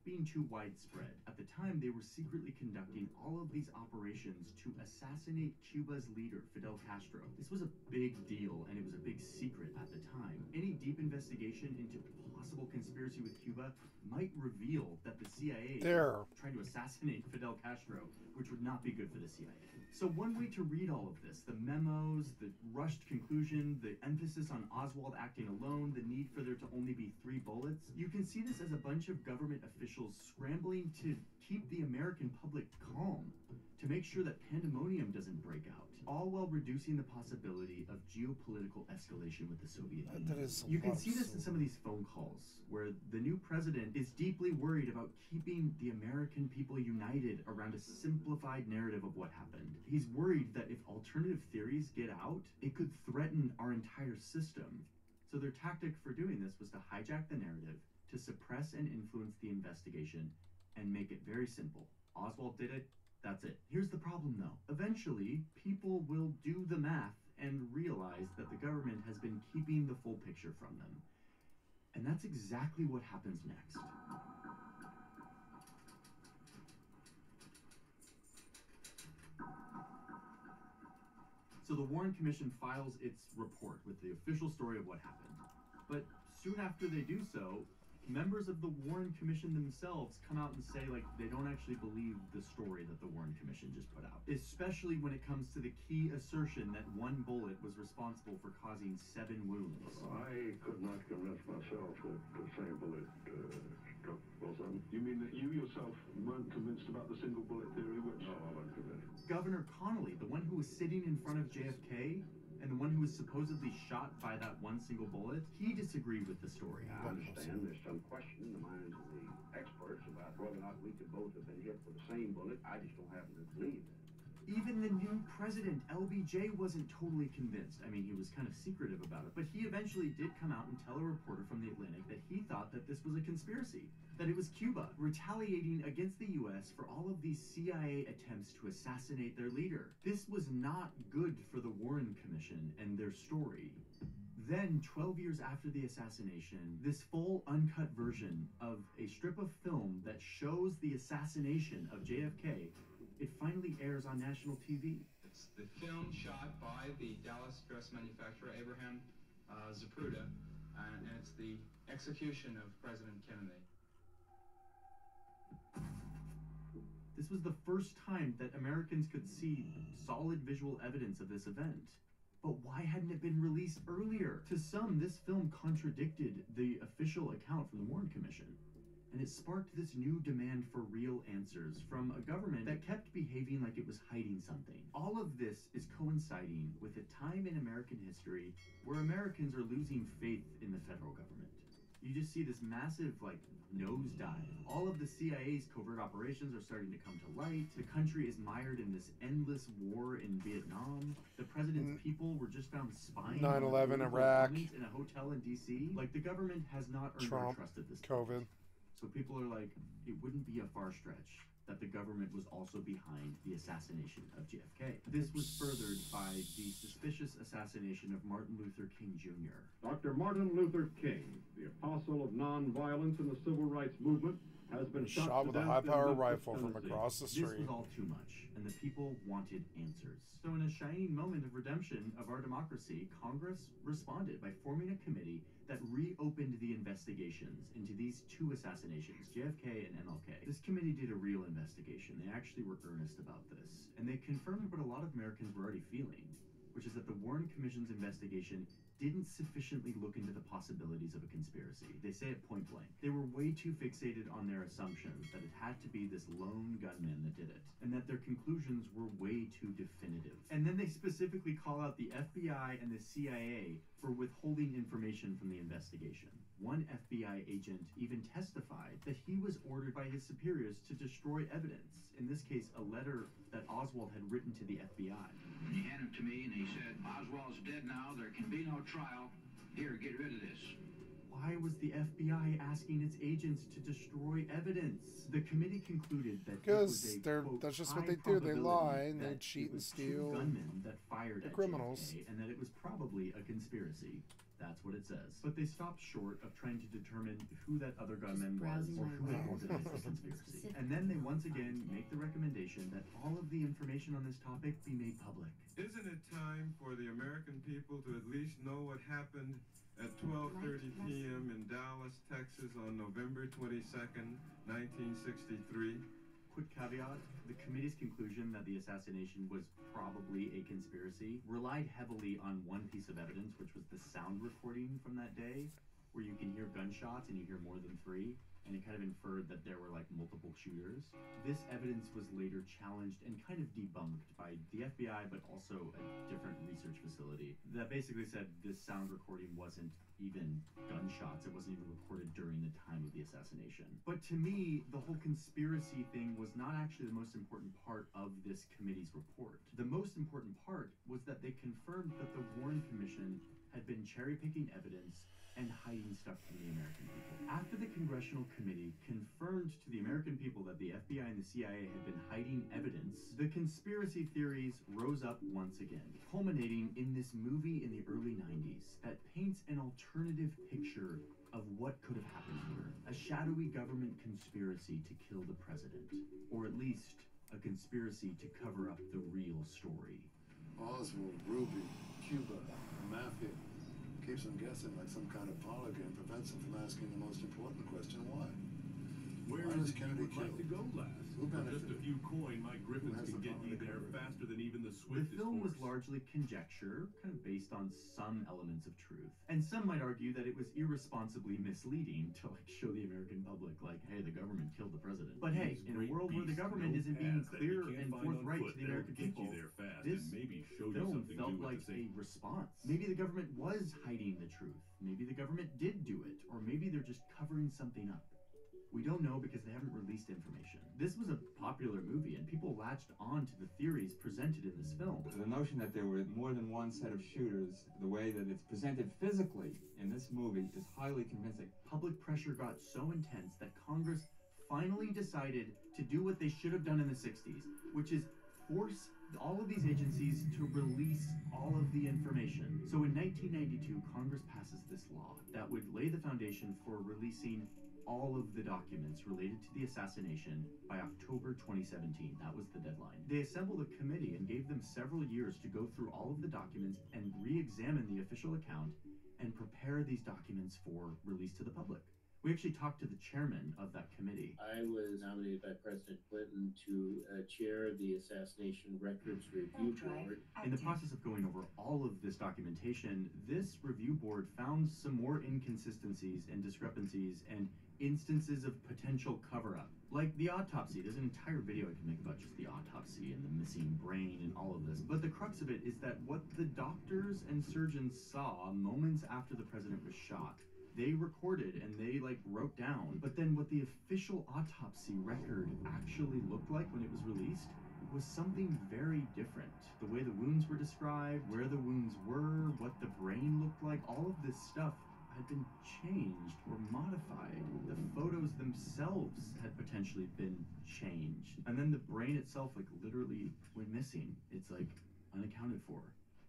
being too widespread. At the time, they were secretly conducting all of these operations to assassinate Cuba's leader, Fidel Castro. This was a big deal, and it was a big secret at the time. Any deep investigation into possible conspiracy with Cuba might reveal that the CIA was trying to assassinate Fidel Castro, which would not be good for the CIA. So one way to read all of this, the memos, the rushed conclusion, the emphasis on Oswald acting alone, the need for there to only be 3 bullets, you can see this as a bunch of government officials scrambling to keep the American public calm, to make sure that pandemonium doesn't break out, all while reducing the possibility of geopolitical escalation with the Soviet Union. You can see this in some of these phone calls, where the new president is deeply worried about keeping the American people united around a simplified narrative of what happened. He's worried that if alternative theories get out, it could threaten our entire system. So their tactic for doing this was to hijack the narrative, to suppress and influence the investigation, and make it very simple. Oswald did it. That's it. Here's the problem, though. Eventually, people will do the math and realize that the government has been keeping the full picture from them. And that's exactly what happens next. So the Warren Commission files its report with the official story of what happened. But soon after they do so, members of the Warren Commission themselves come out and say, they don't actually believe the story that the Warren Commission just put out. Especially when it comes to the key assertion that 1 bullet was responsible for causing 7 wounds. I could not convince myself that the same bullet struck both of them. You mean that you yourself weren't convinced about the single bullet theory? No, I wasn't convinced. Governor Connolly, the one who was sitting in front of JFK, and the one who was supposedly shot by that 1 single bullet, he disagreed with the story. I understand there's some question in the minds of the experts about whether or not we could both have been hit with the same bullet. I just don't happen to believe that. Even the new president, LBJ, wasn't totally convinced. I mean, he was kind of secretive about it, but he eventually did come out and tell a reporter from The Atlantic that he thought that this was a conspiracy, that it was Cuba retaliating against the U.S. for all of these CIA attempts to assassinate their leader. This was not good for the Warren Commission and their story. Then, 12 years after the assassination, this full uncut version of a strip of film that shows the assassination of JFK, it finally airs on national TV. It's the film shot by the Dallas dress manufacturer Abraham Zapruder, and it's the execution of President Kennedy. This was the first time that Americans could see solid visual evidence of this event. But why hadn't it been released earlier? To some, this film contradicted the official account from the Warren Commission. And it sparked this new demand for real answers from a government that kept behaving like it was hiding something. All of this is coinciding with a time in American history where Americans are losing faith in the federal government. You just see this massive, nosedive. All of the CIA's covert operations are starting to come to light. The country is mired in this endless war in Vietnam. The president's people were just found spying 9/11, on Iraq. in a hotel in DC. Like, the government has not earned our Trump, trust at this COVID. point. So people are like, it wouldn't be a far stretch that the government was also behind the assassination of JFK. This was furthered by the suspicious assassination of Martin Luther King Jr. Dr. Martin Luther King, the apostle of nonviolence in the civil rights movement, has been shot with a high-power rifle from across the street. This was all too much, and the people wanted answers. So in a shining moment of redemption of our democracy, Congress responded by forming a committee that reopened the investigations into these two assassinations, JFK and MLK. This committee did a real investigation. They actually were earnest about this, and they confirmed what a lot of Americans were already feeling, which is that the Warren Commission's investigation didn't sufficiently look into the possibilities of a conspiracy. They say it point blank. They were way too fixated on their assumptions that it had to be this lone gunman that did it, and that their conclusions were way too definitive. And then they specifically call out the FBI and the CIA for withholding information from the investigation. One FBI agent even testified that he was ordered by his superiors to destroy evidence, in this case a letter that Oswald had written to the FBI. He handed it to me and he said, "Oswald's dead now, there can be no trial. Here, get rid of this." Why was the FBI asking its agents to destroy evidence? The committee concluded that because that's just what they do. They lie and they cheat and steal. Gunmen that fired at criminals, JFK, and that it was probably a conspiracy. That's what it says. But they stopped short of trying to determine who that other gunman was or who had organized the conspiracy. And then they once again make the recommendation that all of the information on this topic be made public. Isn't it time for the American people to at least know what happened at 12:30 p.m. in Dallas, Texas on November 22nd, 1963? Quick caveat, the committee's conclusion that the assassination was probably a conspiracy relied heavily on one piece of evidence, which was the sound recording from that day, where you can hear gunshots and you hear more than three, and it kind of inferred that there were multiple shooters. This evidence was later challenged and kind of debunked by the FBI, but also a different research facility that basically said this sound recording wasn't even gunshots. It wasn't even recorded during the time of the assassination. But to me, the whole conspiracy thing was not actually the most important part of this committee's report. The most important part was that they confirmed that the Warren Commission had been cherry-picking evidence and hiding stuff from the American people. After the Congressional Committee confirmed to the American people that the FBI and the CIA had been hiding evidence, the conspiracy theories rose up once again, culminating in this movie in the early 90s that paints an alternative picture of what could have happened here. A shadowy government conspiracy to kill the president, or at least a conspiracy to cover up the real story. Oswald, Ruby, Cuba, the mafia. Keeps them guessing like some kind of parlor game, prevents them from asking the most important question, why? Where Why is was it you Kennedy would like killed? to go last? Who For just a benefited? few coin, my griffins has can the get power you to there cover it? faster than even the The swiftest film was horse. largely conjecture, kind of based on some elements of truth. And some might argue that it was irresponsibly misleading to show the American public hey, the government killed the president. But hey, in a world where the government isn't being clear and forthright to the American people, this film felt like a response. Maybe the government was hiding the truth. Maybe the government did do it, or maybe they're just covering something up. We don't know because they haven't released information. This was a popular movie, and people latched on to the theories presented in this film. The notion that there were more than one set of shooters, the way that it's presented physically in this movie, is highly convincing. Public pressure got so intense that Congress finally decided to do what they should have done in the 60s, which is force all of these agencies to release all of the information. So in 1992, Congress passes this law that would lay the foundation for releasing all of the documents related to the assassination by October 2017. That was the deadline. They assembled a committee and gave them several years to go through all of the documents and re-examine the official account and prepare these documents for release to the public. We actually talked to the chairman of that committee. I was nominated by President Clinton to chair the Assassination Records Review Board. In the process of going over all of this documentation, this review board found some more inconsistencies and discrepancies and instances of potential cover-up. Like the autopsy. There's an entire video I can make about just the autopsy and the missing brain and all of this. But the crux of it is that what the doctors and surgeons saw moments after the president was shot, they recorded and they wrote down. But then what the official autopsy record actually looked like when it was released was something very different. The way the wounds were described, where the wounds were, what the brain looked like, all of this stuff had been changed or modified. The photos themselves had potentially been changed. And then the brain itself literally went missing. It's unaccounted for.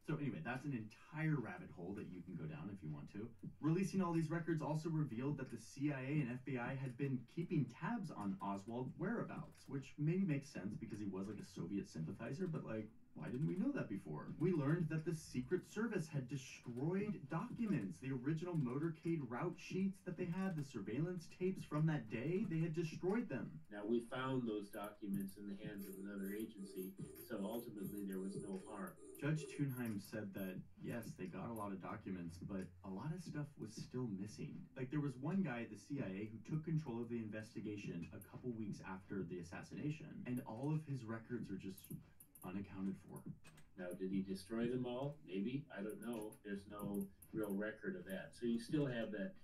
So anyway, that's an entire rabbit hole that you can go down if you want to. Releasing all these records also revealed that the CIA and FBI had been keeping tabs on Oswald's whereabouts, which maybe makes sense because he was a Soviet sympathizer, but why didn't we know that before? We learned that the Secret Service had destroyed documents, the original motorcade route sheets that they had, the surveillance tapes from that day, they had destroyed them. Now, we found those documents in the hands of another agency, so ultimately there was no harm. Judge Thunheim said that, yes, they got a lot of documents, but a lot of stuff was still missing. There was one guy at the CIA who took control of the investigation a couple weeks after the assassination, and all of his records are just unaccounted for. Now, did he destroy them all? Maybe. I don't know. There's no real record of that. So you still have that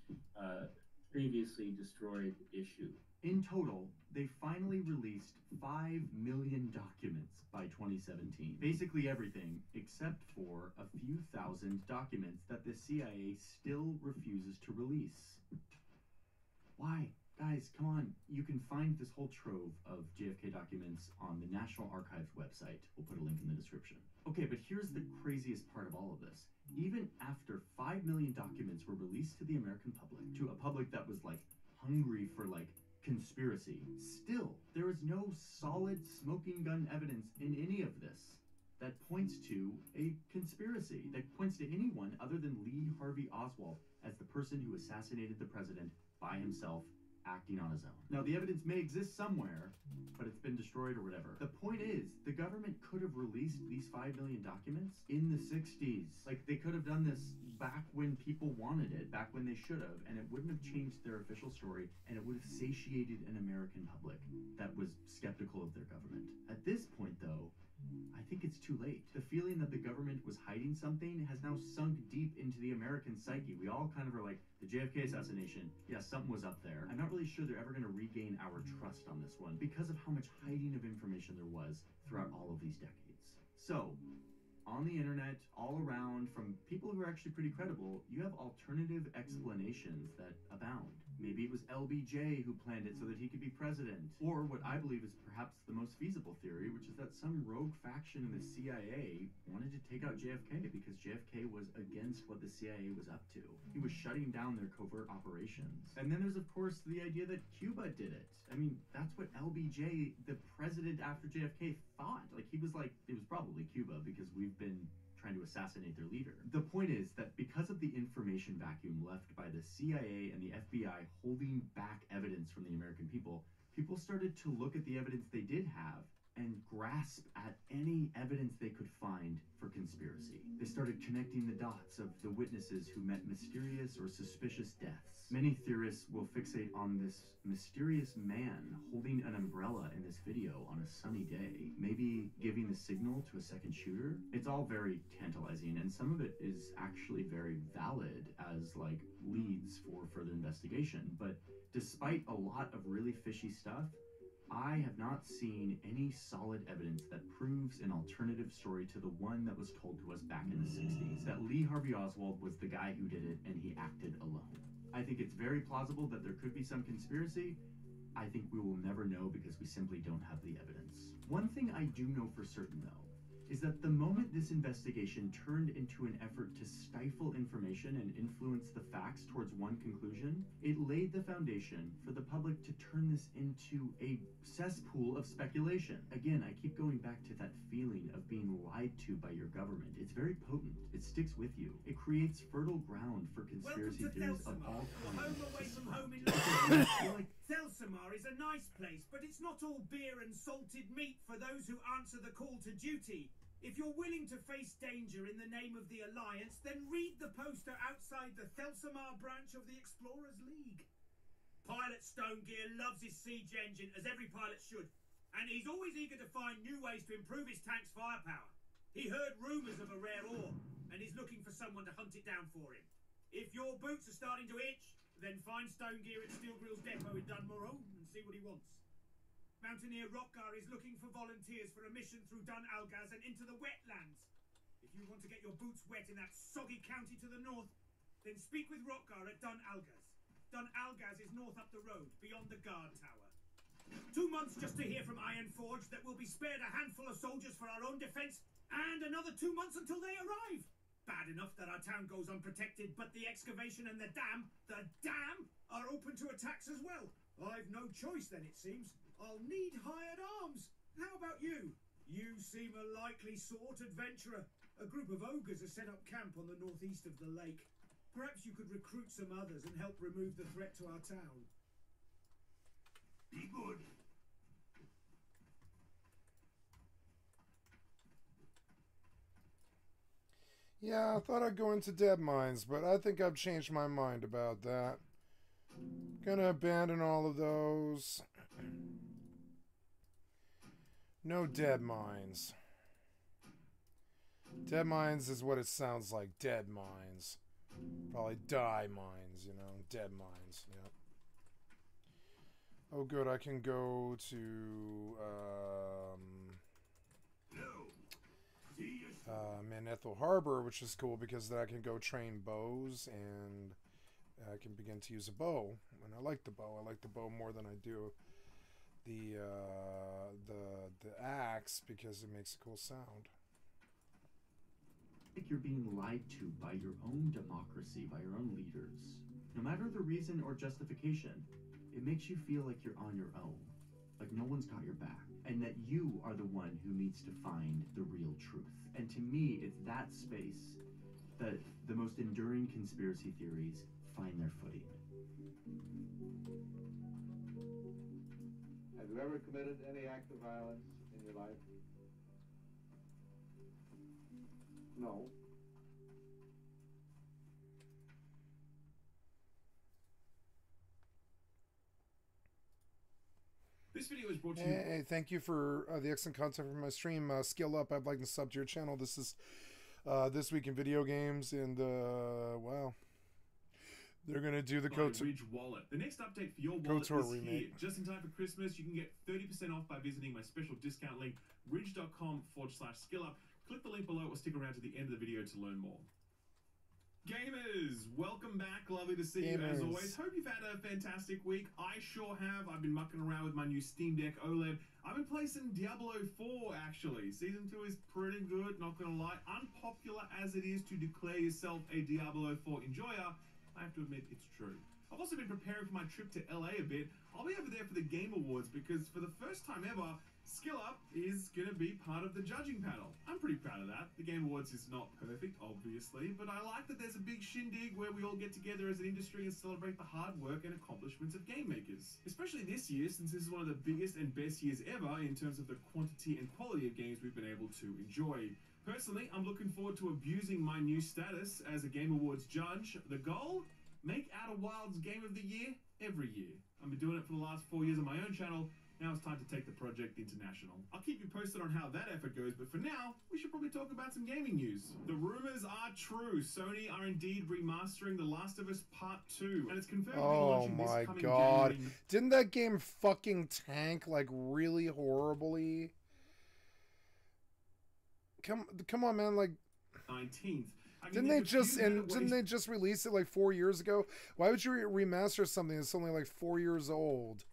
previously destroyed issue. In total, they finally released 5 million documents by 2017. Basically everything, except for a few thousand documents that the CIA still refuses to release. Why? Guys, come on. You can find this whole trove of JFK documents on the National Archives website. We'll put a link in the description. Okay, but here's the craziest part of all of this. Even after 5 million documents were released to the American public, to a public that was hungry for conspiracy, still there is no solid smoking gun evidence in any of this that points to a conspiracy, that points to anyone other than Lee Harvey Oswald as the person who assassinated the president by himself, acting on his own. Now, the evidence may exist somewhere, but it's been destroyed or whatever. The point is, the government could have released these 5 million documents in the 60s. They could have done this back when people wanted it, back when they should have, and it wouldn't have changed their official story, and it would have satiated an American public that was skeptical of their government. At this point, though, I think it's too late. The feeling that the government was hiding something has now sunk deep into the American psyche. We all kind of are the JFK assassination, yeah, something was up there. I'm not really sure they're ever going to regain our trust on this one because of how much hiding of information there was throughout all of these decades. So, on the internet, all around, from people who are actually pretty credible, you have alternative explanations that abound. Maybe it was LBJ who planned it so that he could be president. Or what I believe is perhaps the most feasible theory, which is that some rogue faction in the CIA wanted to take out JFK because JFK was against what the CIA was up to. He was shutting down their covert operations. And then there's, of course, the idea that Cuba did it. I mean, that's what LBJ, the president after JFK, thought. He was it was probably Cuba because we've been trying to assassinate their leader. The point is that because of the information vacuum left by the CIA and the FBI holding back evidence from the American people, people started to look at the evidence they did have and grasp at any evidence they could find for conspiracy. They started connecting the dots of the witnesses who met mysterious or suspicious deaths. Many theorists will fixate on this mysterious man holding an umbrella in this video on a sunny day, maybe giving the signal to a second shooter. It's all very tantalizing, and some of it is actually very valid as leads for further investigation. But despite a lot of really fishy stuff, I have not seen any solid evidence that proves an alternative story to the one that was told to us back in the 60s, that Lee Harvey Oswald was the guy who did it and he acted alone. I think it's very plausible that there could be some conspiracy. I think we will never know because we simply don't have the evidence. One thing I do know for certain, though, is that the moment this investigation turned into an effort to stifle information and influence the facts towards one conclusion, it laid the foundation for the public to turn this into a cesspool of speculation. Again, I keep going back to that feeling of being lied to by your government. It's very potent. It sticks with you. It creates fertile ground for conspiracy theories of all kinds. Home away from home in London. Thelsamar is a nice place, but it's not all beer and salted meat for those who answer the call to duty. If you're willing to face danger in the name of the Alliance, then read the poster outside the Thelsamar branch of the Explorers League. Pilot Stonegear loves his siege engine, as every pilot should, and he's always eager to find new ways to improve his tank's firepower. He heard rumours of a rare ore, and he's looking for someone to hunt it down for him. If your boots are starting to itch, then find Stonegear at Steel Grill's depot in Dunmorrow and see what he wants. Mountaineer Rockgar is looking for volunteers for a mission through Dun Algaz and into the wetlands. If you want to get your boots wet in that soggy county to the north, then speak with Rockgar at Dun Algaz. Dun Algaz is north up the road, beyond the guard tower. 2 months just to hear from Ironforge that we'll be spared a handful of soldiers for our own defence, and another 2 months until they arrive. Bad enough that our town goes unprotected, but the excavation and the dam are open to attacks as well. I've no choice then, it seems. I'll need hired arms. How about you? You seem a likely sort adventurer. A group of ogres has set up camp on the northeast of the lake. Perhaps you could recruit some others and help remove the threat to our town. Be good. Yeah, I thought I'd go into dead mines, but I think I've changed my mind about that. Gonna abandon all of those. No dead mines. Dead mines is what it sounds like. Dead mines. Probably die mines, you know. Dead mines, yep. Oh good, I can go to Manethil Harbor, which is cool because then I can go train bows and I can begin to use a bow. And I like the bow. I like the bow more than I do the axe because it makes a cool sound. Like you're being lied to by your own democracy, by your own leaders. No matter the reason or justification, it makes you feel like you're on your own, like no one's got your back, and that you are the one who needs to find the real truth. And to me, it's that space that the most enduring conspiracy theories find their footing. Have you ever committed any act of violence in your life? No. This video is brought to you. Hey, thank you for the excellent content from my stream. Skill Up, I'd like to sub to your channel. This is This Week in Video Games, and wow. They're going to do the Ridge Wallet. The next update for your wallet is here. Just in time for Christmas, you can get 30% off by visiting my special discount link, ridge.com/skillup. Click the link below or stick around to the end of the video to learn more. Gamers, welcome back. Lovely to see you as always. Hope you've had a fantastic week. I sure have. I've been mucking around with my new Steam Deck OLED. I've been playing some Diablo 4 actually. Season 2 is pretty good, not gonna lie. Unpopular as it is to declare yourself a Diablo 4 enjoyer, I have to admit it's true. I've also been preparing for my trip to LA a bit. I'll be over there for the Game Awards because for the first time ever, Skill Up is going to be part of the judging panel. I'm pretty proud of that. The Game Awards is not perfect, obviously, but I like that there's a big shindig where we all get together as an industry and celebrate the hard work and accomplishments of game makers. Especially this year, since this is one of the biggest and best years ever in terms of the quantity and quality of games we've been able to enjoy. Personally, I'm looking forward to abusing my new status as a Game Awards judge. The goal? Make Outer Wilds Game of the Year every year. I've been doing it for the last 4 years on my own channel. Now it's time to take the project international. I'll keep you posted on how that effort goes, but for now, we should probably talk about some gaming news. The rumors are true. Sony are indeed remastering The Last of Us Part 2, and it's confirmed to be launching this coming January. Didn't that game fucking tank like really horribly? Come on, man, like 19th. Didn't they just release it like 4 years ago? Why would you remaster something that's only like 4 years old?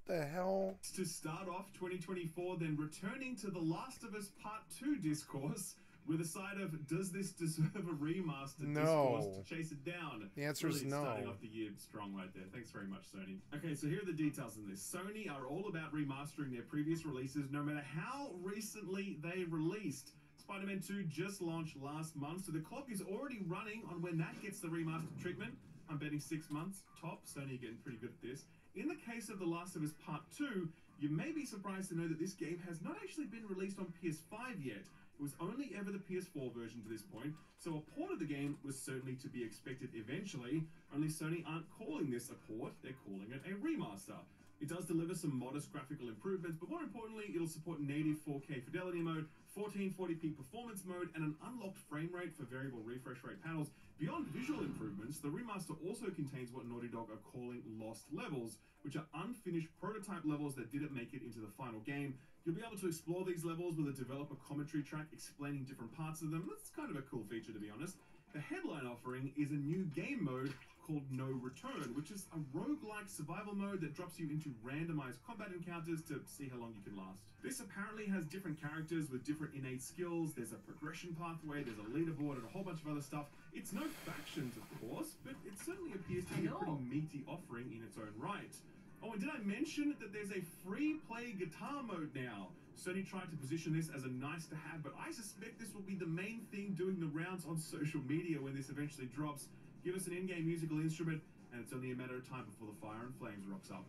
What the hell? To start off 2024, then returning to The Last of Us Part 2 discourse with a side of, does this deserve a remaster discourse to chase it down? The answer is no. Starting off the year strong right there. Thanks very much, Sony. Okay, so here are the details in this. Sony are all about remastering their previous releases, no matter how recently they released. Spider-Man 2 just launched last month, so the clock is already running on when that gets the remastered treatment. I'm betting 6 months, top. Sony are getting pretty good at this. In the case of The Last of Us Part 2, you may be surprised to know that this game has not actually been released on PS5 yet. It It was only ever the PS4 version to this point, so a port of the game was certainly to be expected eventually, only Sony aren't calling this a port, they're calling it a remaster. It does deliver some modest graphical improvements, but more importantly, it'll support native 4K fidelity mode, 1440p performance mode, and an unlocked frame rate for variable refresh rate panels. Beyond visual improvements, the remaster also contains what Naughty Dog are calling lost levels, which are unfinished prototype levels that didn't make it into the final game. You'll be able to explore these levels with a developer commentary track explaining different parts of them. That's kind of a cool feature, to be honest. The headline offering is a new game mode called No Return, which is a roguelike survival mode that drops you into randomized combat encounters to see how long you can last. This apparently has different characters with different innate skills, there's a progression pathway, there's a leaderboard, and a whole bunch of other stuff. It's no factions, of course, but it certainly appears to be a pretty meaty offering in its own right. Oh, and did I mention that there's a free-play guitar mode now? Sony tried to position this as a nice-to-have, but I suspect this will be the main thing doing the rounds on social media when this eventually drops. Give us an in-game musical instrument, and it's only a matter of time before the Fire and Flames rocks up.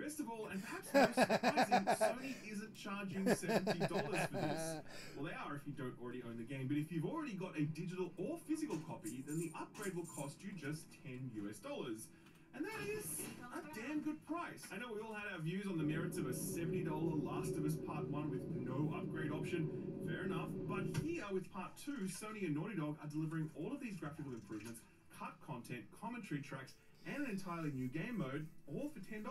Best of all, and perhaps most surprising, Sony isn't charging $70 for this. Well, they are if you don't already own the game, but if you've already got a digital or physical copy, then the upgrade will cost you just $10 US. And that is a damn good price. I know we all had our views on the merits of a $70 Last of Us Part 1 with no upgrade option. Fair enough. But here with Part 2, Sony and Naughty Dog are delivering all of these graphical improvements, cut content, commentary tracks, and an entirely new game mode, all for $10.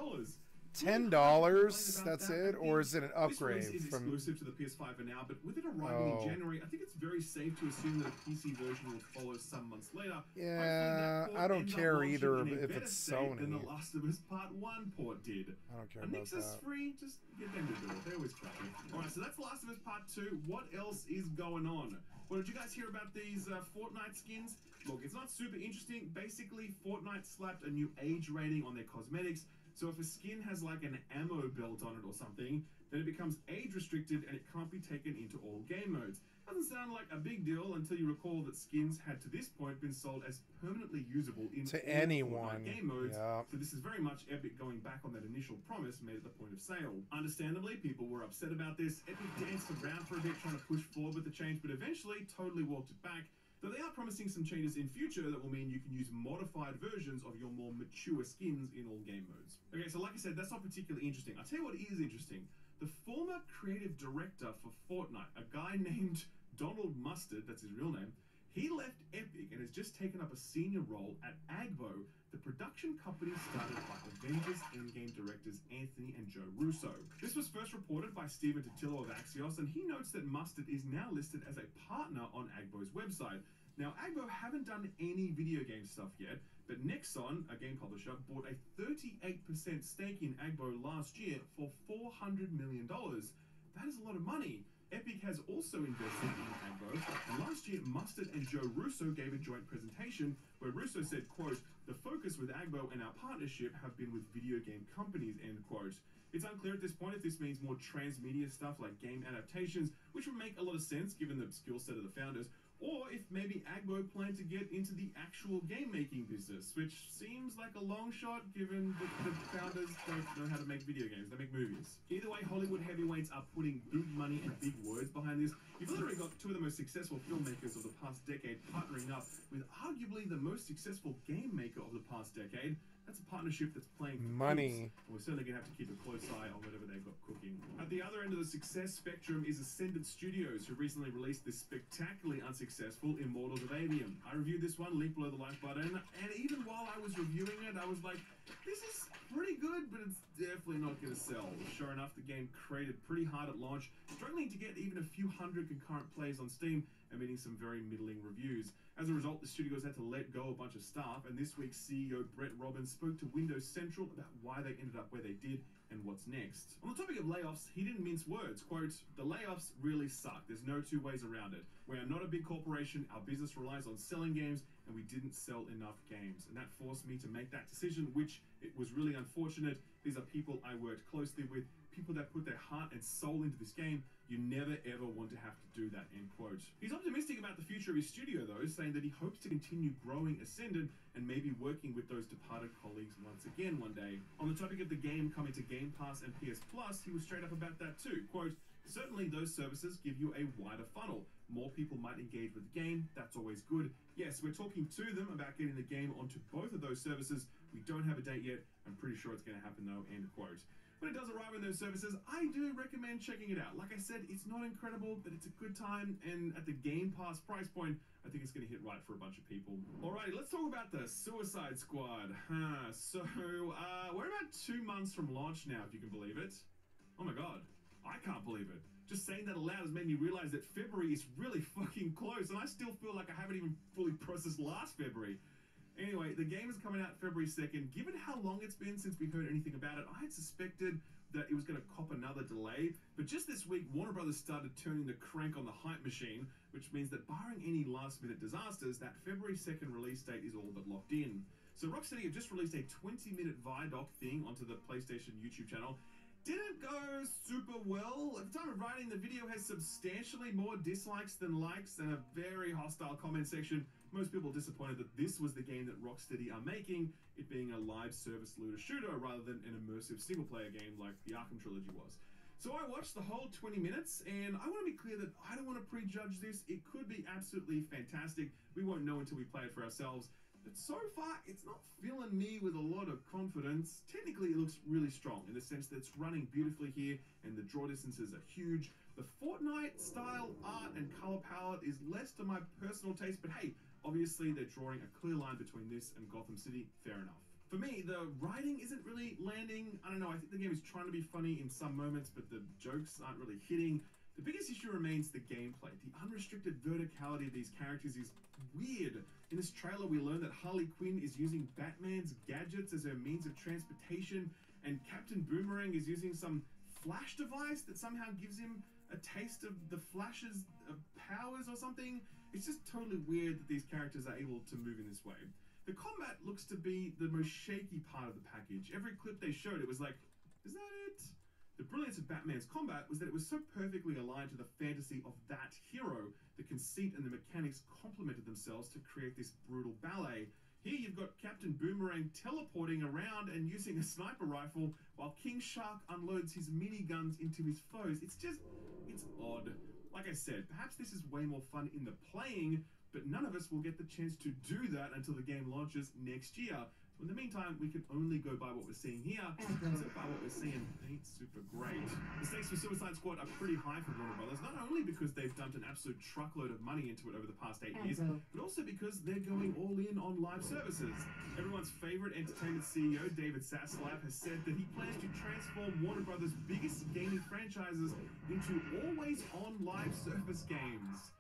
$10? That's it? Or is it an upgrade? This release is exclusive to the PS5 for now, but with it arriving in January, I think it's very safe to assume that a PC version will follow some months later. Yeah, I don't care either if it's Sony. Than The Last of Us Part 1 port did. I don't care about that. Nix's free, just get them to do it. They always crappy. Alright, so that's The Last of Us Part 2. What else is going on? Well, did you guys hear about these Fortnite skins? Look, it's not super interesting. Basically, Fortnite slapped a new age rating on their cosmetics. So if a skin has like an ammo belt on it or something, then it becomes age restricted and it can't be taken into all game modes. Doesn't sound like a big deal until you recall that skins had to this point been sold as permanently usable in all anyone Fortnite game modes. Yeah. So this is very much Epic going back on that initial promise made at the point of sale. Understandably, people were upset about this. Epic danced around for a bit trying to push forward with the change, but eventually totally walked it back. Though they are promising some changes in future that will mean you can use modified versions of your more mature skins in all game modes. Okay, so like I said, that's not particularly interesting. I'll tell you what is interesting. The former creative director for Fortnite, a guy named Donald Mustard, that's his real name, he left Epic and has just taken up a senior role at Agbo, the production company started by Avengers Endgame directors Anthony and Joe Russo. This was first reported by Steven Totillo of Axios, and he notes that Mustard is now listed as a partner on Agbo's website. Now, Agbo haven't done any video game stuff yet, but Nexon, a game publisher, bought a 38% stake in Agbo last year for $400 million. That is a lot of money. Epic has also invested in Agbo, and last year Mustard and Joe Russo gave a joint presentation where Russo said, quote, "The focus with Agbo and our partnership have been with video game companies," end quote. It's unclear at this point if this means more transmedia stuff like game adaptations, which would make a lot of sense given the skill set of the founders, or if maybe Agbo plan to get into the actual game-making business, which seems like a long shot given that the founders don't know how to make video games, they make movies. Either way, Hollywood heavyweights are putting big money and big words behind this. You've literally got two of the most successful filmmakers of the past decade partnering up with arguably the most successful game maker of the past decade. That's a partnership that's playing for money. Keeps. We're certainly going to have to keep a close eye on whatever they've got cooking. At the other end of the success spectrum is Ascendant Studios, who recently released this spectacularly unsuccessful Immortals of Avium. I reviewed this one, link below the like button, and even while I was reviewing it, I was like, this is pretty good, but it's definitely not going to sell. Sure enough, the game created pretty hard at launch, struggling to get even a few hundred concurrent plays on Steam, and getting some very middling reviews. As a result, the studios had to let go a bunch of staff, and this week's CEO Brett Robbins spoke to Windows Central about why they ended up where they did and what's next. On the topic of layoffs, he didn't mince words. Quote, "The layoffs really suck. There's no two ways around it. We are not a big corporation. Our business relies on selling games, and we didn't sell enough games. And that forced me to make that decision, which it was really unfortunate. These are people I worked closely with, people that put their heart and soul into this game. You never ever want to have to do that," end quote. He's optimistic about the future of his studio though, saying that he hopes to continue growing Ascendant and maybe working with those departed colleagues once again one day. On the topic of the game coming to Game Pass and PS Plus, he was straight up about that too. Quote, Certainly those services give you a wider funnel. More people might engage with the game, that's always good. Yes, we're talking to them about getting the game onto both of those services. We don't have a date yet. I'm pretty sure it's going to happen though, end quote. When it does arrive in those services, I do recommend checking it out. Like I said, it's not incredible, but it's a good time, and at the Game Pass price point, I think it's going to hit right for a bunch of people. Alrighty, let's talk about the Suicide Squad. So, we're about 2 months from launch now, if you can believe it. Oh my god, I can't believe it. Just saying that aloud has made me realize that February is really fucking close, and I still feel like I haven't even fully processed last February. Anyway, the game is coming out February 2nd. Given how long it's been since we heard anything about it, I had suspected that it was going to cop another delay. But just this week, Warner Brothers started turning the crank on the hype machine, which means that barring any last-minute disasters, that February 2nd release date is all but locked in. So Rocksteady have just released a 20-minute Vidoc thing onto the PlayStation YouTube channel. Didn't go super well. At the time of writing, the video has substantially more dislikes than likes and a very hostile comment section. Most people disappointed that this was the game that Rocksteady are making, it being a live service looter shooter rather than an immersive single-player game like the Arkham trilogy was. So I watched the whole 20 minutes, and I want to be clear that I don't want to prejudge this. It could be absolutely fantastic. We won't know until we play it for ourselves. But so far, it's not filling me with a lot of confidence. Technically, it looks really strong in the sense that it's running beautifully here, and the draw distances are huge. The Fortnite-style art and color palette is less to my personal taste, but hey, obviously they're drawing a clear line between this and Gotham City, fair enough. For me, the writing isn't really landing. I don't know, I think the game is trying to be funny in some moments, but the jokes aren't really hitting. The biggest issue remains the gameplay. The unrestricted verticality of these characters is weird. In this trailer, we learn that Harley Quinn is using Batman's gadgets as her means of transportation, and Captain Boomerang is using some flash device that somehow gives him a taste of the Flash's powers or something. It's just totally weird that these characters are able to move in this way. The combat looks to be the most shaky part of the package. Every clip they showed, it was like, is that it? The brilliance of Batman's combat was that it was so perfectly aligned to the fantasy of that hero. The conceit and the mechanics complemented themselves to create this brutal ballet. Here you've got Captain Boomerang teleporting around and using a sniper rifle while King Shark unloads his miniguns into his foes. It's odd. Like I said, perhaps this is way more fun in the playing, but none of us will get the chance to do that until the game launches next year. So in the meantime, we can only go by what we're seeing here. So far what we're seeing ain't super great. The stakes for Suicide Squad are pretty high for Warner Brothers, not only because they've dumped an absolute truckload of money into it over the past 8 years, but also because they're going all in on live services. Everyone's favorite entertainment CEO, David Zaslav, has said that he plans to transform Warner Brothers' biggest gaming franchises into always-on live service games.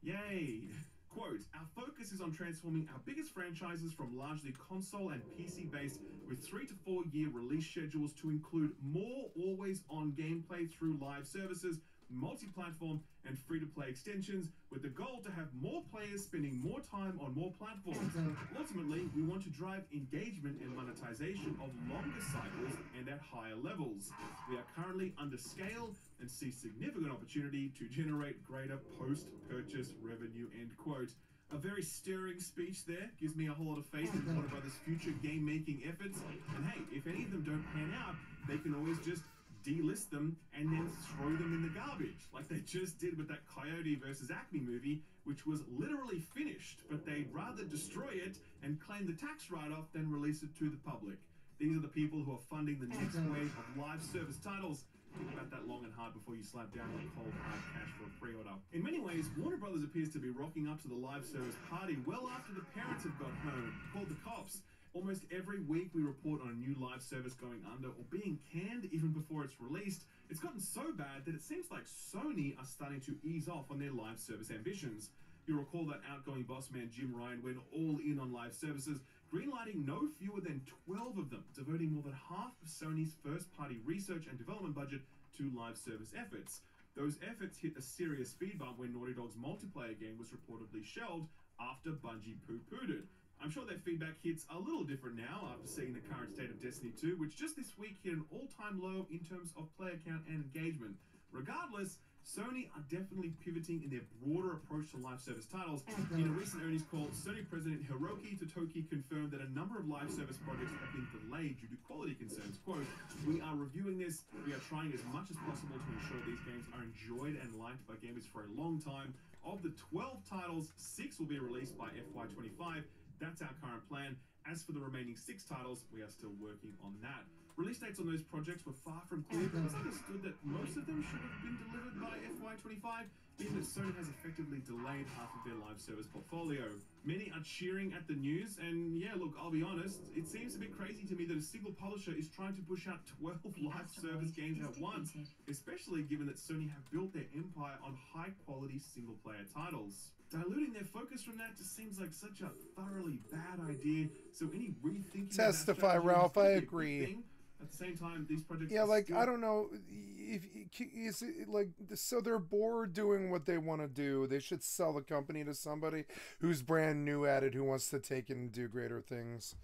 Yay! Quote, our focus is on transforming our biggest franchises from largely console and PC-based with 3 to 4 year release schedules to include more always-on gameplay through live services, multi-platform, and free-to-play extensions, with the goal to have more players spending more time on more platforms. Ultimately, we want to drive engagement and monetization of longer cycles and at higher levels. We are currently under scale and see significant opportunity to generate greater post-purchase revenue, end quote. A very stirring speech there, gives me a whole lot of faith in Warner Brothers' future game-making efforts. And hey, if any of them don't pan out, they can always just delist them and then throw them in the garbage, like they just did with that Coyote versus Acme movie, which was literally finished, but they'd rather destroy it and claim the tax write-off than release it to the public. These are the people who are funding the next wave of live service titles. Think about that long and hard before you slap down on cold hard cash for a pre-order. In many ways, Warner Brothers appears to be rocking up to the live service party well after the parents have got home, called the cops. Almost every week we report on a new live service going under or being canned even before it's released. It's gotten so bad that it seems like Sony are starting to ease off on their live service ambitions. You'll recall that outgoing boss man Jim Ryan went all in on live services, greenlighting no fewer than 12 of them, devoting more than half of Sony's first-party research and development budget to live service efforts. Those efforts hit a serious speed bump when Naughty Dog's multiplayer game was reportedly shelved after Bungie poo-pooed it. I'm sure their feedback hits a little different now after seeing the current state of Destiny 2, which just this week hit an all-time low in terms of player count and engagement. Regardless, Sony are definitely pivoting in their broader approach to live service titles. In a recent earnings call, Sony President Hiroki Totoki confirmed that a number of live service projects have been delayed due to quality concerns. Quote, "We are reviewing this. We are trying as much as possible to ensure these games are enjoyed and liked by gamers for a long time. Of the 12 titles, 6 will be released by FY25. That's our current plan. As for the remaining 6 titles, we are still working on that." Release dates on those projects were far from clear, but it's understood that most of them should have been delivered by FY25, meaning that Sony has effectively delayed half of their live service portfolio. Many are cheering at the news, and yeah, look, I'll be honest, it seems a bit crazy to me that a single publisher is trying to push out 12 live service games at once, especially given that Sony have built their empire on high-quality single-player titles. Diluting their focus from that just seems like such a thoroughly bad idea, so any rethinking... Testify, Ralph, I agree. At the same time, these projects... Yeah, like, I don't know, is it, like, so they're bored doing what they want to do. They should sell the company to somebody who's brand new at it, who wants to take it and do greater things.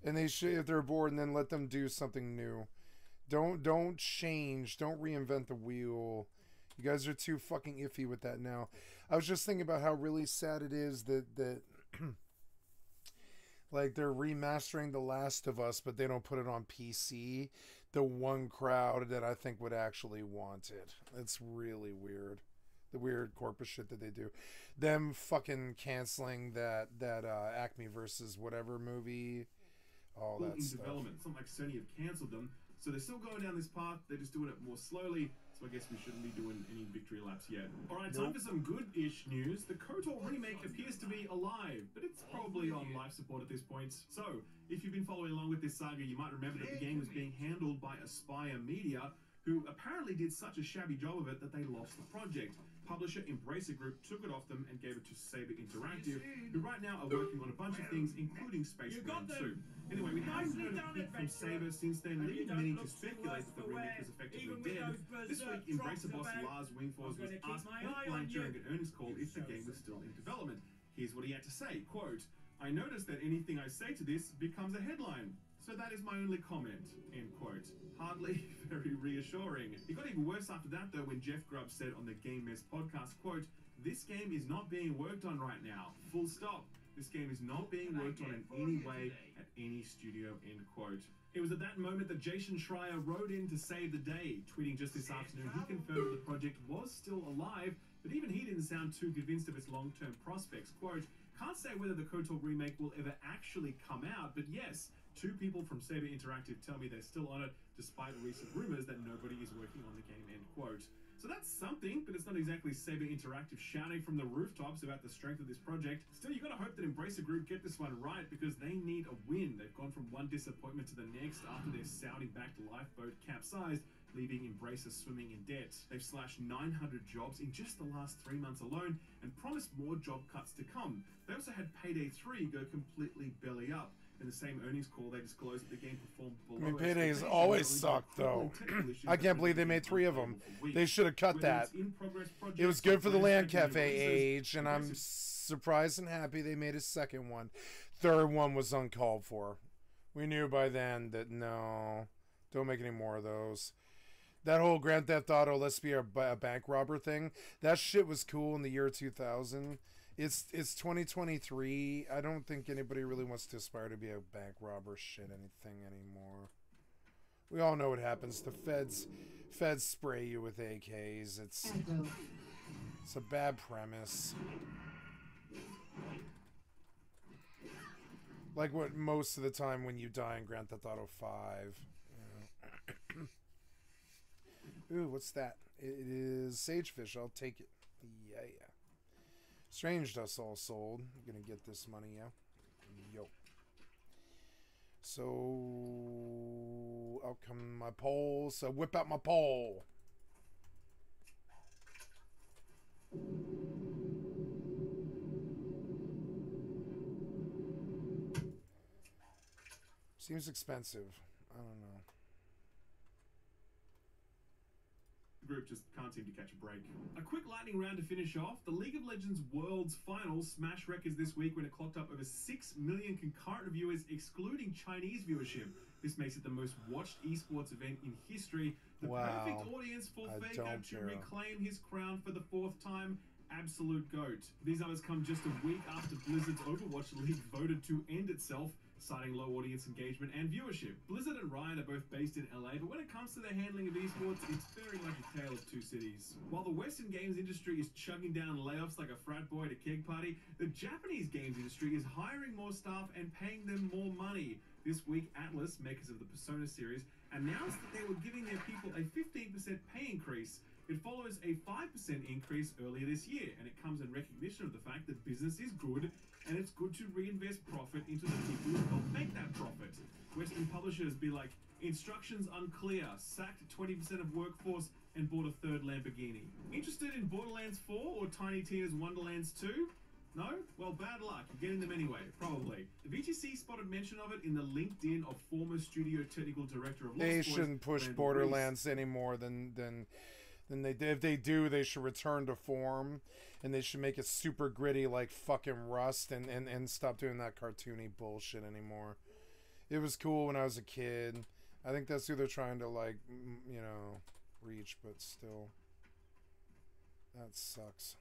And they should, if they're bored, and then let them do something new. Don't change. Don't reinvent the wheel. You guys are too fucking iffy with that now. I was just thinking about how really sad it is that like they're remastering The Last of Us, but they don't put it on PC. The one crowd that I think would actually want it. It's really weird. The weird corporate shit that they do. Them fucking canceling that Acme versus whatever movie. All that stuff. Development. It's not like Sony have cancelled them. So they're still going down this path. They're just doing it more slowly. So I guess we shouldn't be doing any victory laps yet. Alright, time for some good-ish news. The KOTOR remake appears to be alive, but it's probably on life support at this point. So, if you've been following along with this saga, you might remember that the game was being handled by Aspire Media, who apparently did such a shabby job of it that they lost the project. Publisher Embracer Group took it off them and gave it to Saber Interactive, who right now are working on a bunch of things, including Space Marine 2. Anyway, we haven't heard a peep from Saber since then, leaving many to speculate that the remake was effectively dead. This week, Embracer boss Lars Wingfors was asked point-blank during an earnings call if the game was still in development. Here's what he had to say, quote, "I notice that anything I say to this becomes a headline. So that is my only comment," end quote. Hardly very reassuring. It got even worse after that, though, when Jeff Grubb said on the Game Mess podcast, quote, "This game is not being worked on right now. Full stop. This game is not being worked on in any way at any studio," end quote. It was at that moment that Jason Schreier wrote in to save the day. Tweeting just this afternoon, he confirmed that the project was still alive, but even he didn't sound too convinced of its long-term prospects. Quote, "Can't say whether the KOTOR remake will ever actually come out, but yes, 2 people from Saber Interactive tell me they're still on it, despite recent rumors that nobody is working on the game," end quote. So that's something, but it's not exactly Saber Interactive shouting from the rooftops about the strength of this project. Still, you gotta hope that Embracer Group get this one right, because they need a win. They've gone from one disappointment to the next after their Saudi-backed lifeboat capsized, leaving Embracer swimming in debt. They've slashed 900 jobs in just the last 3 months alone, and promised more job cuts to come. They also had Payday 3 go completely belly up. In the same earnings call, they disclosed that the game performed below. I mean, Payday's always sucked, though. I can't believe they made 3 of them. They should have cut that. It was good for the LAN Cafe age, and I'm surprised and happy they made a second one. Third one was uncalled for. We knew by then that, no, don't make any more of those. That whole Grand Theft Auto, let's be a bank robber thing, that shit was cool in the year 2000. It's 2023. I don't think anybody really wants to aspire to be a bank robber shit anything anymore. We all know what happens. The feds spray you with AKs. It's a bad premise. Like what most of the time when you die in Grand Theft Auto 5. Ooh, what's that? It is Sagefish. I'll take it. Yeah. Strange Dust all sold. I'm gonna get this money, yeah. Yo. So out come my pole. So whip out my pole. Seems expensive. I don't know. The group just can't seem to catch a break. A quick lightning round to finish off. The League of Legends Worlds Finals smashed records this week when it clocked up over 6 million concurrent viewers, excluding Chinese viewership. This makes it the most watched esports event in history. The perfect audience for Faker to reclaim his crown for the 4th time. Absolute GOAT. These numbers come just a week after Blizzard's Overwatch League voted to end itself, citing low audience engagement and viewership. Blizzard and Riot are both based in LA, but when it comes to their handling of esports, it's very much a tale of two cities. While the Western games industry is chugging down layoffs like a frat boy at a keg party, the Japanese games industry is hiring more staff and paying them more money. This week, Atlas, makers of the Persona series, announced that they were giving their people a 15% pay increase. It follows a 5% increase earlier this year, and it comes in recognition of the fact that business is good, and it's good to reinvest profit into the people who help make that profit. Western publishers be like, instructions unclear, sacked 20% of workforce, and bought a 3rd Lamborghini. Interested in Borderlands 4 or Tiny Tina's Wonderlands 2? No? Well, bad luck. You're getting them anyway, probably. The VGC spotted mention of it in the LinkedIn of former studio technical director of Lost Boys. They shouldn't push Borderlands any more than they did. If they do, they should return to form, and they should make it super gritty like fucking Rust, and stop doing that cartoony bullshit anymore. It was cool when I was a kid. I think that's who they're trying to, like, you know, reach, but still, that sucks.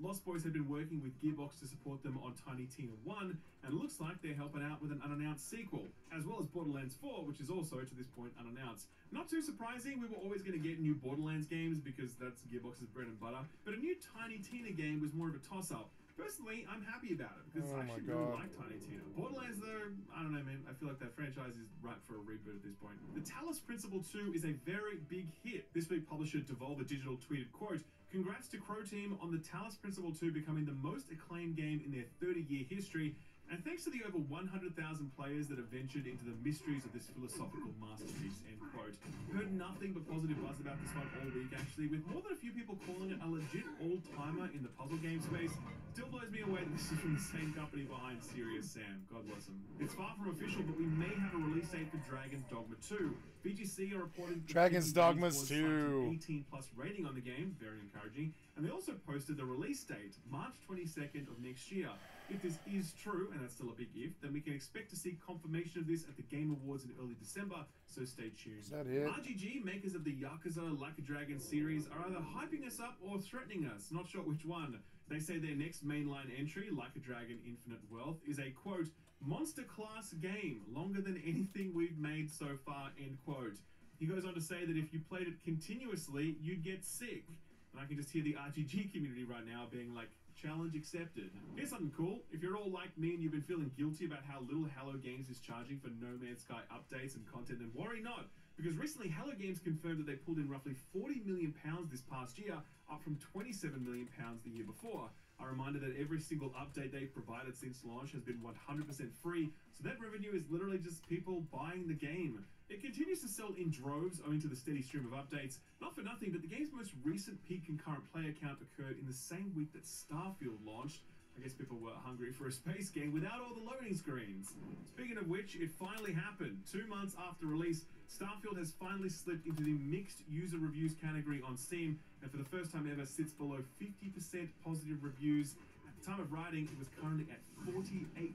Lost Boys have been working with Gearbox to support them on Tiny Tina 1, and it looks like they're helping out with an unannounced sequel, as well as Borderlands 4, which is also, to this point, unannounced. Not too surprising, we were always going to get new Borderlands games because that's Gearbox's bread and butter, but a new Tiny Tina game was more of a toss-up. Personally, I'm happy about it, because I actually really like Tiny Tina. Borderlands, though, I don't know, man. I feel like that franchise is ripe for a reboot at this point. The Talos Principle 2 is a very big hit. This week, publisher Devolver Digital tweeted, quote, "Congrats to Crow Team on the Talos Principle 2 becoming the most acclaimed game in their 30-year history, and thanks to the over 100,000 players that have ventured into the mysteries of this philosophical masterpiece," end quote. Heard nothing but positive buzz about this one all week, actually, with more than a few people calling it a legit all-timer in the puzzle game space. Still blows me away that this is from the same company behind Serious Sam. God bless him. It's far from official, but we may have a release date for Dragon's Dogma 2. VGC are reporting Dragon's Dogma 2. 18+ rating on the game, very encouraging, and they also posted the release date, March 22nd of next year. If this is true, and that's still a big if, then we can expect to see confirmation of this at the Game Awards in early December, so stay tuned. Is that it? RGG, makers of the Yakuza Like a Dragon series, are either hyping us up or threatening us, not sure which one. They say their next mainline entry, Like a Dragon Infinite Wealth, is a, quote, monster class game, longer than anything we've made so far, end quote. He goes on to say that if you played it continuously, you'd get sick. And I can just hear the RGG community right now being like, challenge accepted. Here's something cool. If you're all like me and you've been feeling guilty about how little Hello Games is charging for No Man's Sky updates and content, then worry not. Because recently Hello Games confirmed that they pulled in roughly £40 million this past year, up from £27 million the year before. A reminder that every single update they've provided since launch has been 100% free, so that revenue is literally just people buying the game. It continues to sell in droves owing to the steady stream of updates. Not for nothing, but the game's most recent peak concurrent player count occurred in the same week that Starfield launched. I guess people were hungry for a space game without all the loading screens. Speaking of which, it finally happened. 2 months after release, Starfield has finally slipped into the mixed user reviews category on Steam, and for the first time ever sits below 50% positive reviews. At the time of writing, it was currently at 48%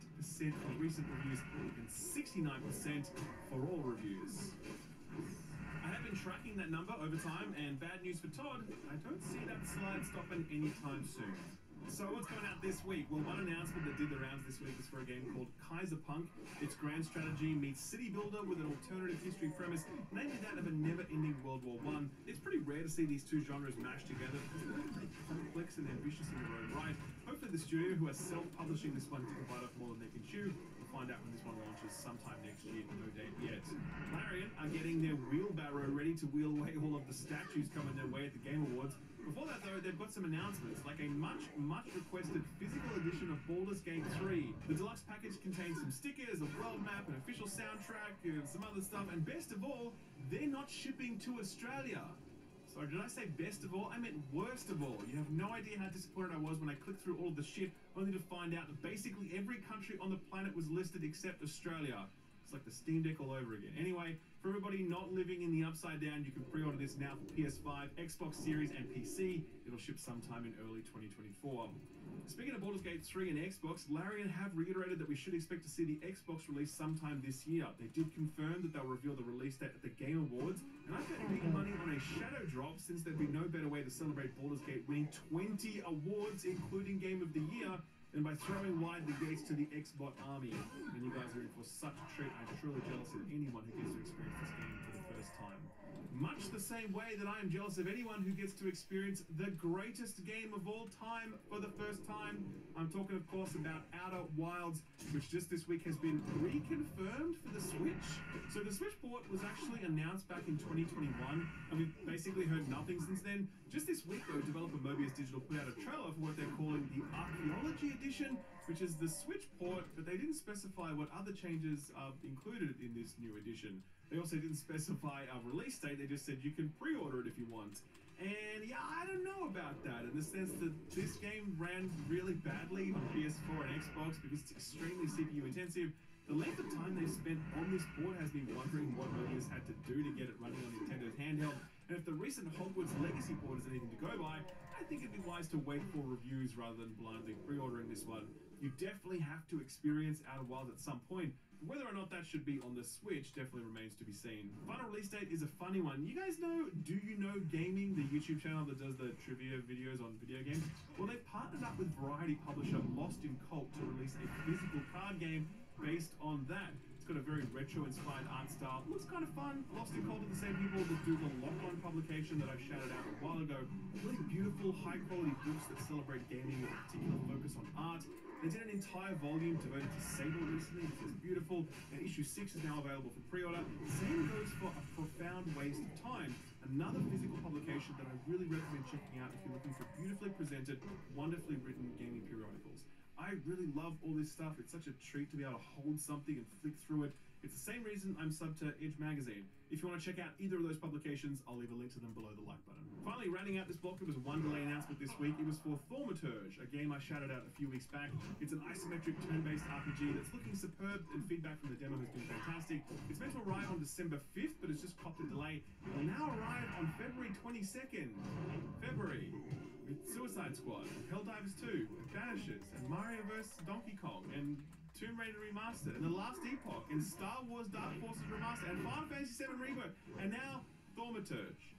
for recent reviews and 69% for all reviews. I have been tracking that number over time, and bad news for Todd, I don't see that slide stopping anytime soon. So what's going out this week? Well, one announcement that did the rounds this week is for a game called Kaiser Punk. It's grand strategy meets city builder with an alternative history premise, namely that of a never-ending World War I. It's pretty rare to see these two genres mashed together because they're complex and ambitious in their own right. Hopefully the studio, who are self-publishing this one to provide off more than they can chew, will find out when this one launches sometime next year, no date yet. Larian are getting their wheelbarrow ready to wheel away all of the statues coming their way at the Game Awards. Before that, though, they've got some announcements, like a much requested physical edition of Baldur's Gate 3. The deluxe package contains some stickers, a world map, an official soundtrack, some other stuff, and best of all, they're not shipping to Australia. Sorry, did I say best of all? I meant worst of all. You have no idea how disappointed I was when I clicked through all of the shit, only to find out that basically every country on the planet was listed except Australia. It's like the Steam Deck all over again. Anyway, for everybody not living in the upside down, you can pre-order this now for PS5, Xbox Series, and PC. It'll ship sometime in early 2024. Speaking of Baldur's Gate 3 and Xbox, Larian have reiterated that we should expect to see the Xbox release sometime this year. They did confirm that they'll reveal the release date at the Game Awards, and I bet big money on a shadow drop, since there'd be no better way to celebrate Baldur's Gate winning 20 awards, including Game of the Year, than by throwing wide the gates to the Xbot army. And you guys are in for such a treat. I'm truly jealous of anyone who gets to experience this game for the first time. Much the same way that I am jealous of anyone who gets to experience the greatest game of all time for the first time. I'm talking, of course, about Outer Wilds, which just this week has been reconfirmed for the Switch. So the Switch port was actually announced back in 2021, and we've basically heard nothing since then. Just this week, though, developer Mobius Digital put out a trailer for what they're calling the Archaeology Edition, which is the Switch port, but they didn't specify what other changes are included in this new edition. They also didn't specify a release date, they just said you can pre-order it if you want. And yeah, I don't know about that, in the sense that this game ran really badly on PS4 and Xbox because it's extremely CPU intensive. The length of time they've spent on this board has me wondering what Mobius had to do to get it running on Nintendo's handheld. And if the recent Hogwarts Legacy port is anything to go by, I think it'd be wise to wait for reviews rather than blindly pre-ordering this one. You definitely have to experience Outer Wilds at some point. Whether or not that should be on the Switch definitely remains to be seen. Final release date is a funny one. You guys know Do You Know Gaming, the YouTube channel that does the trivia videos on video games? Well, they've partnered up with variety publisher Lost in Cult to release a physical card game based on that. It's got a very retro-inspired art style. It looks kind of fun. Lost in Cult are the same people that do the Lock-On publication that I shouted out a while ago. Really beautiful, high-quality books that celebrate gaming with a particular focus on art. They did an entire volume devoted to Sable recently, which is beautiful, and issue 6 is now available for pre-order. Same goes for A Profound Waste of Time, another physical publication that I really recommend checking out if you're looking for beautifully presented, wonderfully written gaming periodicals. I really love all this stuff. It's such a treat to be able to hold something and flick through it. It's the same reason I'm subbed to Edge Magazine. If you want to check out either of those publications, I'll leave a link to them below the like button. Finally, rounding out this block, there was one delay announcement this week. It was for Thaumaturge, a game I shouted out a few weeks back. It's an isometric turn-based RPG that's looking superb, and feedback from the demo has been fantastic. It's meant to arrive on December 5th, but it's just copped a delay. It will now arrive on February 22nd. February. With Suicide Squad, Helldivers 2, Banishers, and Mario vs. Donkey Kong, and Tomb Raider Remastered, and The Last Epoch, and Star Wars Dark Forces Remastered, and Final Fantasy VII Rebirth, and now Thaumaturge.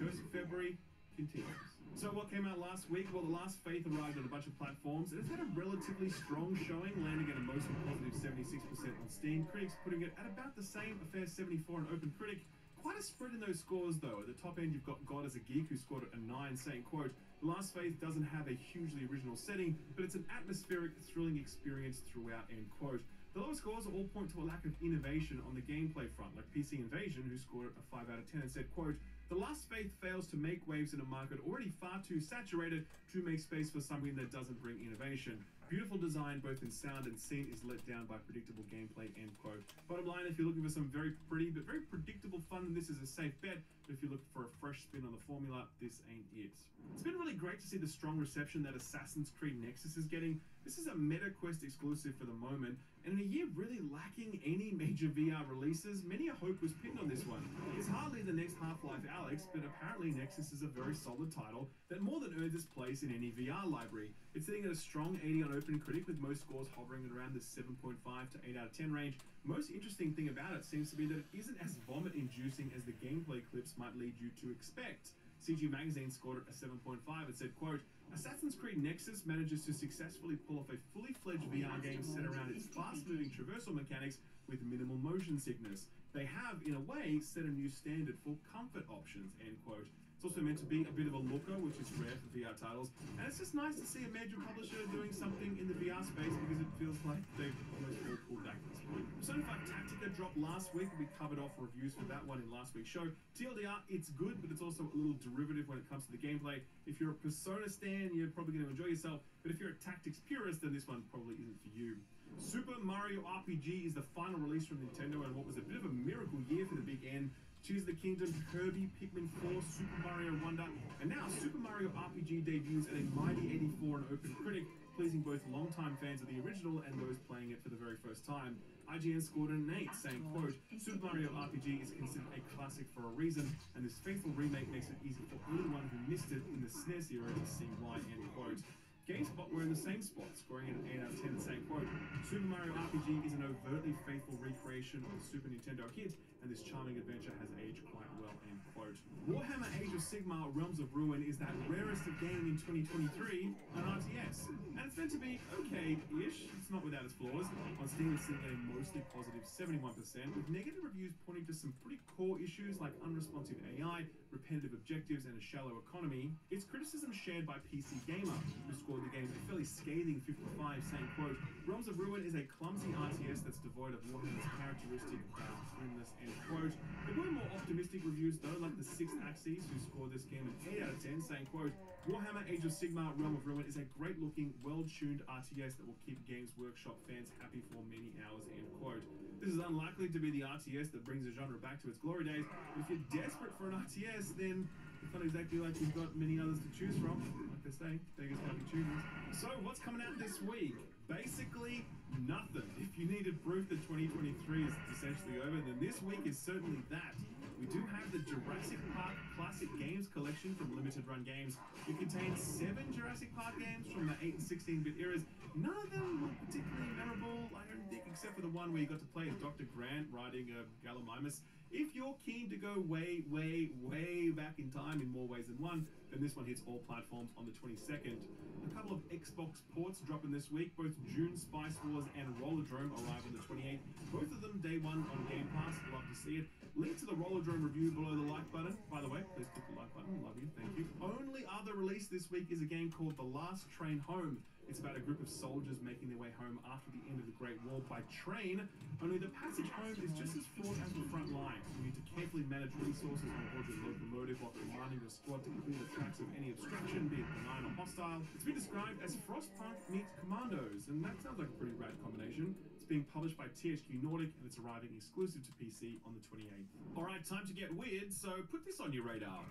Curse of February continues. So what came out last week? Well, The Last Faith arrived on a bunch of platforms, and it's had a relatively strong showing, landing at a mostly positive 76% on Steam. Critics putting it at about the same, a fair 74 on OpenCritic. Quite a spread in those scores, though. At the top end, you've got God as a Geek, who scored a 9, saying, quote, The Last Faith doesn't have a hugely original setting, but it's an atmospheric, thrilling experience throughout, end quote. The lower scores all point to a lack of innovation on the gameplay front, like PC Invasion, who scored a 5 out of 10 and said, quote, The Last Faith fails to make waves in a market already far too saturated to make space for something that doesn't bring innovation. Beautiful design, both in sound and scene, is let down by predictable gameplay, end quote. Bottom line, if you're looking for some very pretty but very predictable fun, then this is a safe bet. But if you're looking for a fresh spin on the formula, this ain't it. It's been really great to see the strong reception that Assassin's Creed Nexus is getting. This is a MetaQuest exclusive for the moment, and in a year really lacking any major VR releases, many a hope was pinned on this one. It's hardly the next Half-Life Alyx, but apparently Nexus is a very solid title that more than earns its place in any VR library. It's sitting at a strong 80 on OpenCritic, with most scores hovering at around the 7.5 to 8 out of 10 range. Most interesting thing about it seems to be that it isn't as vomit-inducing as the gameplay clips might lead you to expect. CG Magazine scored it a 7.5 and said, quote, Assassin's Creed Nexus manages to successfully pull off a fully fledged VR game set around its fast-moving traversal mechanics with minimal motion sickness. They have, in a way, set a new standard for comfort options, end quote. It's It's also meant to be a bit of a looker, which is rare for VR titles. And it's just nice to see a major publisher doing something in the VR space because it feels like they've almost all pulled back at this point. Persona 5 Tactica dropped last week. We covered off reviews for that one in last week's show. TLDR, it's good, but it's also a little derivative when it comes to the gameplay. If you're a Persona stan, you're probably going to enjoy yourself. But if you're a tactics purist, then this one probably isn't for you. Super Mario RPG is the final release from Nintendo and what was a bit of a miracle year for the big N. Tears of the Kingdom, Kirby, Pikmin 4, Super Mario Wonder, and now Super Mario RPG debuts at a mighty 84 on Open Critic, pleasing both longtime fans of the original and those playing it for the very first time. IGN scored an 8, saying, quote, Super Mario RPG is considered a classic for a reason, and this faithful remake makes it easy for anyone who missed it in the SNES era to see why, end quote. GameSpot were in the same spot, scoring an 8 out of 10, saying, quote, Super Mario RPG is an overtly faithful recreation of the Super Nintendo hit, and this charming adventure has aged quite well, end quote. Warhammer Age of Sigmar Realms of Ruin is that rarest of game in 2023, an RTS. And it's meant to be okay-ish, it's not without its flaws. On Steam it's sitting at a mostly positive 71%, with negative reviews pointing to some pretty core issues like unresponsive AI, repetitive objectives, and a shallow economy. Its criticism shared by PC Gamer, who scored the game a fairly scathing 55, saying, quote, Realms of Ruin is a clumsy RTS that's devoid of Warhammer's characteristic grimness, end quote. There were more optimistic reviews though, like the 6th Axis, who scored this game an 8 out of 10, saying, quote, Warhammer Age of Sigmar Realm of Ruin is a great looking, well-tuned RTS that will keep Games Workshop fans happy for many hours, end quote. This is unlikely to be the RTS that brings the genre back to its glory days, but if you're desperate for an RTS, then it's not exactly like you've got many others to choose from. Like they say, beggars can't be choosers. So what's coming out this week? Basically nothing. If you needed proof that 2023 is essentially over, then this week is certainly that. We do have the Jurassic Park Classic Games collection from Limited Run Games. It contains 7 Jurassic Park games from the 8 and 16-bit eras. None of them were particularly memorable, I don't think, except for the one where you got to play as Dr. Grant riding a Gallimimus. If you're keen to go way, way, way back in time in more ways than one, then this one hits all platforms on the 22nd. A couple of Xbox ports dropping this week. Both June Spice Wars and Rollerdrome arrive on the 28th. Both of them day one on Game Pass. Love to see it. Link to the Rollerdrome review below the like button. By the way, please click the like button. Love you. Thank you. Only other release this week is a game called The Last Train Home. It's about a group of soldiers making their way home after the end of the Great War by train, only the passage home is just as fraught as the front line. You need to carefully manage resources on board your locomotive while commanding your squad to clear the tracks of any obstruction, be it benign or hostile. It's been described as Frostpunk meets Commandos, and that sounds like a pretty rad combination. It's being published by THQ Nordic, and it's arriving exclusive to PC on the 28th. Alright, time to get weird, so put this on your radar.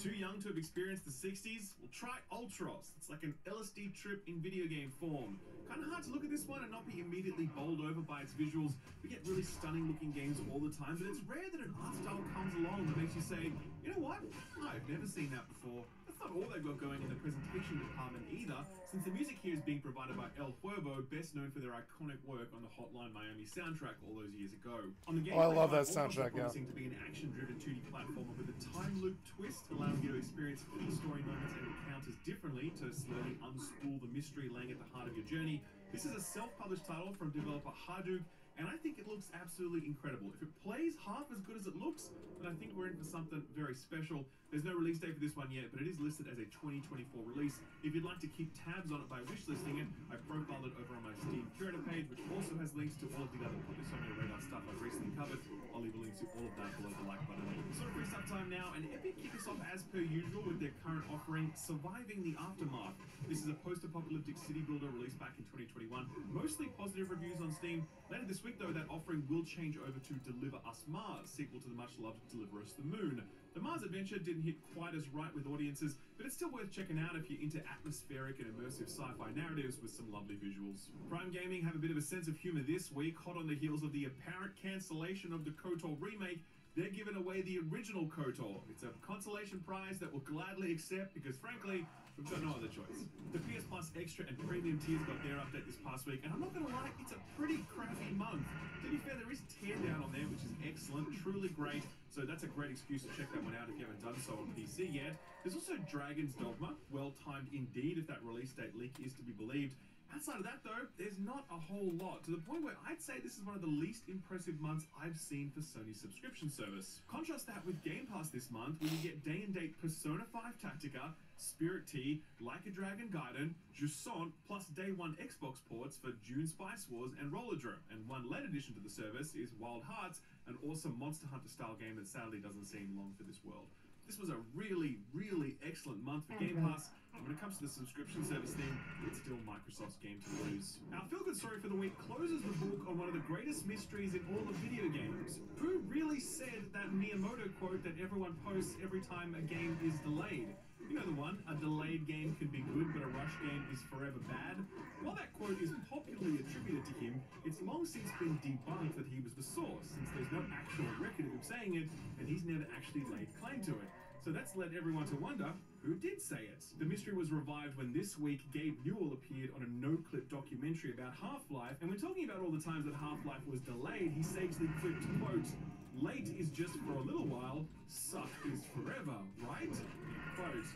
Too young to have experienced the 60s? Well, try Ultros. It's like an LSD trip in video game form. Kind of hard to look at this one and not be immediately bowled over by its visuals. We get really stunning looking games all the time, but it's rare that an art style comes along that makes you say, you know what? I've never seen that before. That's not all they've got going in the presentation department either, since the music here is being provided by El Huervo, best known for their iconic work on the Hotline Miami soundtrack all those years ago. On the game, I love that soundtrack, yeah. Promising to be an action-driven 2D platformer with a time loop twist, allowing you to experience key story moments and encounters differently to slowly unspool the mystery laying at the heart of your journey. This is a self-published title from developer Hadouk, and I think it looks absolutely incredible. If it plays half as good as it looks, then I think we're in for something very special. There's no release date for this one yet, but it is listed as a 2024 release. If you'd like to keep tabs on it by wishlisting it, I've profiled it over on my Steam curator page, which also has links to all of the other Put This On Your Radar stuff I've recently covered. I'll leave a link to all of that below the like button. So free stuff time now, and Epic kick us off as per usual with their current offering, Surviving the Aftermath. This is a post-apocalyptic city builder released back in 2021. Mostly positive reviews on Steam. Later this week though, that offering will change over to Deliver Us Mars, sequel to the much-loved Deliver Us the Moon. The Mars adventure didn't hit quite as right with audiences, but it's still worth checking out if you're into atmospheric and immersive sci-fi narratives with some lovely visuals. Prime Gaming have a bit of a sense of humor this week, hot on the heels of the apparent cancellation of the KOTOR remake. They're giving away the original KOTOR. It's a consolation prize that we'll gladly accept because, frankly, We've got no other choice. The PS Plus Extra and Premium tiers got their update this past week, and I'm not gonna lie, it's a pretty crappy month. To be fair, there is Teardown on there, which is excellent, truly great, so that's a great excuse to check that one out if you haven't done so on PC yet. There's also Dragon's Dogma, well-timed indeed if that release date leak is to be believed. Outside of that though, there's not a whole lot, to the point where I'd say this is one of the least impressive months I've seen for Sony's subscription service. Contrast that with Game Pass this month, where you get day-and-date Persona 5 Tactica, Spirit Tea, Like a Dragon Gaiden, Jusant, plus day one Xbox ports for June Spice Wars and Rollerdrome. And one late addition to the service is Wild Hearts, an awesome Monster Hunter style game that sadly doesn't seem long for this world. This was a really, really excellent month for Game Pass, and when it comes to the subscription service thing, it's still Microsoft's game to lose. Our feel-good story for the week closes the book on one of the greatest mysteries in all of video games. Who really said that Miyamoto quote that everyone posts every time a game is delayed? You know the one, a delayed game can be good, but a rush game is forever bad? While that quote is popularly attributed to him, it's long since been debunked that he was the source, since there's no actual record of him saying it, and he's never actually laid claim to it. So that's led everyone to wonder, who did say it? The mystery was revived when this week Gabe Newell appeared on a no-clip documentary about Half-Life, and when talking about all the times that Half-Life was delayed, he sagely quipped, quote, "Late is just for a little while, suck is forever, right?" Quote.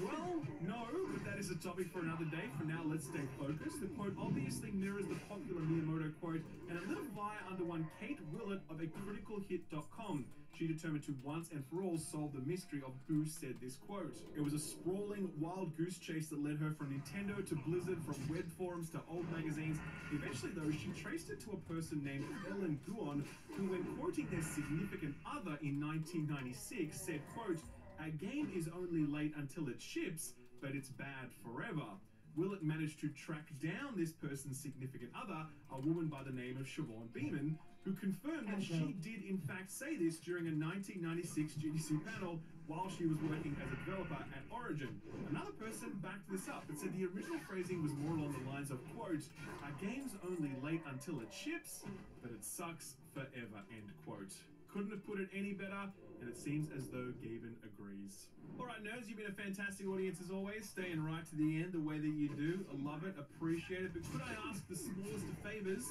Well, no, but that is a topic for another day. For now, let's stay focused. The quote obviously mirrors the popular Miyamoto quote, and it lit a fire under one Kate Willett of acriticalhit.com. She determined to once and for all solve the mystery of who said this quote. It was a sprawling, wild goose chase that led her from Nintendo to Blizzard, from web forums to old magazines. Eventually, though, she traced it to a person named Ellen Guon, who, when quoting their significant other in 1996, said, quote, "A game is only late until it ships, but it's bad forever." Willett managed to track down this person's significant other, a woman by the name of Siobhan Beeman, who confirmed that she did in fact say this during a 1996 GDC panel while she was working as a developer at Origin. Another person backed this up and said the original phrasing was more along the lines of, quote, "A game's only late until it ships, but it sucks forever," end quote. Couldn't have put it any better, and it seems as though Gaben agrees. Alright nerds, you've been a fantastic audience as always, staying right to the end the way that you do. I love it, appreciate it, but could I ask the smallest of favours?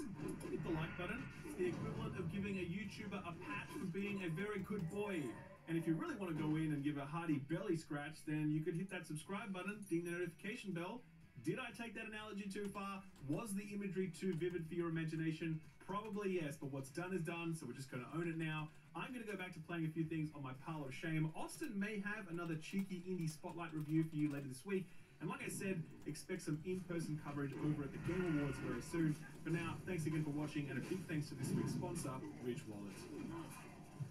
Hit the like button. It's the equivalent of giving a YouTuber a pat for being a very good boy. And if you really want to go in and give a hearty belly scratch, then you could hit that subscribe button, ding the notification bell. Did I take that analogy too far? Was the imagery too vivid for your imagination? Probably yes, but what's done is done, so we're just going to own it now. I'm going to go back to playing a few things on my pile of shame. Austin may have another cheeky indie spotlight review for you later this week. And like I said, expect some in-person coverage over at the Game Awards very soon. For now, thanks again for watching, and a big thanks to this week's sponsor, Ridge Wallet.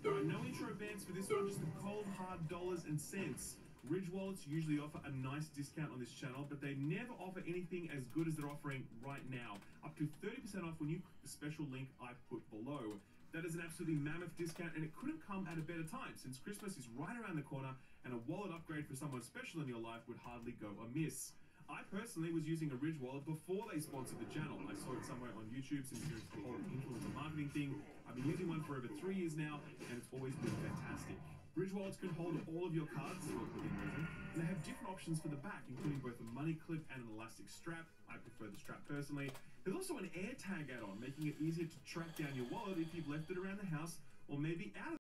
There are no intro bands for this one, just the cold hard dollars and cents. Ridge Wallets usually offer a nice discount on this channel, but they never offer anything as good as they're offering right now. Up to 30% off when you click the special link I put below. That is an absolutely mammoth discount, and it couldn't come at a better time, since Christmas is right around the corner, and a wallet upgrade for someone special in your life would hardly go amiss. I personally was using a Ridge wallet before they sponsored the channel. I saw it somewhere on YouTube since there's the whole influencer marketing thing. I've been using one for over 3 years now, and it's always been fantastic. Ridge wallets can hold all of your cards, within reason, and they have different options for the back, including both a money clip and an elastic strap. I prefer the strap personally. There's also an AirTag add-on, making it easier to track down your wallet if you've left it around the house or maybe out of